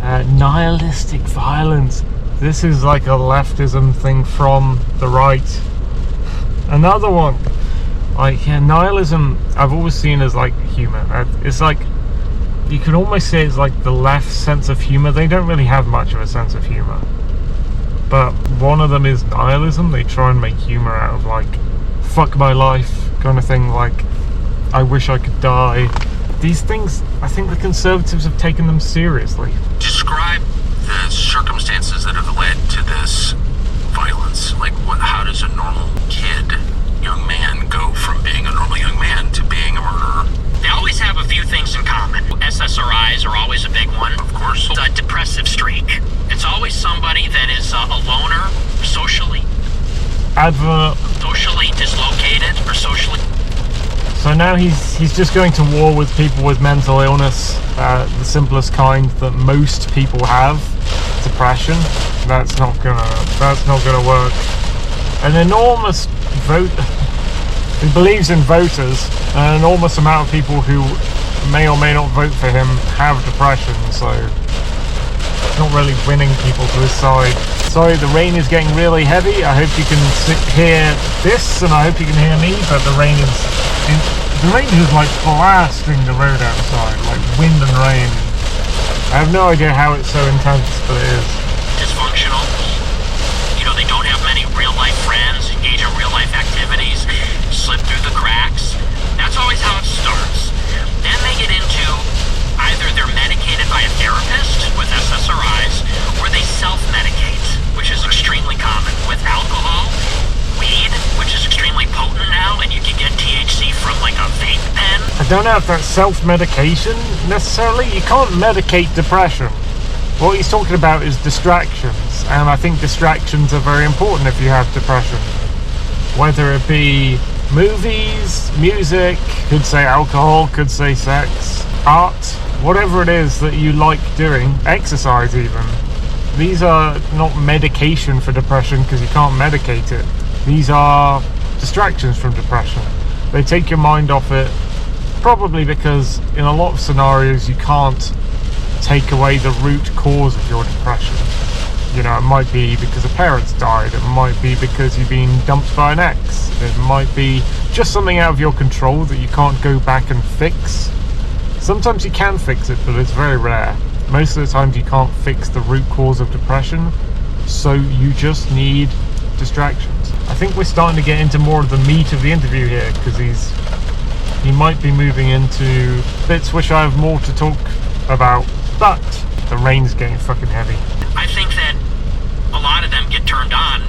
Nihilistic violence. This is like a leftism thing from the right. Another one. Like, yeah, nihilism, I've always seen as like humor. It's like, you can almost say it's like the left sense of humor. They don't really have much of a sense of humor. But one of them is nihilism. They try and make humor out of like, fuck my life kind of thing. Like, I wish I could die. These things, I think the conservatives have taken them seriously. Describe the circumstances that have led to this violence. Like, how does a normal kid, young man, go from being a normal young man to being a murderer? They always have a few things in common. SSRIs are always a big one. Of course. A depressive streak. It's always somebody that is a loner, socially dislocated, or socially. So now he's just going to war with people with mental illness, the simplest kind that most people have, depression. That's not gonna work. An enormous vote. He believes in voters. An enormous amount of people who may or may not vote for him have depression, so it's not really winning people to his side. Sorry, the rain is getting really heavy. I hope you can hear this, and I hope you can hear me, but the rain is like blasting the road outside, like wind and rain. I have no idea how it's so intense, but it is. Dysfunctional. You know, they don't have many real-life friends, engage in real-life activities, slip through the cracks. That's always how it starts. Then they get into either they're medicated by a therapist with SSRIs, or they self-medicate, which is extremely common with alcohol, weed, which is extremely potent now, and you can get THC from like a vape pen. I don't know if that's self-medication necessarily. You can't medicate depression. What he's talking about is distractions, and I think distractions are very important if you have depression. Whether it be movies, music, could say alcohol, could say sex, art, whatever it is that you like doing, exercise even. These are not medication for depression because you can't medicate it. These are distractions from depression. They take your mind off it, probably because in a lot of scenarios you can't take away the root cause of your depression. You know, it might be because a parent's died, it might be because you've been dumped by an ex, it might be just something out of your control that you can't go back and fix. Sometimes you can fix it, but it's very rare. Most of the times you can't fix the root cause of depression, so you just need distractions. I think we're starting to get into more of the meat of the interview here, because he might be moving into bits which I have more to talk about, but the rain's getting fucking heavy. I think that a lot of them get turned on.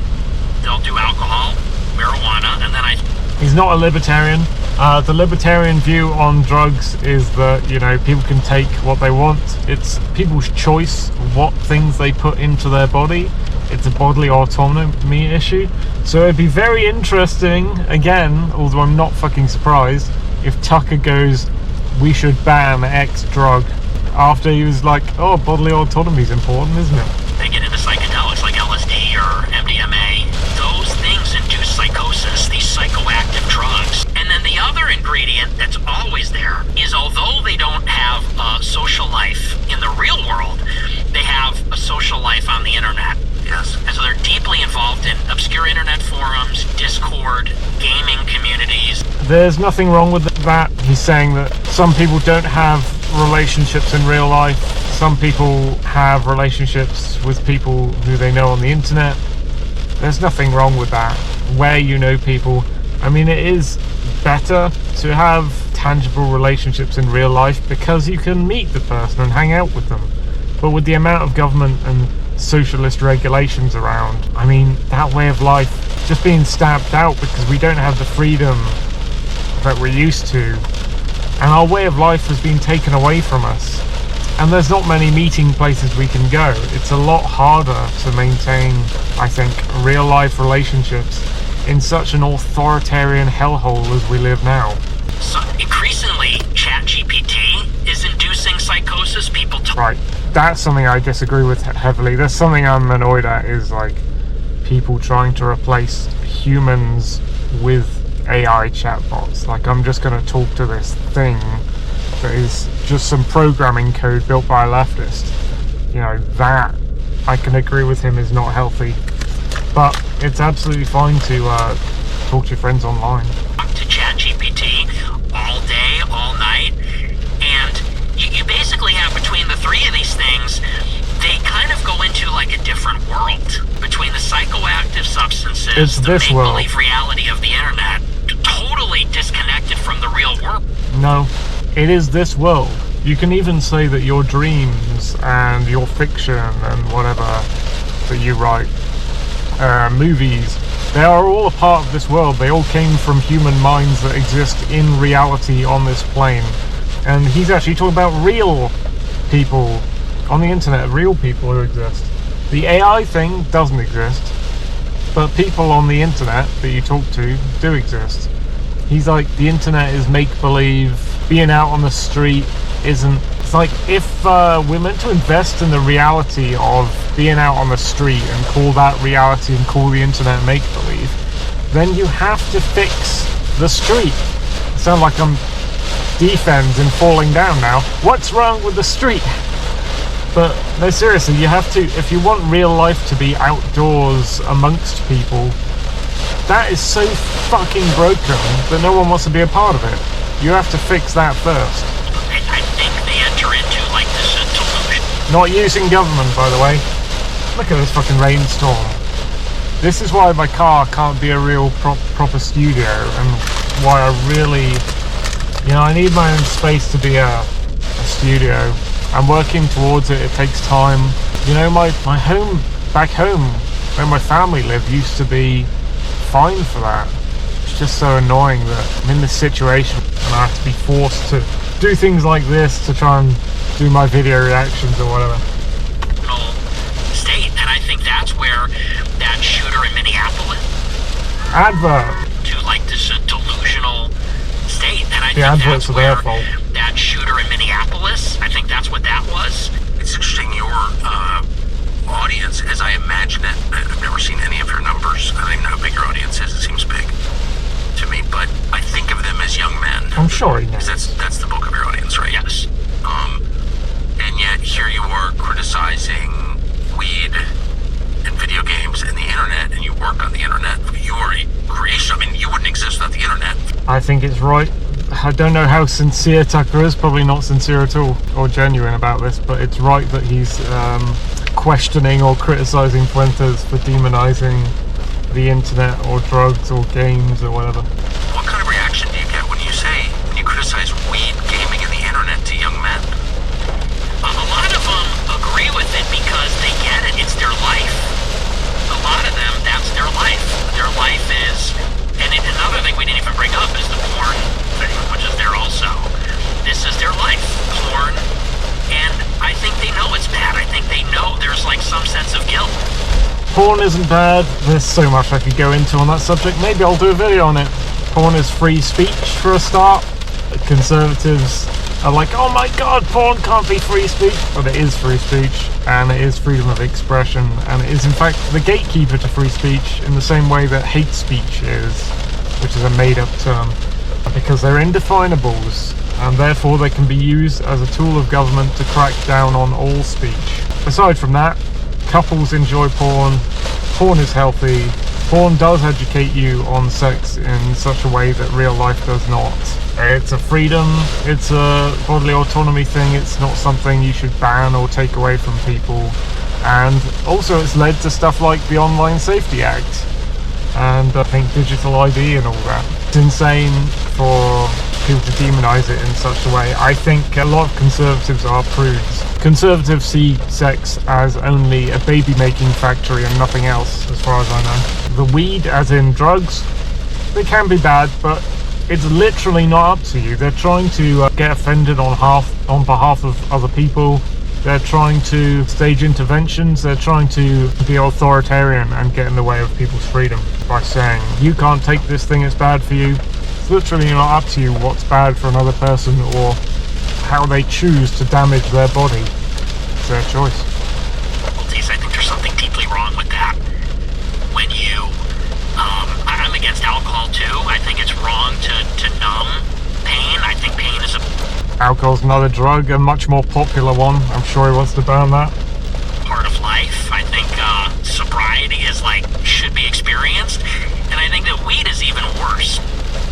They'll do alcohol, marijuana, and then He's not a libertarian. The libertarian view on drugs is that, you know, people can take what they want. It's people's choice what things they put into their body. It's a bodily autonomy issue. So it'd be very interesting, again, although I'm not fucking surprised, if Tucker goes, we should ban X drug, after he was like, oh, bodily autonomy is important, isn't it? they get into psychedelics like LSD or MDMA. Those things induce psychosis, these psychoactive drugs. And then the other ingredient that's always there is, although they don't have a social life in the real world, they have a social life on the internet. Yes. And so they're deeply involved in obscure internet forums, Discord, gaming communities. There's nothing wrong with that. He's saying that some people don't have relationships in real life. Some people have relationships with people who they know on the internet. There's nothing wrong with that. Where you know people. I mean, it is better to have tangible relationships in real life because you can meet the person and hang out with them. But with the amount of government and socialist regulations around, I mean, that way of life just being stamped out because we don't have the freedom that we're used to, and our way of life has been taken away from us, and there's not many meeting places we can go. It's a lot harder to maintain, I think, real life relationships in such an authoritarian hellhole as we live now. So increasingly, ChatGPT is inducing psychosis. People Right, that's something I disagree with heavily. There's something I'm annoyed at, is like people trying to replace humans with AI chatbots. Like, I'm just going to talk to this thing that is just some programming code built by a leftist. You know, that I can agree with him is not healthy. But it's absolutely fine to talk to your friends online. To ChatGPT all day, all night, and you basically have between the three of these things, they kind of go into like a different world between the psychoactive substances, It's the this world. make-believe reality of the internet, totally disconnected from the real world. No, it is this world. You can even say that your dreams and your fiction and whatever that you write, movies, they are all a part of this world. They all came from human minds that exist in reality on this plane. And he's actually talking about real people on the internet, real people who exist. The AI thing doesn't exist, but people on the internet that you talk to do exist. He's like, the internet is make-believe, being out on the street isn't. It's like, if we're meant to invest in the reality of being out on the street and call that reality and call the internet make-believe, then you have to fix the street. I sound like I'm defense and falling down now. What's wrong with the street? But no, seriously, you have to, if you want real life to be outdoors amongst people, that is so fucking broken that no one wants to be a part of it. You have to fix that first. I think they enter into like this delusion. Not using government, by the way. Look at this fucking rainstorm. This is why my car can't be a real proper studio, and why I really, you know, I need my own space to be a studio. I'm working towards it. It takes time. You know, my home, back home, where my family live, used to be fine for that. It's just so annoying that I'm in this situation and I have to be forced to do things like this to try and do my video reactions or whatever. State, and I think that's where that shooter in Minneapolis Advert. to like this delusional state, and I The think adverts that's are where their fault. that shooter in Minneapolis, I think that's what that was. It's interesting, your audience, as I imagine it, I've never seen any of your numbers. I don't even know how big your audience is. It seems big to me, but I think of them as young men. I'm sure he knows. That's the bulk of your audience, right? Yes. And yet here you are criticizing weed and video games and the internet, and you work on the internet. You are a creation. I mean, you wouldn't exist without the internet. I think it's right. I don't know how sincere Tucker is, probably not sincere at all, or genuine about this, but it's right that he's questioning or criticizing Fuentes for demonizing the internet or drugs or games or whatever. What kind of reaction do you get when you criticize weed, gaming, and the internet to young men? A lot of them agree with it because they get it. It's their life. A lot of them, that's their life. Their life is, and another thing we didn't even bring up is the porn thing, which is there also. This is their life, porn, and I think they know it's bad. I think they know there's like some sense of guilt. Porn isn't bad. There's so much I could go into on that subject. Maybe I'll do a video on it. Porn is free speech for a start. Conservatives are like, oh my god, porn can't be free speech. But it is free speech, and it is freedom of expression, and it is in fact the gatekeeper to free speech in the same way that hate speech is, which is a made-up term, because they're indefinables, and therefore they can be used as a tool of government to crack down on all speech. Aside from that, couples enjoy porn. Porn is healthy. Porn does educate you on sex in such a way that real life does not. It's a freedom, it's a bodily autonomy thing, it's not something you should ban or take away from people. And also it's led to stuff like the Online Safety Act, and I think digital ID and all that. It's insane for people to demonise it in such a way. I think a lot of conservatives are prudes. Conservatives see sex as only a baby-making factory and nothing else, as far as I know. The weed, as in drugs, they can be bad, but it's literally not up to you. They're trying to get offended on behalf of other people. They're trying to stage interventions. They're trying to be authoritarian and get in the way of people's freedom by saying, you can't take this thing, it's bad for you. It's literally not up to you what's bad for another person or how they choose to damage their body. It's their choice. Well, geez, I think there's something deeply wrong with that. When you, I'm against alcohol too. I think it's alcohol's another drug, a much more popular one. I'm sure he wants to ban that. Part of life. I think sobriety is should be experienced, and I think that weed is even worse.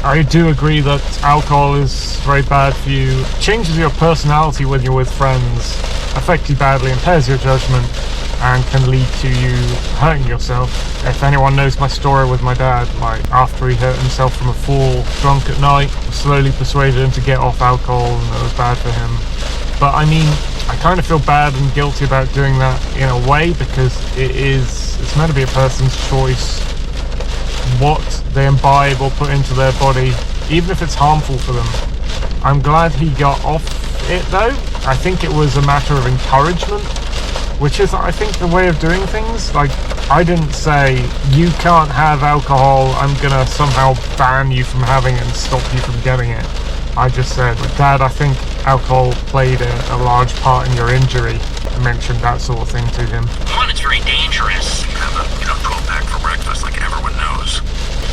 I do agree that alcohol is very bad for you. It changes your personality when you're with friends, affects you badly, impairs your judgment, and can lead to you hurting yourself. If anyone knows my story with my dad, after he hurt himself from a fall, drunk at night, slowly persuaded him to get off alcohol, and it was bad for him. But I mean, I kind of feel bad and guilty about doing that in a way, because it's meant to be a person's choice what they imbibe or put into their body, even if it's harmful for them. I'm glad he got off it though. I think it was a matter of encouragement, which is, I think, the way of doing things. I didn't say, you can't have alcohol, I'm gonna somehow ban you from having it and stop you from getting it. I just said, Dad, I think alcohol played a large part in your injury. I mentioned that sort of thing to him. One, it's very dangerous. You have a 12-pack for breakfast like everyone knows.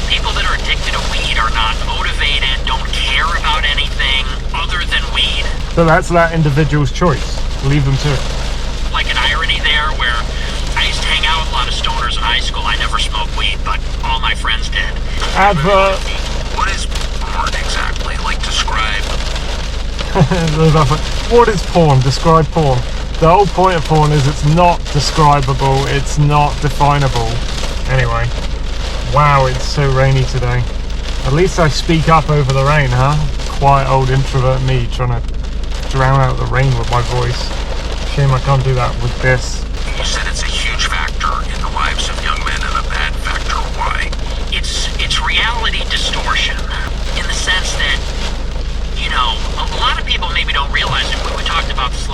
People that are addicted to weed are not motivated, don't care about anything other than weed. So that's that individual's choice. Leave them to it. Like an irony there where I used to hang out with a lot of stoners in high school. I never smoked weed, but all my friends did. Advert. What is porn exactly? Describe. What is porn? Describe porn. The whole point of porn is it's not describable, it's not definable. Anyway, wow, it's so rainy today. At least I speak up over the rain, huh? Quiet old introvert me trying to drown out the rain with my voice. Shame I can't do that with this. You said it's a huge factor in the lives of young men, and a bad factor. Why? It's reality distortion, in the sense that, a lot of people maybe don't realize it. When we talked about this.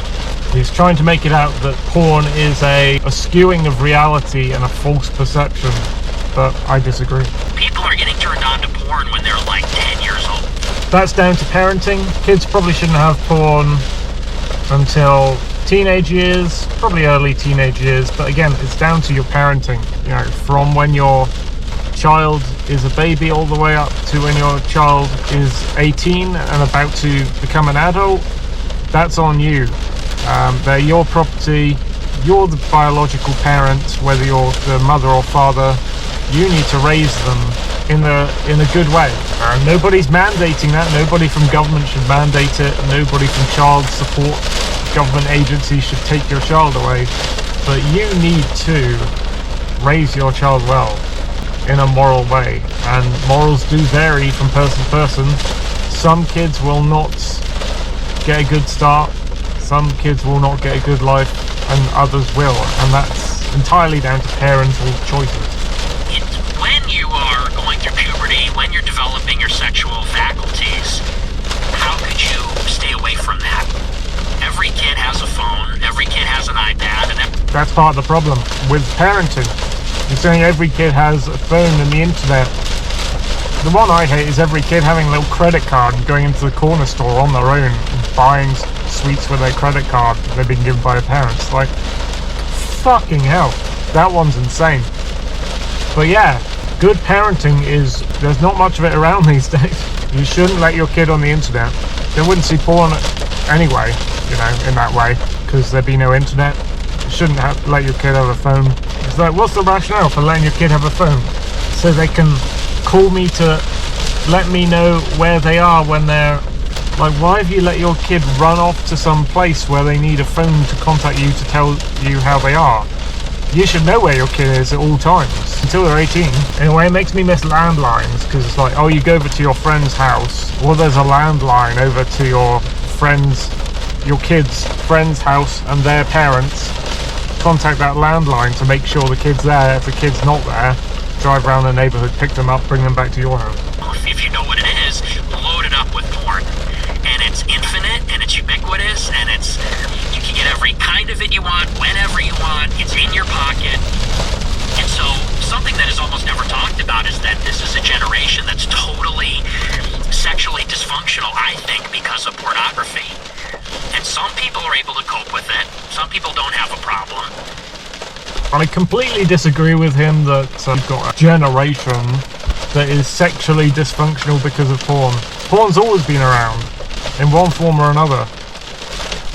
He's trying to make it out that porn is a skewing of reality and a false perception, but I disagree. People are getting turned on to porn when they're 10 years old. That's down to parenting. Kids probably shouldn't have porn until teenage years, probably early teenage years, but again, it's down to your parenting. From when your child is a baby all the way up to when your child is 18 and about to become an adult, that's on you. They're your property. You're the biological parent, whether you're the mother or father. You need to raise them in a good way. Nobody's mandating that. Nobody from government should mandate it. Nobody from child support government agencies should take your child away. But you need to raise your child well in a moral way, and morals do vary from person to person. Some kids will not get a good start, some kids will not get a good life, and others will, and that's entirely down to parental choices. It's when you are going through puberty, when you're developing your sexual faculties, how could you stay away from that? Every kid has a phone, every kid has an iPad, and that's part of the problem with parenting. You're saying every kid has a phone and the internet. The one I hate is every kid having a little credit card and going into the corner store on their own and buying sweets with their credit card they've been given by their parents. Fucking hell, that one's insane. But yeah, good parenting is, there's not much of it around these days. You shouldn't let your kid on the internet. They wouldn't see porn anyway, in that way, because there'd be no internet. You shouldn't let your kid have a phone. It's what's the rationale for letting your kid have a phone? So they can call me to let me know where they are when they're... why have you let your kid run off to some place where they need a phone to contact you to tell you how they are? You should know where your kid is at all times, until they're 18. Anyway, it makes me miss landlines, because it's you go over to your friend's house, or there's a landline over to your kid's friend's house and their parents. Contact that landline to make sure the kid's there. If the kid's not there, drive around the neighborhood, pick them up, bring them back to your house. if you know what it is, loaded up with porn. And it's infinite, and it's ubiquitous, and you can get every kind of it you want, whenever you want. It's in your pocket. And so something that is almost never talked about is that this is a generation that's totally sexually dysfunctional, I think, because of pornography. And some people are able to cope with it. Some people don't have a problem. I completely disagree with him that you've got a generation that is sexually dysfunctional because of porn. Porn's always been around. in one form or another.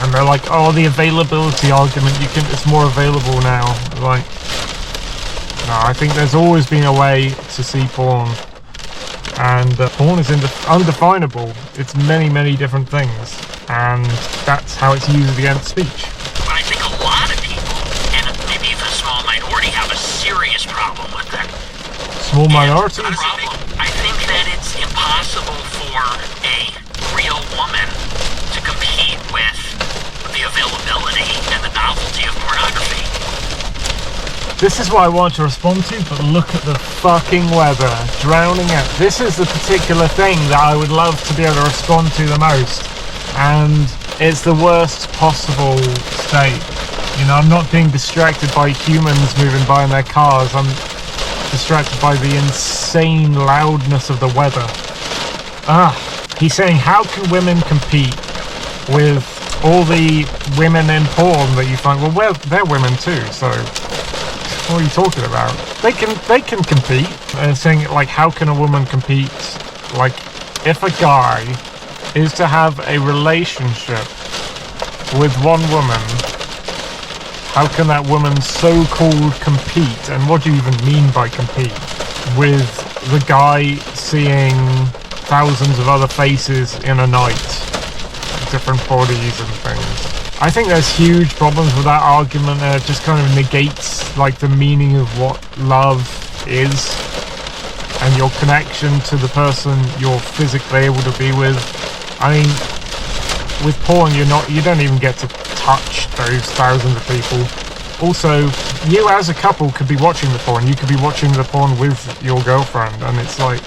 And they're like, oh, the availability argument, it's more available now. Like, no, I think there's always been a way to see porn. And porn is undefinable. It's many, many different things. And that's how it's used against speech. But I think a lot of people, and maybe even a small minority, have a serious problem with it. Small minority? I think that it's impossible for a real woman to compete with the availability and the novelty of pornography. This is what I want to respond to, but look at the fucking weather. Drowning out. This is the particular thing that I would love to be able to respond to the most. And it's the worst possible state. You know, I'm not being distracted by humans moving by in their cars. I'm distracted by the insane loudness of the weather. He's saying, how can women compete with all the women in porn that you find? Well, they're women too, so what are you talking about? They can compete. And saying, like, how can a woman compete? Like, if a guy is to have a relationship with one woman, how can that woman so-called compete? And what do you even mean by compete? With the guy seeing thousands of other faces in a night, different bodies and things. I think there's huge problems with that argument, and it just kind of negates like the meaning of what love is and your connection to the person you're physically able to be with. I mean, with porn, you don't even get to touch those thousands of people. Also, you as a couple could be watching the porn. You could be watching the porn with your girlfriend, and it's like,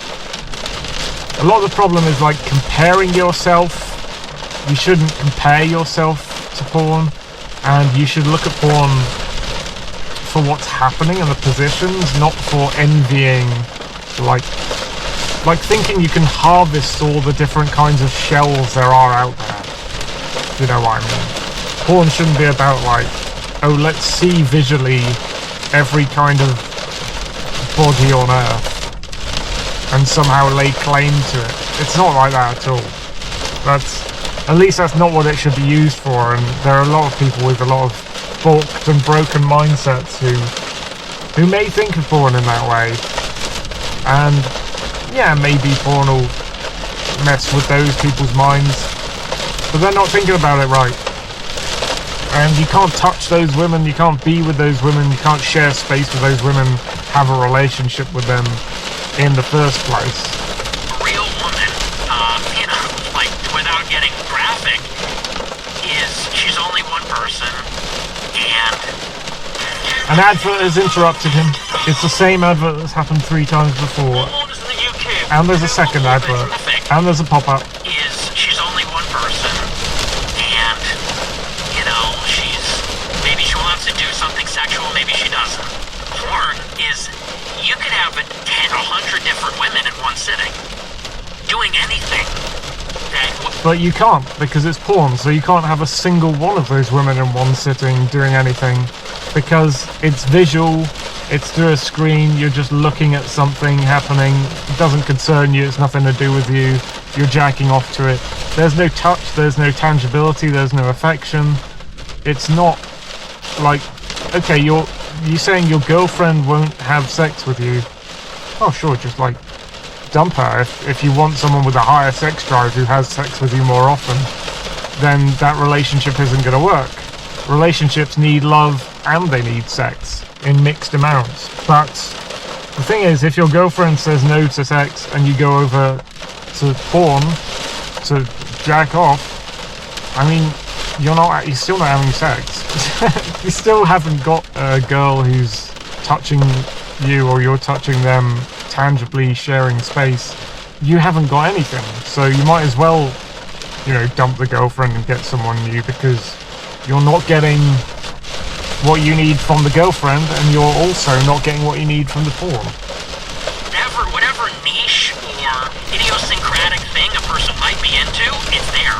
a lot of the problem is like comparing yourself. You shouldn't compare yourself to porn, and you should look at porn for what's happening and the positions, not for envying, like thinking you can harvest all the different kinds of shells there are out there. You know what I mean? Porn shouldn't be about like, oh, let's see visually every kind of body on earth and somehow lay claim to it. It's not like that at all. At least that's not what it should be used for, and there are a lot of people with a lot of balked and broken mindsets who may think of porn in that way. And yeah, maybe porn will mess with those people's minds, but they're not thinking about it right. And you can't touch those women, you can't be with those women, you can't share space with those women, have a relationship with them in the first place. A real woman, you know, like, without getting graphic, she's only one person, and an advert has interrupted him. It's the same advert that's happened 3 times before. And there's a second advert. And there's a pop-up. She's only one person, and, you know, maybe she wants to do something sexual, maybe she doesn't. Porn is, you could have 10 or 100 different women in one sitting, doing anything. But you can't, because it's porn, so you can't have a single one of those women in one sitting doing anything, because it's visual, it's through a screen, you're just looking at something happening, it doesn't concern you, it's nothing to do with you, you're jacking off to it. There's no touch, there's no tangibility, there's no affection. It's not like, okay, you're saying your girlfriend won't have sex with you. Oh sure, just like dump her. If you want someone with a higher sex drive who has sex with you more often, then that relationship isn't going to work. Relationships need love and they need sex in mixed amounts. But the thing is, if your girlfriend says no to sex and you go over to porn to jack off, I mean, you're still not having sex. You still haven't got a girl who's touching you or you're touching them, tangibly sharing space. You haven't got anything, so you might as well, you know, dump the girlfriend and get someone new, because you're not getting what you need from the girlfriend, and you're also not getting what you need from the porn. Whatever niche or idiosyncratic thing a person might be into, it's there.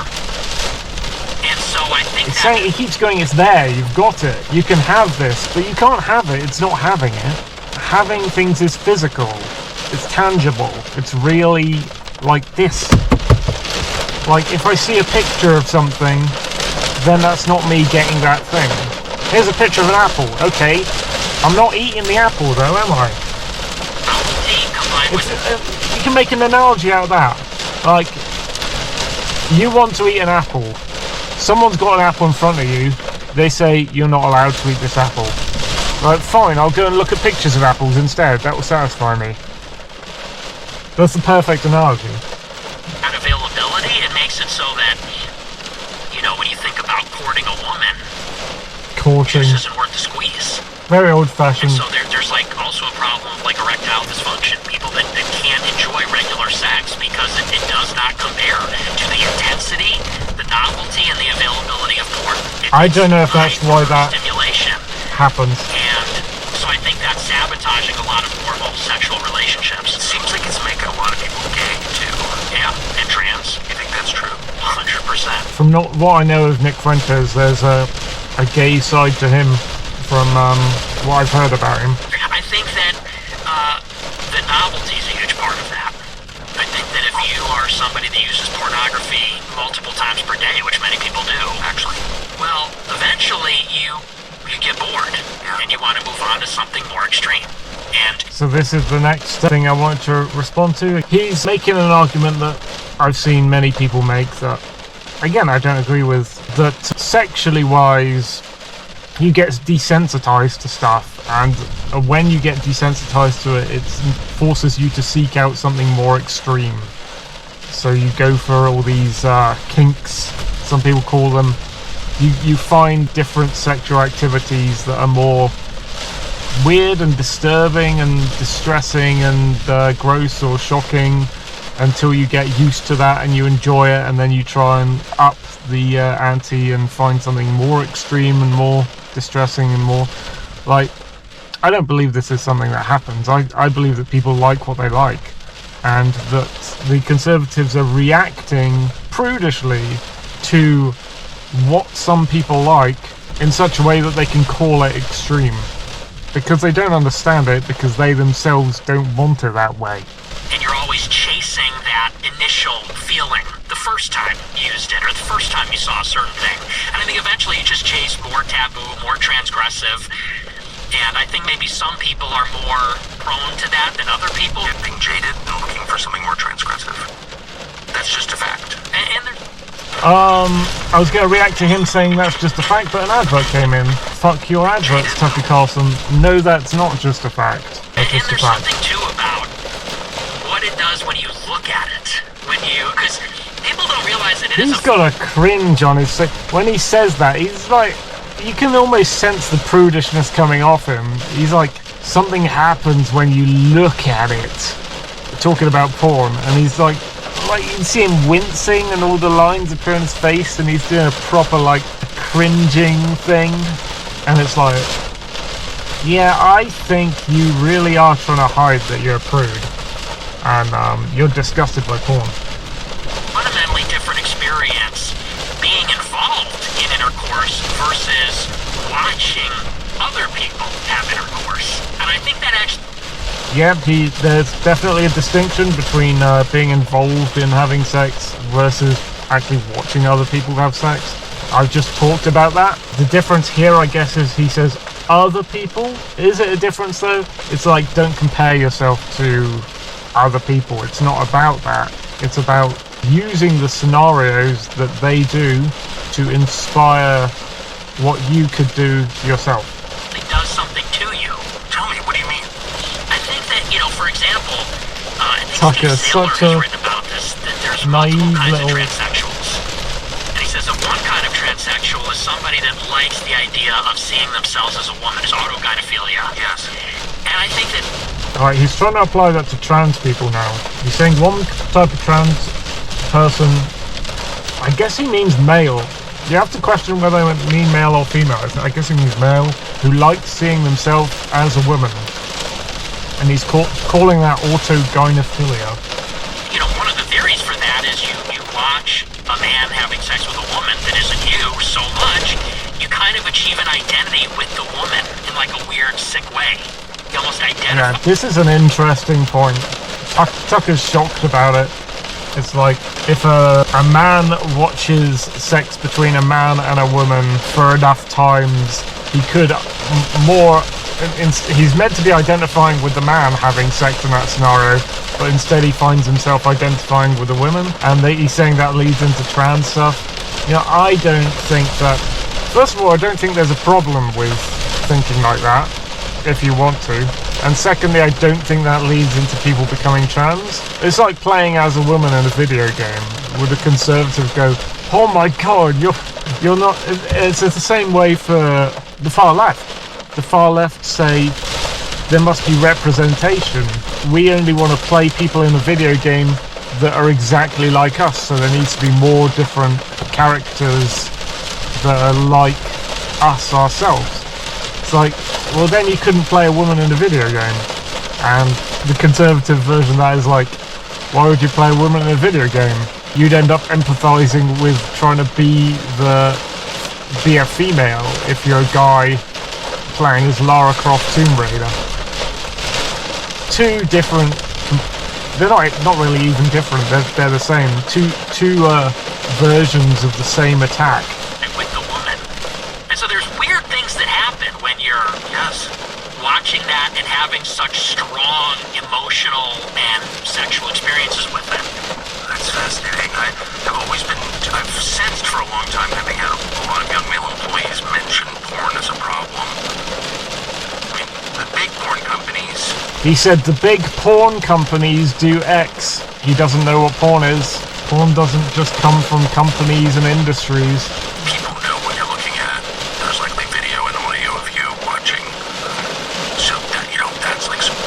And so I think he keeps going, it's there, you've got it, you can have this, but you can't have it, it's not having it. Having things is physical, it's tangible, it's really like this. Like, if I see a picture of something, then that's not me getting that thing. Here's a picture of an apple. Okay, I'm not eating the apple though, am I? You can make an analogy out of that. Like, you want to eat an apple. Someone's got an apple in front of you. They say you're not allowed to eat this apple. Right, fine, I'll go and look at pictures of apples instead. That will satisfy me. That's the perfect analogy. Availability, it makes it so that, you know, when you think about courting a woman, Courting. it just isn't worth the squeeze. Very old-fashioned. And so there's like also a problem of like erectile dysfunction. People that can't enjoy regular sex because it does not compare to the intensity, the novelty, and the availability of porn. I don't know if that's why that stimulation happens. And so I think that's sabotaging a lot of normal sexual relationships. It seems like it's making a lot of people gay too. Yeah, and trans. You think that's true? 100%. From what I know of Nick Fuentes, there's a gay side to him from what I've heard about him. I think that the novelty is a huge part of that. I think that if you are somebody that uses pornography multiple times per day, which many people do, actually, well, eventually you get bored and you want to move on to something more extreme. And so this is the next thing I want to respond to. He's making an argument that I've seen many people make that, again, I don't agree with, that sexually wise, you get desensitized to stuff, and when you get desensitized to it, it forces you to seek out something more extreme. So you go for all these kinks, some people call them. You find different sexual activities that are more weird and disturbing and distressing and gross or shocking until you get used to that and you enjoy it, and then you try and up the ante and find something more extreme and more distressing and more like. I don't believe this is something that happens. I believe that people like what they like, and that the Conservatives are reacting prudishly to what some people like in such a way that they can call it extreme, because they don't understand it, because they themselves don't want it that way. And you're always chasing that initial feeling the first time you used it, or the first time you saw a certain thing. And I think eventually you just chase more taboo, more transgressive. And I think maybe some people are more prone to that than other people. Being jaded and looking for something more transgressive. That's just a fact. I was going to react to him saying that's just a fact, but an advert came in. Fuck your adverts, Tucker Carlson. No, that's not just a fact. That's just a fact. Something too about what it does when you look at it. Because people don't realize that He's got a cringe on his face. When he says that, he's like, you can almost sense the prudishness coming off him. He's like, something happens when you look at it. Talking about porn, and he's like you see him wincing and all the lines appear in his face, and he's doing a proper like cringing thing, and it's like, yeah, I think you really are trying to hide that you're a prude, and you're disgusted by porn. Fundamentally different experience being involved in intercourse versus watching other people have intercourse, and I think that actually. Yeah, there's definitely a distinction between being involved in having sex versus actually watching other people have sex. I've just talked about that. The difference here, I guess, is he says other people. Is it a difference though? It's like, don't compare yourself to other people. It's not about that. It's about using the scenarios that they do to inspire what you could do yourself. It does something to you. Tell me, what do you mean? I think that, for example, Tucker, such a written about this, that there's naive multiple kinds little. of transsexuals. And he says that one kind of transsexual is somebody that likes the idea of seeing themselves as a woman, is autogynephilia. Yes. And I think that. Alright, he's trying to apply that to trans people now. He's saying one type of trans person, I guess he means male. You have to question whether they mean male or female. I guess he means male, who likes seeing themselves as a woman. And he's calling that autogynephilia. One of the theories for that is you watch a man having sex with a woman that isn't you so much, you kind of achieve an identity with the woman in like a weird, sick way. You almost identify. Yeah, this is an interesting point. Tucker's shocked about it. It's like if a man watches sex between a man and a woman for enough times, he could he's meant to be identifying with the man having sex in that scenario, but instead he finds himself identifying with the women, and he's saying that leads into trans stuff. You know, I don't think that, first of all, I don't think there's a problem with thinking like that, if you want to. And secondly, I don't think that leads into people becoming trans. It's like playing as a woman in a video game. Would a conservative go, oh my god, you're not... It's the same way for the far left. The far left say there must be representation. We only want to play people in a video game that are exactly like us, so there needs to be more different characters that are like us ourselves. It's like, well, then you couldn't play a woman in a video game. And the conservative version of that is like, why would you play a woman in a video game? You'd end up empathizing with trying to be a female if you're a guy playing as Lara Croft Tomb Raider. Two different, they're not really even different, they're the same. Two versions of the same attack. With the woman. And so there's weird things that happen when you're, watching that and having such strong emotional and sexual experiences with it. That's fascinating. I've sensed for a long time, having had a lot of young male employees mention porn as a problem. I mean, the big porn companies... He said the big porn companies do X. He doesn't know what porn is. Porn doesn't just come from companies and industries. People know what you're looking at. There's likely video and audio of you watching. So that, that's like some...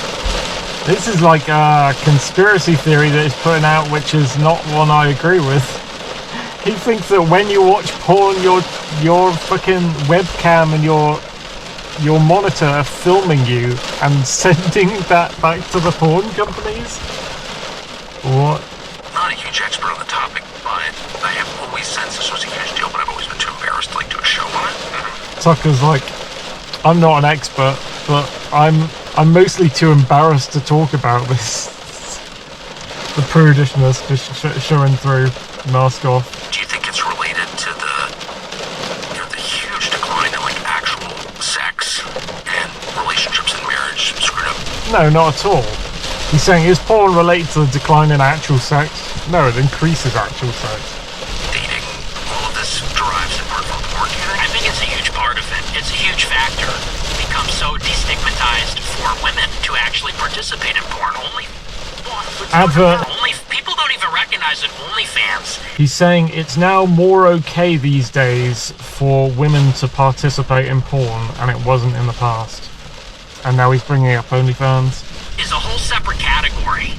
This is like a conspiracy theory that he's putting out, which is not one I agree with. He thinks that when you watch porn, your fucking webcam and your monitor are filming you and sending that back to the porn companies? What? Not a huge expert on the topic, but I have always sensed this was a huge deal, but I've always been too embarrassed to do a show on it. Tucker's like, I'm not an expert, but I'm mostly too embarrassed to talk about this. The prudishness just showing through. Mask off. Do you think it's related to the huge decline in actual sex and relationships and marriage screwed up? No, not at all. He's saying, is porn related to the decline in actual sex? No, it increases actual sex. Dating, all of this derives in part from porn, do you think? I think it's a huge part of it. It's a huge factor. It becomes so destigmatized for women to actually participate in porn. People don't even recognize it. OnlyFans. He's saying it's now more okay these days for women to participate in porn, and it wasn't in the past. And now he's bringing up OnlyFans. Is a whole separate category.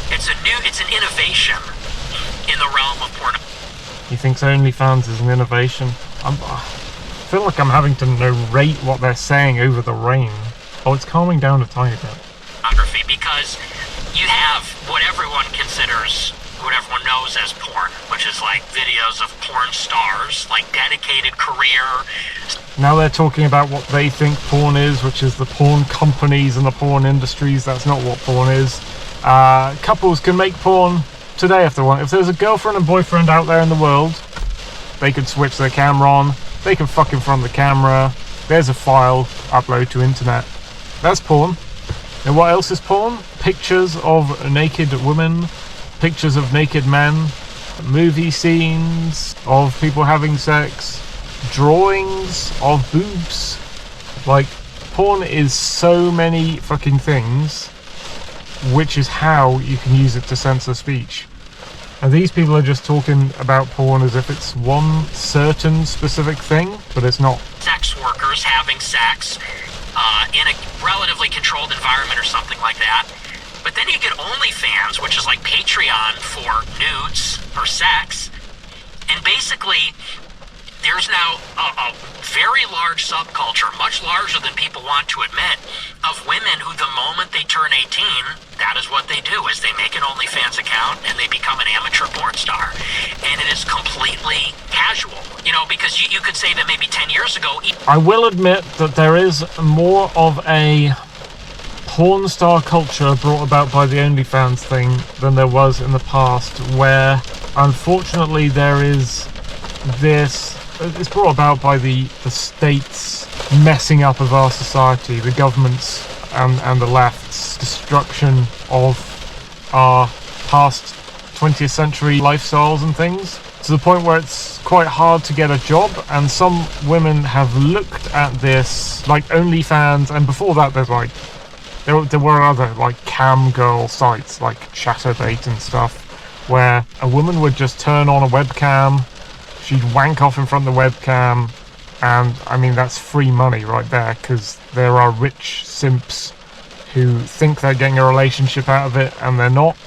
It's an innovation in the realm of porn. He thinks OnlyFans is an innovation. I feel like I'm having to narrate what they're saying over the rain. Oh, it's calming down a tiny bit. Pornography, because you have what everyone knows as porn, which is like videos of porn stars, like dedicated career. Now they're talking about what they think porn is, which is the porn companies and the porn industries. That's not what porn is. Couples can make porn today if they want. If there's a girlfriend and boyfriend out there in the world, they can switch their camera on, they can fuck in front of the camera, there's a file, upload to internet. That's porn. And what else is porn? Pictures of naked women, pictures of naked men, movie scenes of people having sex, drawings of boobs. Like, porn is so many fucking things, which is how you can use it to censor speech. And these people are just talking about porn as if it's one certain specific thing, but it's not. Sex workers having sex in a relatively controlled environment or something like that. But then you get OnlyFans, which is like Patreon for nudes or sex. And basically, there's now a very large subculture, much larger than people want to admit, of women who the moment they turn 18, that is what they do, is they make an OnlyFans account and they become an amateur porn star. And it is completely casual, because you could say that maybe 10 years ago... I will admit that there is more of a porn star culture brought about by the OnlyFans thing than there was in the past, where unfortunately there is this, it's brought about by the state's messing up of our society, the government's and the left's destruction of our past 20th century lifestyles and things, to the point where it's quite hard to get a job. And some women have looked at this, like OnlyFans, and before that there were other like cam girl sites like Chatterbait and stuff, where a woman would just turn on a webcam, she'd wank off in front of the webcam, and I mean that's free money right there, because there are rich simps who think they're getting a relationship out of it and they're not,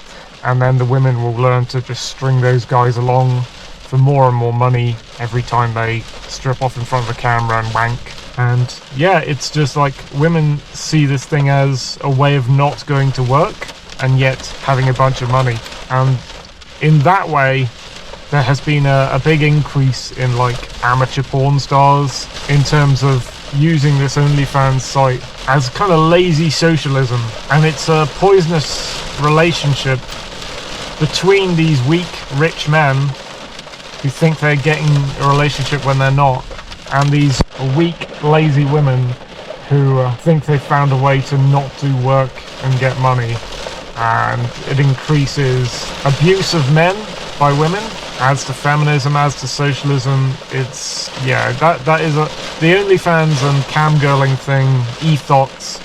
and then the women will learn to just string those guys along for more and more money every time they strip off in front of a camera and wank. And yeah, it's just like women see this thing as a way of not going to work and yet having a bunch of money, and in that way there has been a big increase in like amateur porn stars in terms of using this OnlyFans site as kind of lazy socialism. And it's a poisonous relationship between these weak rich men who think they're getting a relationship when they're not, and these weak lazy women who think they found a way to not do work and get money. And it increases abuse of men by women, adds to feminism, adds to socialism. It's, yeah, that is the OnlyFans and camgirling thing, ethos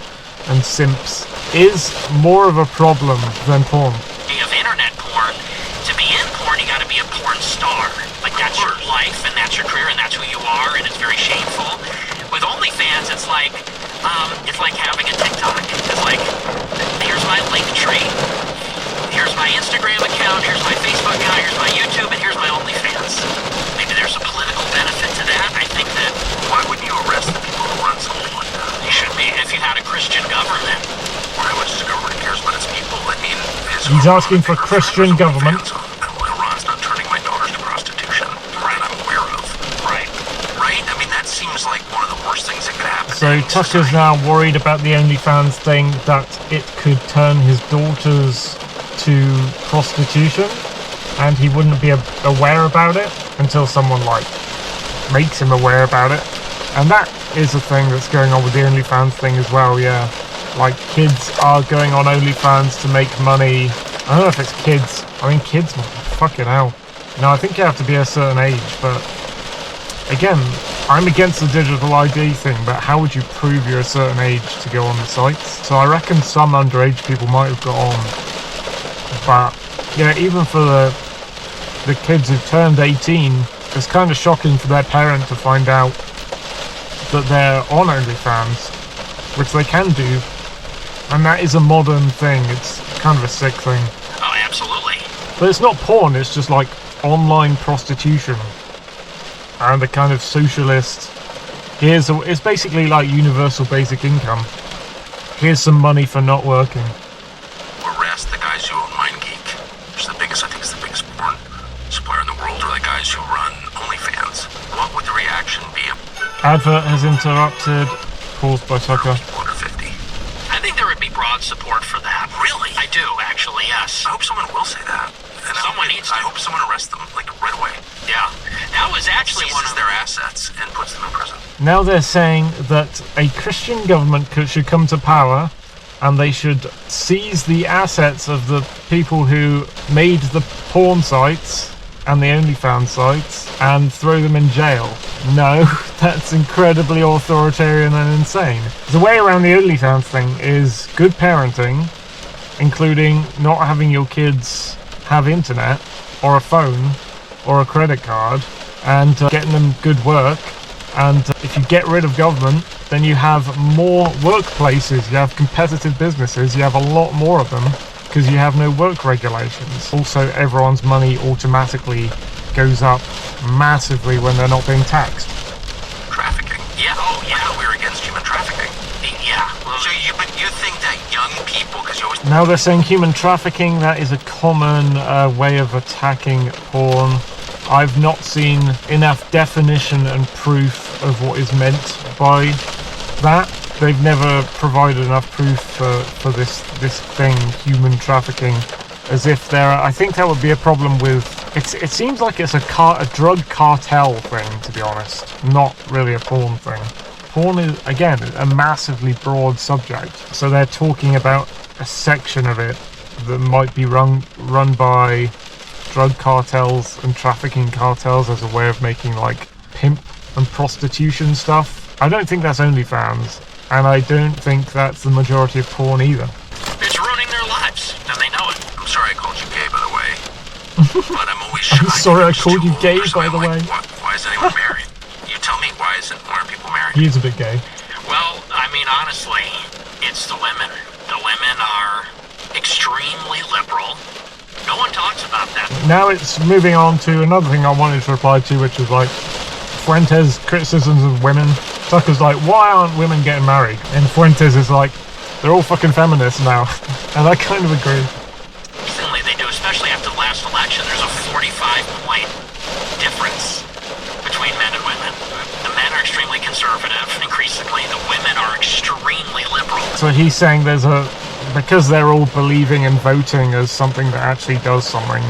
and simps, is more of a problem than porn. Of internet porn, to be in porn, you gotta be a porn star. Like, that's your life, and that's your career, and that's who you are, and it's very shameful. With OnlyFans, it's like having a TikTok. It's like, here's my link tree, here's my Instagram account, here's my Facebook account, here's my YouTube, and here's my OnlyFans. Maybe there's a political benefit to that. I think that, Why wouldn't you arrest the people who run something like that? you should be, if you had a Christian government. Why would the government cares about its people? I mean, He's asking for Christian government. Iran's not turning my daughters to prostitution. Right, I'm aware of. Right. Right? I mean, that seems like one of the worst things that could happen. So Tucker's now worried about the OnlyFans thing, that it could turn his daughters to prostitution, and he wouldn't be aware about it until someone like makes him aware about it. And that is a thing that's going on with the OnlyFans thing as well, yeah. Like, kids are going on OnlyFans to make money. I don't know if it's kids. I mean, kids, fucking hell. No, I think you have to be a certain age, but again, I'm against the digital ID thing, but how would you prove you're a certain age to go on the sites? So I reckon some underage people might have got on. But yeah, even for the kids who've turned 18, it's kind of shocking for their parent to find out that they're on OnlyFans, which they can do. And that is a modern thing. It's kind of a sick thing. Oh, absolutely. But it's not porn, it's just like online prostitution. And a kind of socialist, it's basically like universal basic income. Here's some money for not working. Arrest the guys who own MindGeek, which is the biggest, I think it's the biggest porn supplier in the world, or the guys who run OnlyFans. What would the reaction be? Advert has interrupted. Paused by Tucker. 150. I think there would be broad support for that. Really? I do, actually, yes. I hope someone will say that. And Someone needs to. I hope someone arrests them, like, right away. Yeah. That was actually one Seizes of their assets and puts them in prison. Now they're saying that a Christian government should come to power, and they should seize the assets of the people who made the porn sites and the OnlyFans sites and throw them in jail. No, that's incredibly authoritarian and insane. The way around the OnlyFans thing is good parenting, including not having your kids have internet or a phone or a credit card, and getting them good work. And if you get rid of government, then you have more workplaces, you have competitive businesses, you have a lot more of them, because you have no work regulations. Also, everyone's money automatically goes up massively when they're not being taxed. Trafficking. Yeah, oh, I yeah. thought we were against human trafficking. Yeah. Well, So you think that young people, because you always... Now they're saying human trafficking, that is a common way of attacking porn. I've not seen enough definition and proof of what is meant by that. they've never provided enough proof for this thing, human trafficking, as if there are, I think that would be a problem with, it seems like it's a drug cartel thing, to be honest, not really a porn thing. Porn is, again, a massively broad subject, so they're talking about a section of it that might be run by drug cartels and trafficking cartels as a way of making like pimp and prostitution stuff. I don't think that's OnlyFans, and I don't think that's the majority of porn either. It's ruining their lives, and they know it. I'm sorry I called you gay, by the way. But I'm always shocked. I'm sorry I called you gay, by the way. Why is anyone married? You tell me, why aren't people married? He is a bit gay. Well, I mean, honestly, it's the women. The women are extremely liberal. No one talks about that. Now it's moving on to another thing I wanted to reply to, which is like Fuentes' criticisms of women. Tucker's like, why aren't women getting married? And Fuentes is like, they're all fucking feminists now. And I kind of agree. Recently they do, especially after the last election, there's a 45-point difference between men and women. The men are extremely conservative. Increasingly, the women are extremely liberal. So he's saying because they're all believing and voting as something that actually does something.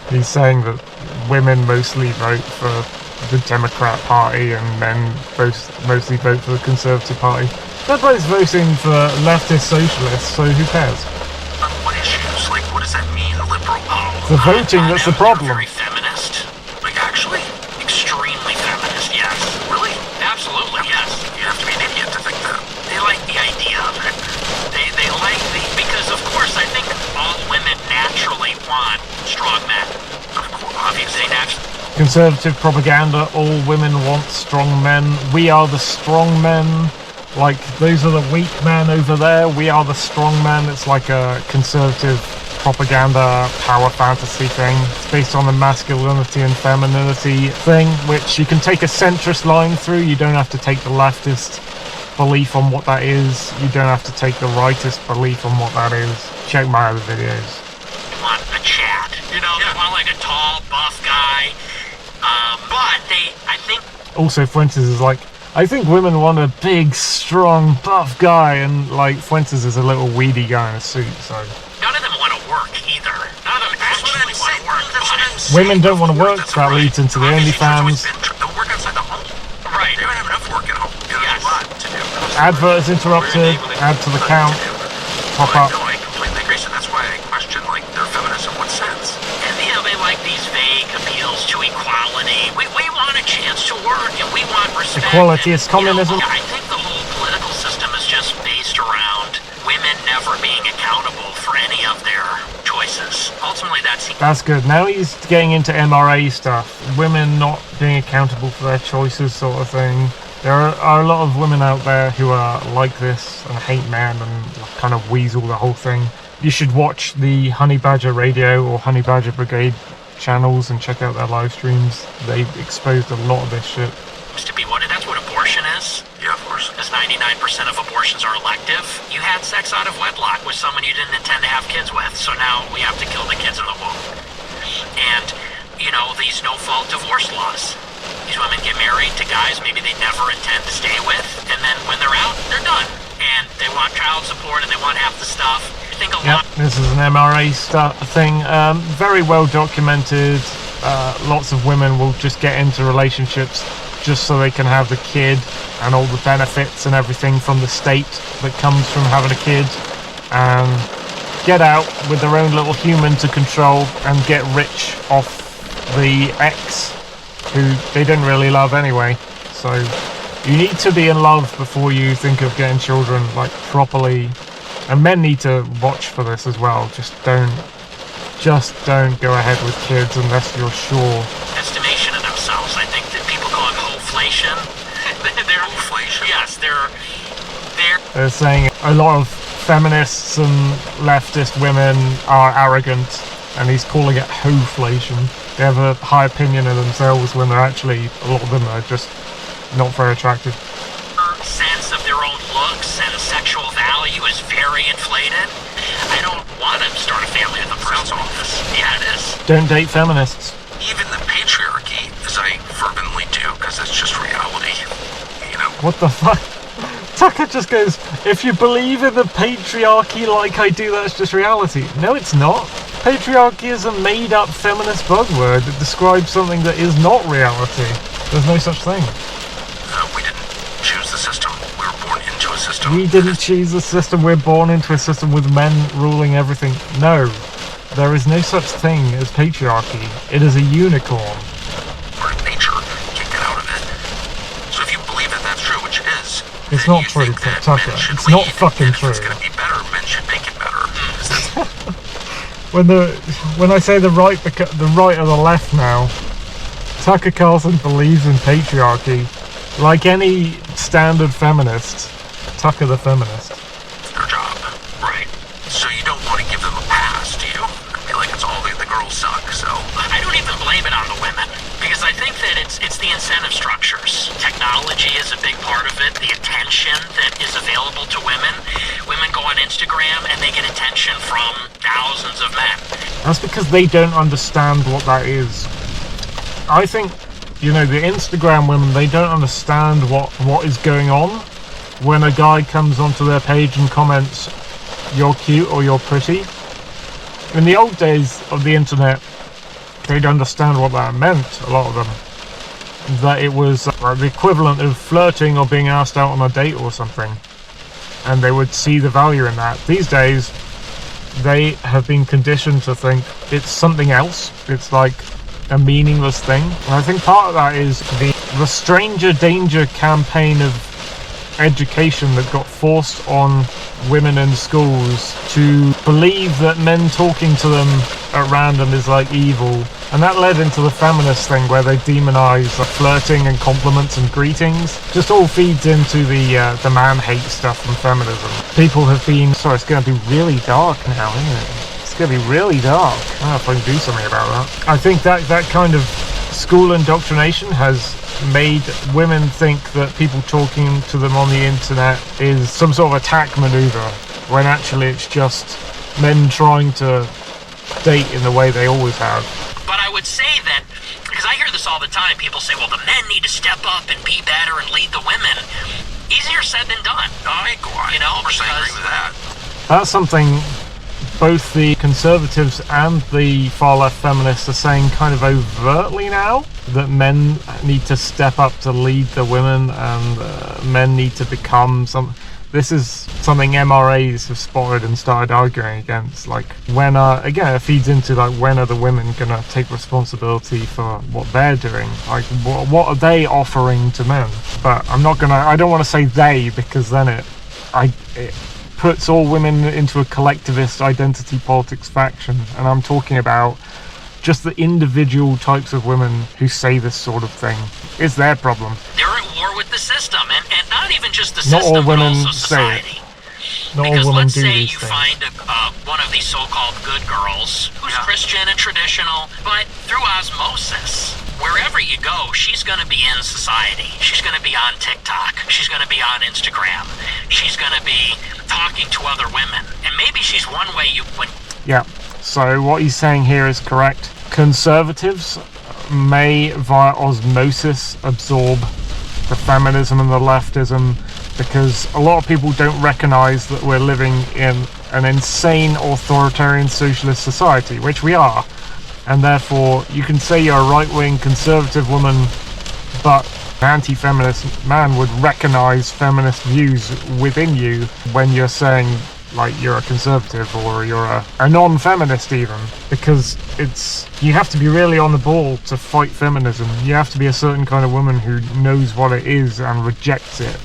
He's saying that women mostly vote for the Democrat Party and men mostly vote for the Conservative Party. They're both voting for leftist socialists, so who cares? On what issues? Like, what does that mean, liberal? The voting that's the problem. Very feminist. Like, actually, extremely feminist, yes. Really? Absolutely, yes. You have to be an idiot to think that. They like the idea of it. They like because of course I think all women naturally want strong men. Of course, obviously, naturally. Conservative propaganda, all women want strong men. We are the strong men. Like, those are the weak men over there. We are the strong men. It's like a conservative propaganda power fantasy thing. It's based on the masculinity and femininity thing, which you can take a centrist line through. You don't have to take the leftist belief on what that is. You don't have to take the rightist belief on what that is. Check my other videos. They want a Chad. You know, they want like a tall, buff guy. But I think... Also, Fuentes is like, I think women want a big, strong, buff guy, and like, Fuentes is a little weedy guy in a suit, so... None of them want to work either. None of them actually want to work. Women don't want to work, so that leads into the OnlyFans. They'll work outside the home. Right. They don't have enough work at home. Yes. A lot to do. Advert is interrupted. Add to the count. Pop up. No, I completely agree. So that's why I question, like, their feminism. What sense? And, you know, they like these vague appeals to equality. We want a chance to work, and we want respect. Equality is communism. You know, I think the whole political system is just based around women never being accountable for any of their choices. Ultimately, that's good. Now he's getting into MRA stuff. Women not being accountable for their choices, sort of thing. There are a lot of women out there who are like this and hate men and kind of weasel the whole thing. You should watch the Honey Badger Radio or Honey Badger Brigade channels and check out their live streams. They've exposed a lot of this shit. to be what that's what abortion is. Yeah, of course. Because 99% of abortions are elective. You had sex out of wedlock with someone you didn't intend to have kids with, so now we have to kill the kids in the womb. And, you know, these no-fault divorce laws. These women get married to guys maybe they never intend to stay with, and then when they're out, they're done. And they want child support and they want half the stuff. I think a lot. This is an MRA thing. Very well documented. Lots of women will just get into relationships just so they can have the kid and all the benefits and everything from the state that comes from having a kid, and get out with their own little human to control and get rich off the ex who they didn't really love anyway. So you need to be in love before you think of getting children, like, properly. And men need to watch for this as well. Just don't go ahead with kids unless you're sure. Estimation of themselves. I think that people call it wholeflation. They're wholeflation. Yes, They're saying a lot of feminists and leftist women are arrogant, and he's calling it whoflation. They have a high opinion of themselves when they're actually, a lot of them are just not very attractive. Sense of their own looks and sexual value is very inflated. I don't want to start a family with a person like this. Yeah, it is. Don't date feminists. Even the patriarchy, as I fervently do, because that's just reality, you know. What the fuck? Tucker just goes, if you believe in the patriarchy like I do, that's just reality. No, it's not. Patriarchy is a made-up feminist buzzword that describes something that is not reality. There's no such thing. We didn't choose the system. We were born into a system. We didn't choose the system. We're born into a system with men ruling everything. No, there is no such thing as patriarchy. It is a unicorn. Part of nature. Can't get out of it. So if you believe that that's true, which it is, It's then not you true, think that Tucker. men should It's not lead, fucking and if true. it's going to be better, men should make it better. When I say the right or the left now, Tucker Carlson believes in patriarchy. Like any standard feminist, Tucker the feminist. It's their job. Right. So you don't want to give them a pass, do you? I feel like it's all the girls suck, so... I don't even blame it on the women, because I think that it's the incentive structures. Technology is a big part of it, the attention that is available to women. Women go on Instagram and they get attention from thousands of men. That's because they don't understand what that is. I think, you know, the Instagram women, they don't understand what is going on when a guy comes onto their page and comments, "You're cute" or "You're pretty." In the old days of the internet, they'd understand what that meant, a lot of them. That it was the equivalent of flirting or being asked out on a date or something. And they would see the value in that. These days, they have been conditioned to think it's something else. It's like a meaningless thing. And I think part of that is the stranger danger campaign of education that got forced on women in schools to believe that men talking to them at random is like evil. And that led into the feminist thing where they demonize flirting and compliments and greetings. Just all feeds into the man hate stuff from feminism. People have been... Sorry, it's going to be really dark now, isn't it? It's going to be really dark. I don't know if I can do something about that. I think that kind of school indoctrination has made women think that people talking to them on the internet is some sort of attack maneuver, when actually it's just men trying to date in the way they always have. But I would say that, because I hear this all the time, people say, well, the men need to step up and be better and lead the women. Easier said than done. I agree with that. That's something both the conservatives and the far left feminists are saying kind of overtly now, that men need to step up to lead the women, and men need to become some... This is something MRAs have spotted and started arguing against. Like, when again, it feeds into like, when are the women gonna take responsibility for what they're doing? Like, what are they offering to men? But I don't want to say they, because then it puts all women into a collectivist identity politics faction, and I'm talking about just the individual types of women who say this sort of thing. It's their problem. They're at war with the system, and not even just the Not system, all women but also say it. society. Not Because all women let's do say these you things. find one of these so-called good girls who's Christian and traditional, but through osmosis, wherever you go, she's going to be in society. She's going to be on TikTok. She's going to be on Instagram. She's going to be talking to other women. And maybe she's one way you would... Yeah, so what he's saying here is correct. Conservatives may, via osmosis, absorb the feminism and the leftism, because a lot of people don't recognize that we're living in an insane authoritarian socialist society, which we are. And therefore, you can say you're a right-wing conservative woman, but an anti-feminist man would recognize feminist views within you when you're saying, like, you're a conservative or you're a non-feminist even, because you have to be really on the ball to fight feminism. You have to be a certain kind of woman who knows what it is and rejects it.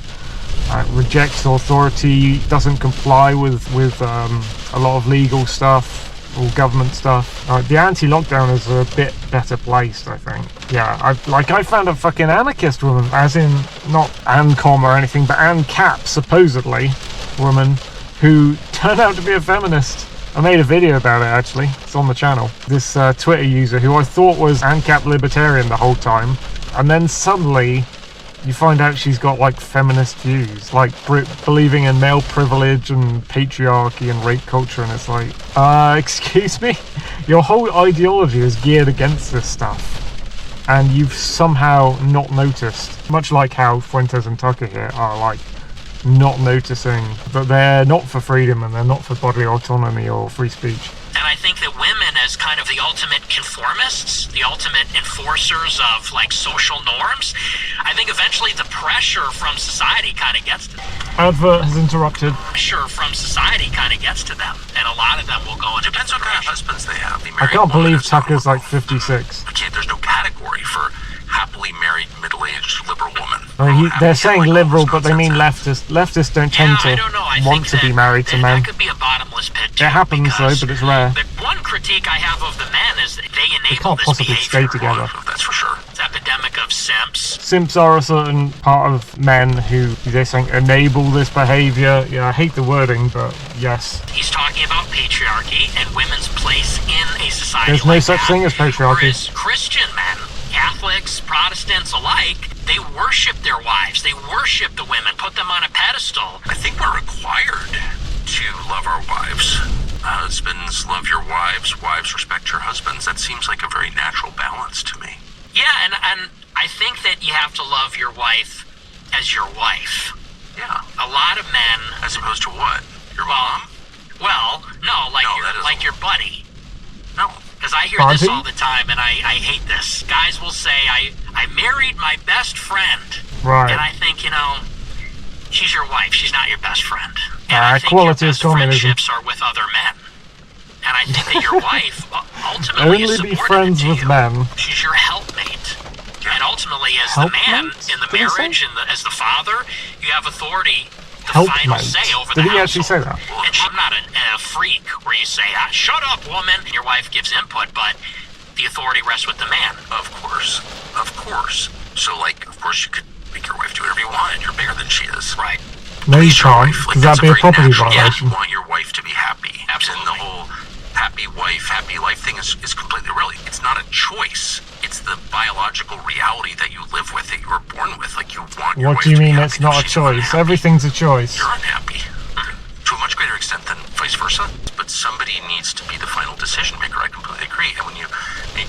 Rejects authority, doesn't comply with a lot of legal stuff or government stuff. The anti-lockdown is a bit better placed, I think. Yeah, I found a fucking anarchist woman, as in not Ancom or anything, but Ancap, supposedly, woman, who turned out to be a feminist. I made a video about it, actually. It's on the channel. This Twitter user who I thought was Ancap libertarian the whole time, and then suddenly you find out she's got like feminist views, like believing in male privilege and patriarchy and rape culture, and it's like, excuse me? Your whole ideology is geared against this stuff, and you've somehow not noticed, much like how Fuentes and Tucker here are like not noticing that they're not for freedom and they're not for bodily autonomy or free speech. And I think that women, as kind of the ultimate conformists, the ultimate enforcers of like social norms, I think eventually the pressure from society kind of gets to them. Advert has interrupted. Pressure from society kind of gets to them, and a lot of them will go into. Depends what kind of husbands they have. I can't believe Tucker's like 56. There's no category for happily married middle-aged liberal woman. They're saying liberal, but they mean leftist. Leftists don't tend to want to be married to men. That could be a bottomless pit. It happens though, but it's rare. The one critique I have of the men is that they They enable can't this possibly behavior. stay together. That's for sure. This epidemic of simps. Simps are a certain part of men who they're saying enable this behavior. Yeah, I hate the wording, but yes. He's talking about patriarchy and women's place in a society. There's no like such that. thing as patriarchy. Whereas Christian men, Catholics, Protestants alike, they worship their wives. They worship the women, put them on a pedestal. I think we're required to love our wives. Husbands, love your wives. Wives, respect your husbands. That seems like a very natural balance to me. Yeah, and I think that you have to love your wife as your wife. Yeah. A lot of men... As opposed to what? Your mom? Well, no, like No, your buddy. No. Because I hear Buddy? this all the time, and I hate this. Guys will say, I married my best friend. Right. And I think, she's your wife. She's not your best friend. And I think Quality your is best communism. friendships are with other men. And I think that your wife ultimately is Only be subordinate friends to with you. men. She's your helpmate. And ultimately, as the man Helpmate? in the Did he say? marriage and as the father, you have authority, the final Helpmate. say over Did the he actually say household. that? And I'm not a freak where you say, shut up, woman. And your wife gives input, but the authority rests with the man. Of course. Of course. So, of course you could make your wife do whatever you wanted. You're bigger than she is. Right. No, you Please your can't, wife. because That's that'd be a very property natural. violation. You want your wife to be happy. Absolutely. And the whole happy wife, happy life thing is completely real. It's not a choice. It's the biological reality that you live with, that you were born with. You want your What wife do you to be mean happy. it's not a She's choice? unhappy. Everything's a choice. You're unhappy. To a much greater extent than vice versa. But somebody needs to be the final decision maker. I completely agree. And when you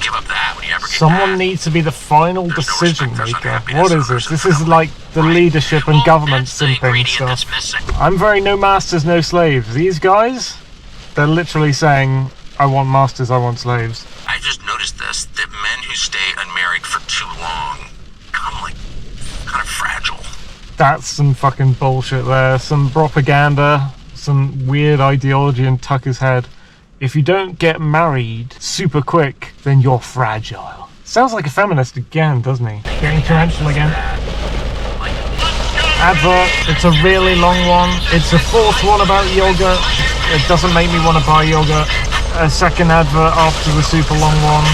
give up that, when you abrogate Someone that, needs to be the final There's no decision respect, there's maker. unhappiness, What is there's this? This is like the leadership and Well, government that's the simping ingredient stuff. that's missing. I'm very no masters, no slaves. These guys, they're literally saying, I want masters, I want slaves. I just noticed this, that men who stay unmarried for too long become kind of fragile. That's some fucking bullshit there. Some propaganda, some weird ideology in Tucker's head. If you don't get married super quick, then you're fragile. Sounds like a feminist again, doesn't he? Getting torrential again. Advert, it's a really long one. It's the fourth one about yogurt. It doesn't make me want to buy yogurt. A second advert after the super long one.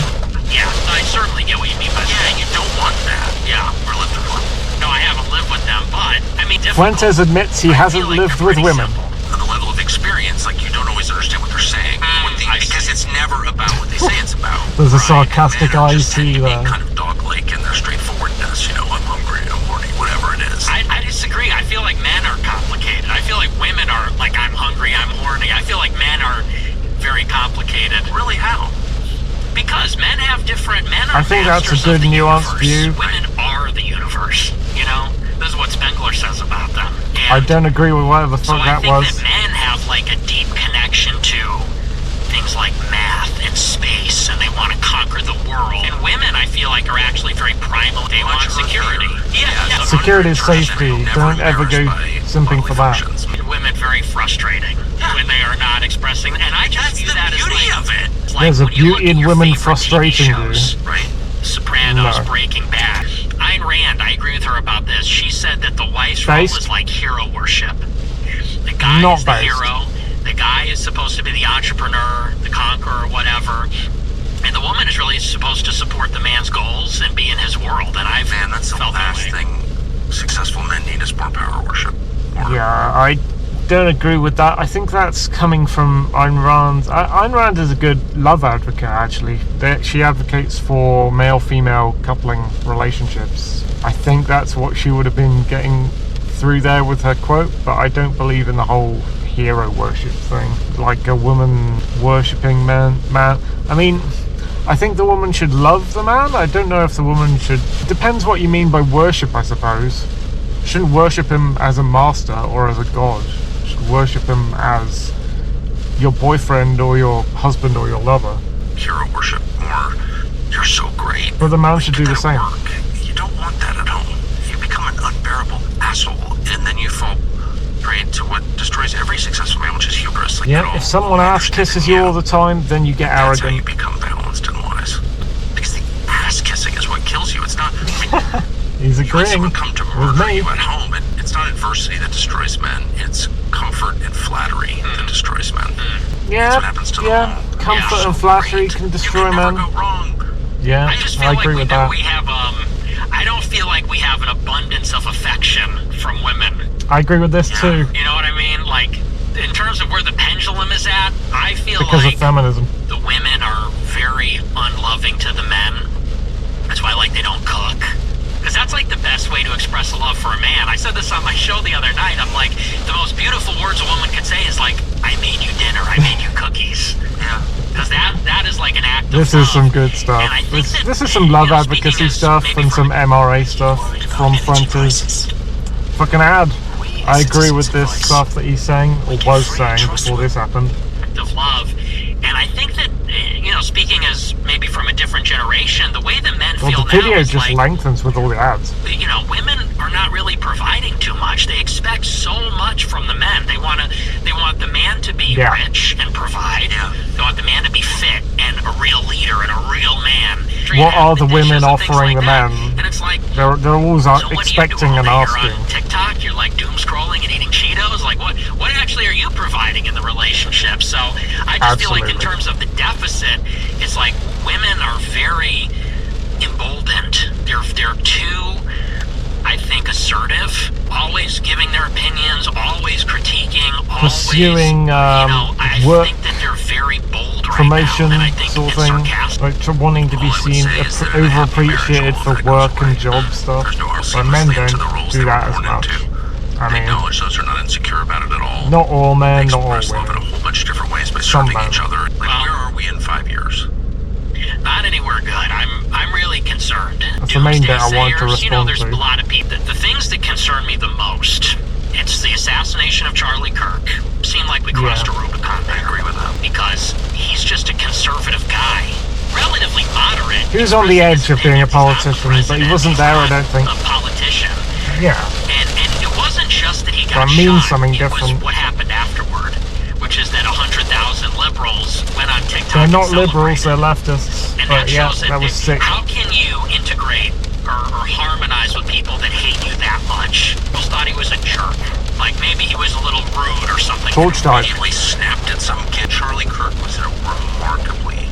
Yeah, I certainly get what you mean by that. Yeah, you don't want that. Yeah. Or lived with one. No, I haven't lived with them, but, Fuentes admits he hasn't lived with women. On the level of experience, you don't always understand what they're saying. Because it's never about what they say it's about. There's a Right? sarcastic Men are just eye tend to to be kind of dog-like in their straightforwardness. I'm hungry, I'm horny, whatever it is. I disagree. I feel like men are complicated. I feel like women are like, I'm hungry, I'm horny. I feel like men are very complicated. Really, how? Because men have different... Men I are think that's a masters good of the nuanced universe. view. Women are the universe, This is what Spengler says about them. And I don't agree with whatever the so fuck I that think was. that men have a deep connection to things like math and space, and they want to conquer the world. And women, I feel like, are actually very primal. They want security. Yeah. Security is safety. Don't ever go simping for that. Women very frustrating when they are not expressing, and I just view that as beauty of it. it's There's a when you look beauty at in your women favorite frustrating TV shows, you. right? Sopranos, No. Breaking Bad. Ayn Rand, I agree with her about this. She said that the wife's role Based? is like hero worship. The guy Not is the based. hero. The guy is supposed to be the entrepreneur, the conqueror, whatever. And the woman is really supposed to support the man's goals and be in his world. And I've That's the felt that last way. thing successful men need is more power worship. Yeah, I don't agree with that. I think that's coming from Ayn Rand. Ayn Rand is a good love advocate, actually. She advocates for male-female coupling relationships. I think that's what she would have been getting through there with her quote, but I don't believe in the whole hero worship thing. Like a woman worshipping man. I mean, I think the woman should love the man. I don't know if the woman should... Depends what you mean by worship, I suppose. shouldn't worship him as a master or as a god. You should worship him as your boyfriend or your husband or your lover. Hero worship, or you're so great. But the man should do the At same. work, you don't want that at home. You become an unbearable asshole, and then you fall prey to what destroys every successful man, which is hubris. Like, Yeah, it all if someone ass kisses you all the time, then you get That's how you arrogant. become balanced and wise. Because the ass kissing is what kills you. It's not. I mean, He's you let agreeing someone come to with murder me. you at home, and it's not adversity that destroys men. It's comfort and flattery that destroys men. That's Yeah, what happens to the yeah. home. Comfort Yeah, and so flattery great. can You destroy can never men. go wrong. Yeah, I just feel I like agree we with know that. we have I don't feel like we have an abundance of affection from women. I agree with this too, You know what I mean? Like, in terms of where the pendulum is at, I feel because like of feminism. the women are very unloving to the men. That's why, like, they don't cook. Because that's, like, the best way to express a love for a man. I said this on my show the other night. I'm like, the most beautiful words a woman could say is, like, I made you dinner, I made you cookies. Yeah. Because that is, like, an act of This love. is some good stuff. And I think This, that, this is some love you know, speaking advocacy as stuff maybe and from some MRA stuff from Fuentes. Fucking ad. I agree with this stuff that he's saying, or was saying before this happened. of love. And I think that, you know, speaking as maybe from a different generation, the way that men Well, feel the video now is just like, lengthens with all the ads. you know, women are not really providing too much. They expect so much from the men. They want the man to be Yeah. rich and provide. Yeah. They want the man to be fit and a real leader and a real man. What are the women dishes and things offering like the that. men? And it's like, They're always so what do you do expecting all and day? asking. You're on TikTok, you're like doom scrolling and eating Cheetos. Like, what actually are you providing in the relationship? So I just feel like in Absolutely. terms of the deficit, it's like women are very emboldened. They're too, I think, assertive. Always giving their opinions. Always critiquing. Pursuing, Always, you know, I work think that they're very bold right Promotion now, and I think sort of it's thing, sarcastic. like wanting to be All I would seen say is that in a happy overappreciated marriage, for all that work goes and away. job stuff. There's no But men seamlessly into the don't roles do they were that as born much. into. I They mean, acknowledge those who are not insecure about it at all. not all men, They not all express love in a women. whole bunch of different ways by Some serving men. each other. Like, Well- where are we in 5 years? Not anywhere good. I'm really concerned. That's the main bit I want to Doomsday sayers, you know, respond there's to. a lot of people. The things that concern me the most, it's the assassination of Charlie Kirk. Seemed like we crossed Yeah. a Rubicon I there. agree with that. Because he's just a conservative guy. Relatively moderate. He was on the edge of being a politician, but he wasn't there, I don't think. A politician. Yeah, And it wasn't just that he got that means shot. something It different. was what happened afterward, which is that 100,000 liberals went on TikTok. they're and not liberals, celebrated. they're leftists. And But that yeah, shows that was sick. How can you integrate or harmonize with people that hate you that much? People thought he was a jerk. Like maybe he was a little rude or something. Torch died. Immediately snapped at some kid. Charlie Kirk was a remarkably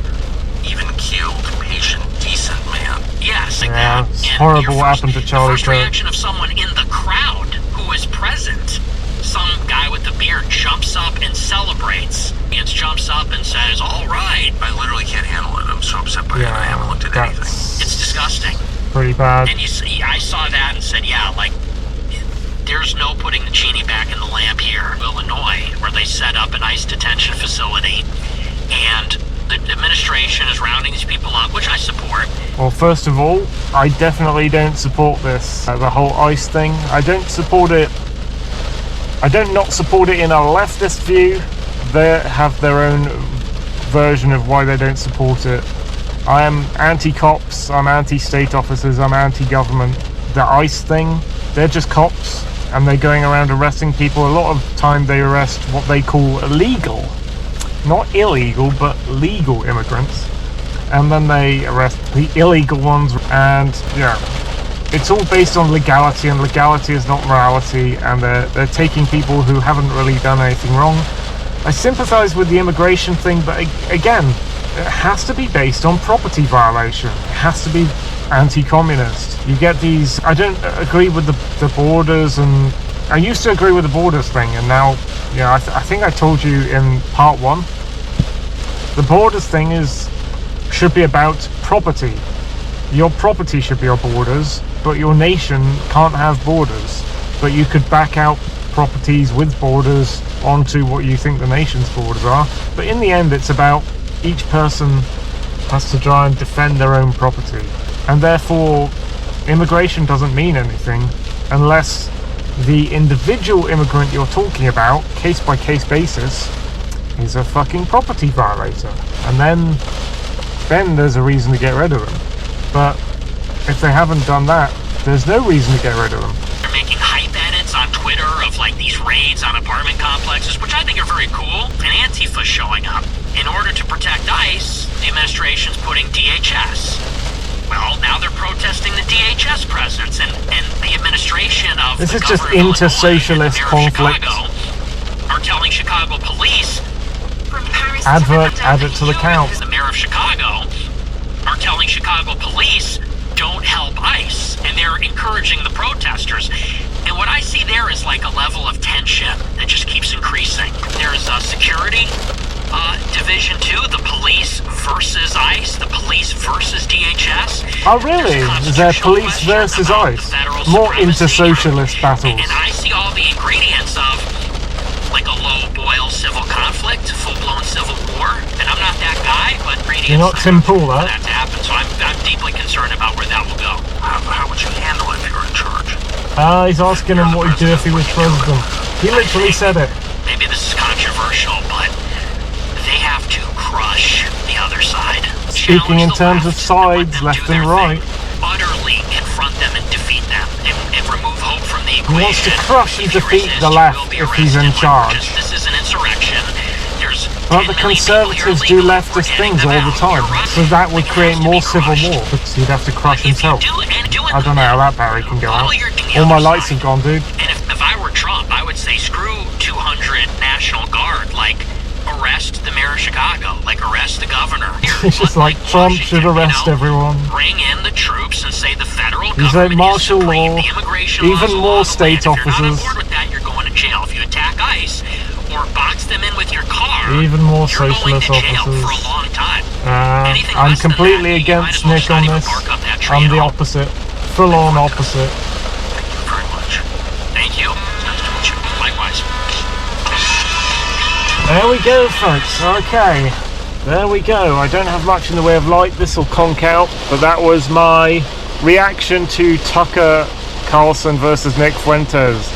even-keeled, patient, decent man. Yes, like Yeah, that. it's And horrible your what happened to Charlie The first Kirk. reaction of someone in the crowd who was present. Some guy with a beard jumps up and celebrates. And jumps up and says, "All right." I literally can't handle it. I'm so upset by it. I haven't Yeah, looked at anything. It's that's disgusting. pretty bad. And you see, I saw that and said, yeah, like, there's no putting the genie back in the lamp here. Illinois, where they set up an ICE detention facility, and the administration is rounding these people up, which I support. Well, first of all, I definitely don't support this. The whole ICE thing. I don't support it. I don't not support it in a leftist view. They have their own version of why they don't support it. I am anti-cops, I'm anti-state officers, I'm anti-government. The ICE thing, they're just cops, and they're going around arresting people. A lot of time they arrest what they call illegal. Not illegal, but legal immigrants. And then they arrest the illegal ones, and yeah. It's all based on legality, and legality is not morality, and they're taking people who haven't really done anything wrong. I sympathise with the immigration thing, but again, it has to be based on property violation. It has to be anti-communist. You get these... I don't agree with the borders, and I used to agree with the borders thing, and now, yeah, I think I told you in part 1, the borders thing should be about property. Your property should be your borders, but your nation can't have borders. But you could back out properties with borders onto what you think the nation's borders are. But in the end, it's about each person has to try and defend their own property. And therefore, immigration doesn't mean anything unless the individual immigrant you're talking about, case by case basis, is a fucking property violator. And then there's a reason to get rid of them. But if they haven't done that, there's no reason to get rid of them. They're making hype edits on Twitter of like these raids on apartment complexes, which I think are very cool, and Antifa showing up. In order to protect ICE, the administration's putting DHS. Well, now they're protesting the DHS presence, and the administration of This the is just governor of Illinois inter-socialist and the mayor of conflict. Chicago are telling Chicago police. Advert, add it to the count. The mayor of Chicago are telling Chicago police, don't help ICE, and they're encouraging the protesters. And what I see there is like a level of tension that just keeps increasing. There's a security division too, the police versus ICE, the police versus DHS. Oh really? Is there police versus ICE? More inter-socialist battles. And I see all the ingredients of like a low-boil civil conflict, full-blown civil war. And I'm not that guy, but You're not Tim Pool, for huh? that to happen. So I'm deeply concerned about where that will go. How would you handle it if you were in charge? He's asking him what he'd do if he was president. He literally said it. Maybe this is controversial, but they have to crush the other side. Speaking in Challenge terms the of sides, and let left them do and their right. thing. Utterly confront them and defeat them, and remove hope from the equation. He wants to crush and If you defeat resist, the you left will be if he's in arrested. charge. This is an insurrection. There's But 10 the million people here Conservatives do illegally. leftist We're things getting all them the out. time, You're so right. that would It create has to more be civil crushed. war, because he'd have to crush If you himself. do it I don't know how that Barry can go out. All my lights have gone, dude. And if I were Trump, I would say screw 200 National Guard. Like, arrest the mayor of Chicago. Like, arrest the governor. It's just like Trump should arrest everyone. Bring in the troops and say the federal He's like government martial is supreme. law, The immigration even laws more allow the state land. If you're not on officers. board with that, you're going to jail. If you attack ICE or box them in with your car, Even more you're going socialist to jail officers. for a long time. Anything I'm less than completely that, you might against as well Nick just not on even this. park up that tree I'm at the all. opposite. Full on opposite. Thank you very much. Thank you. Nice to meet you. Likewise. There we go, folks. Okay. There we go. I don't have much in the way of light. This will conk out. But that was my reaction to Tucker Carlson versus Nick Fuentes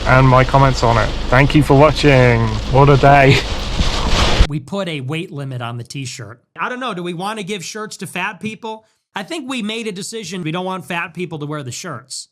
and my comments on it. Thank you for watching. What a day. We put a weight limit on the t-shirt. I don't know, do we want to give shirts to fat people? I think we made a decision we don't want fat people to wear the shirts.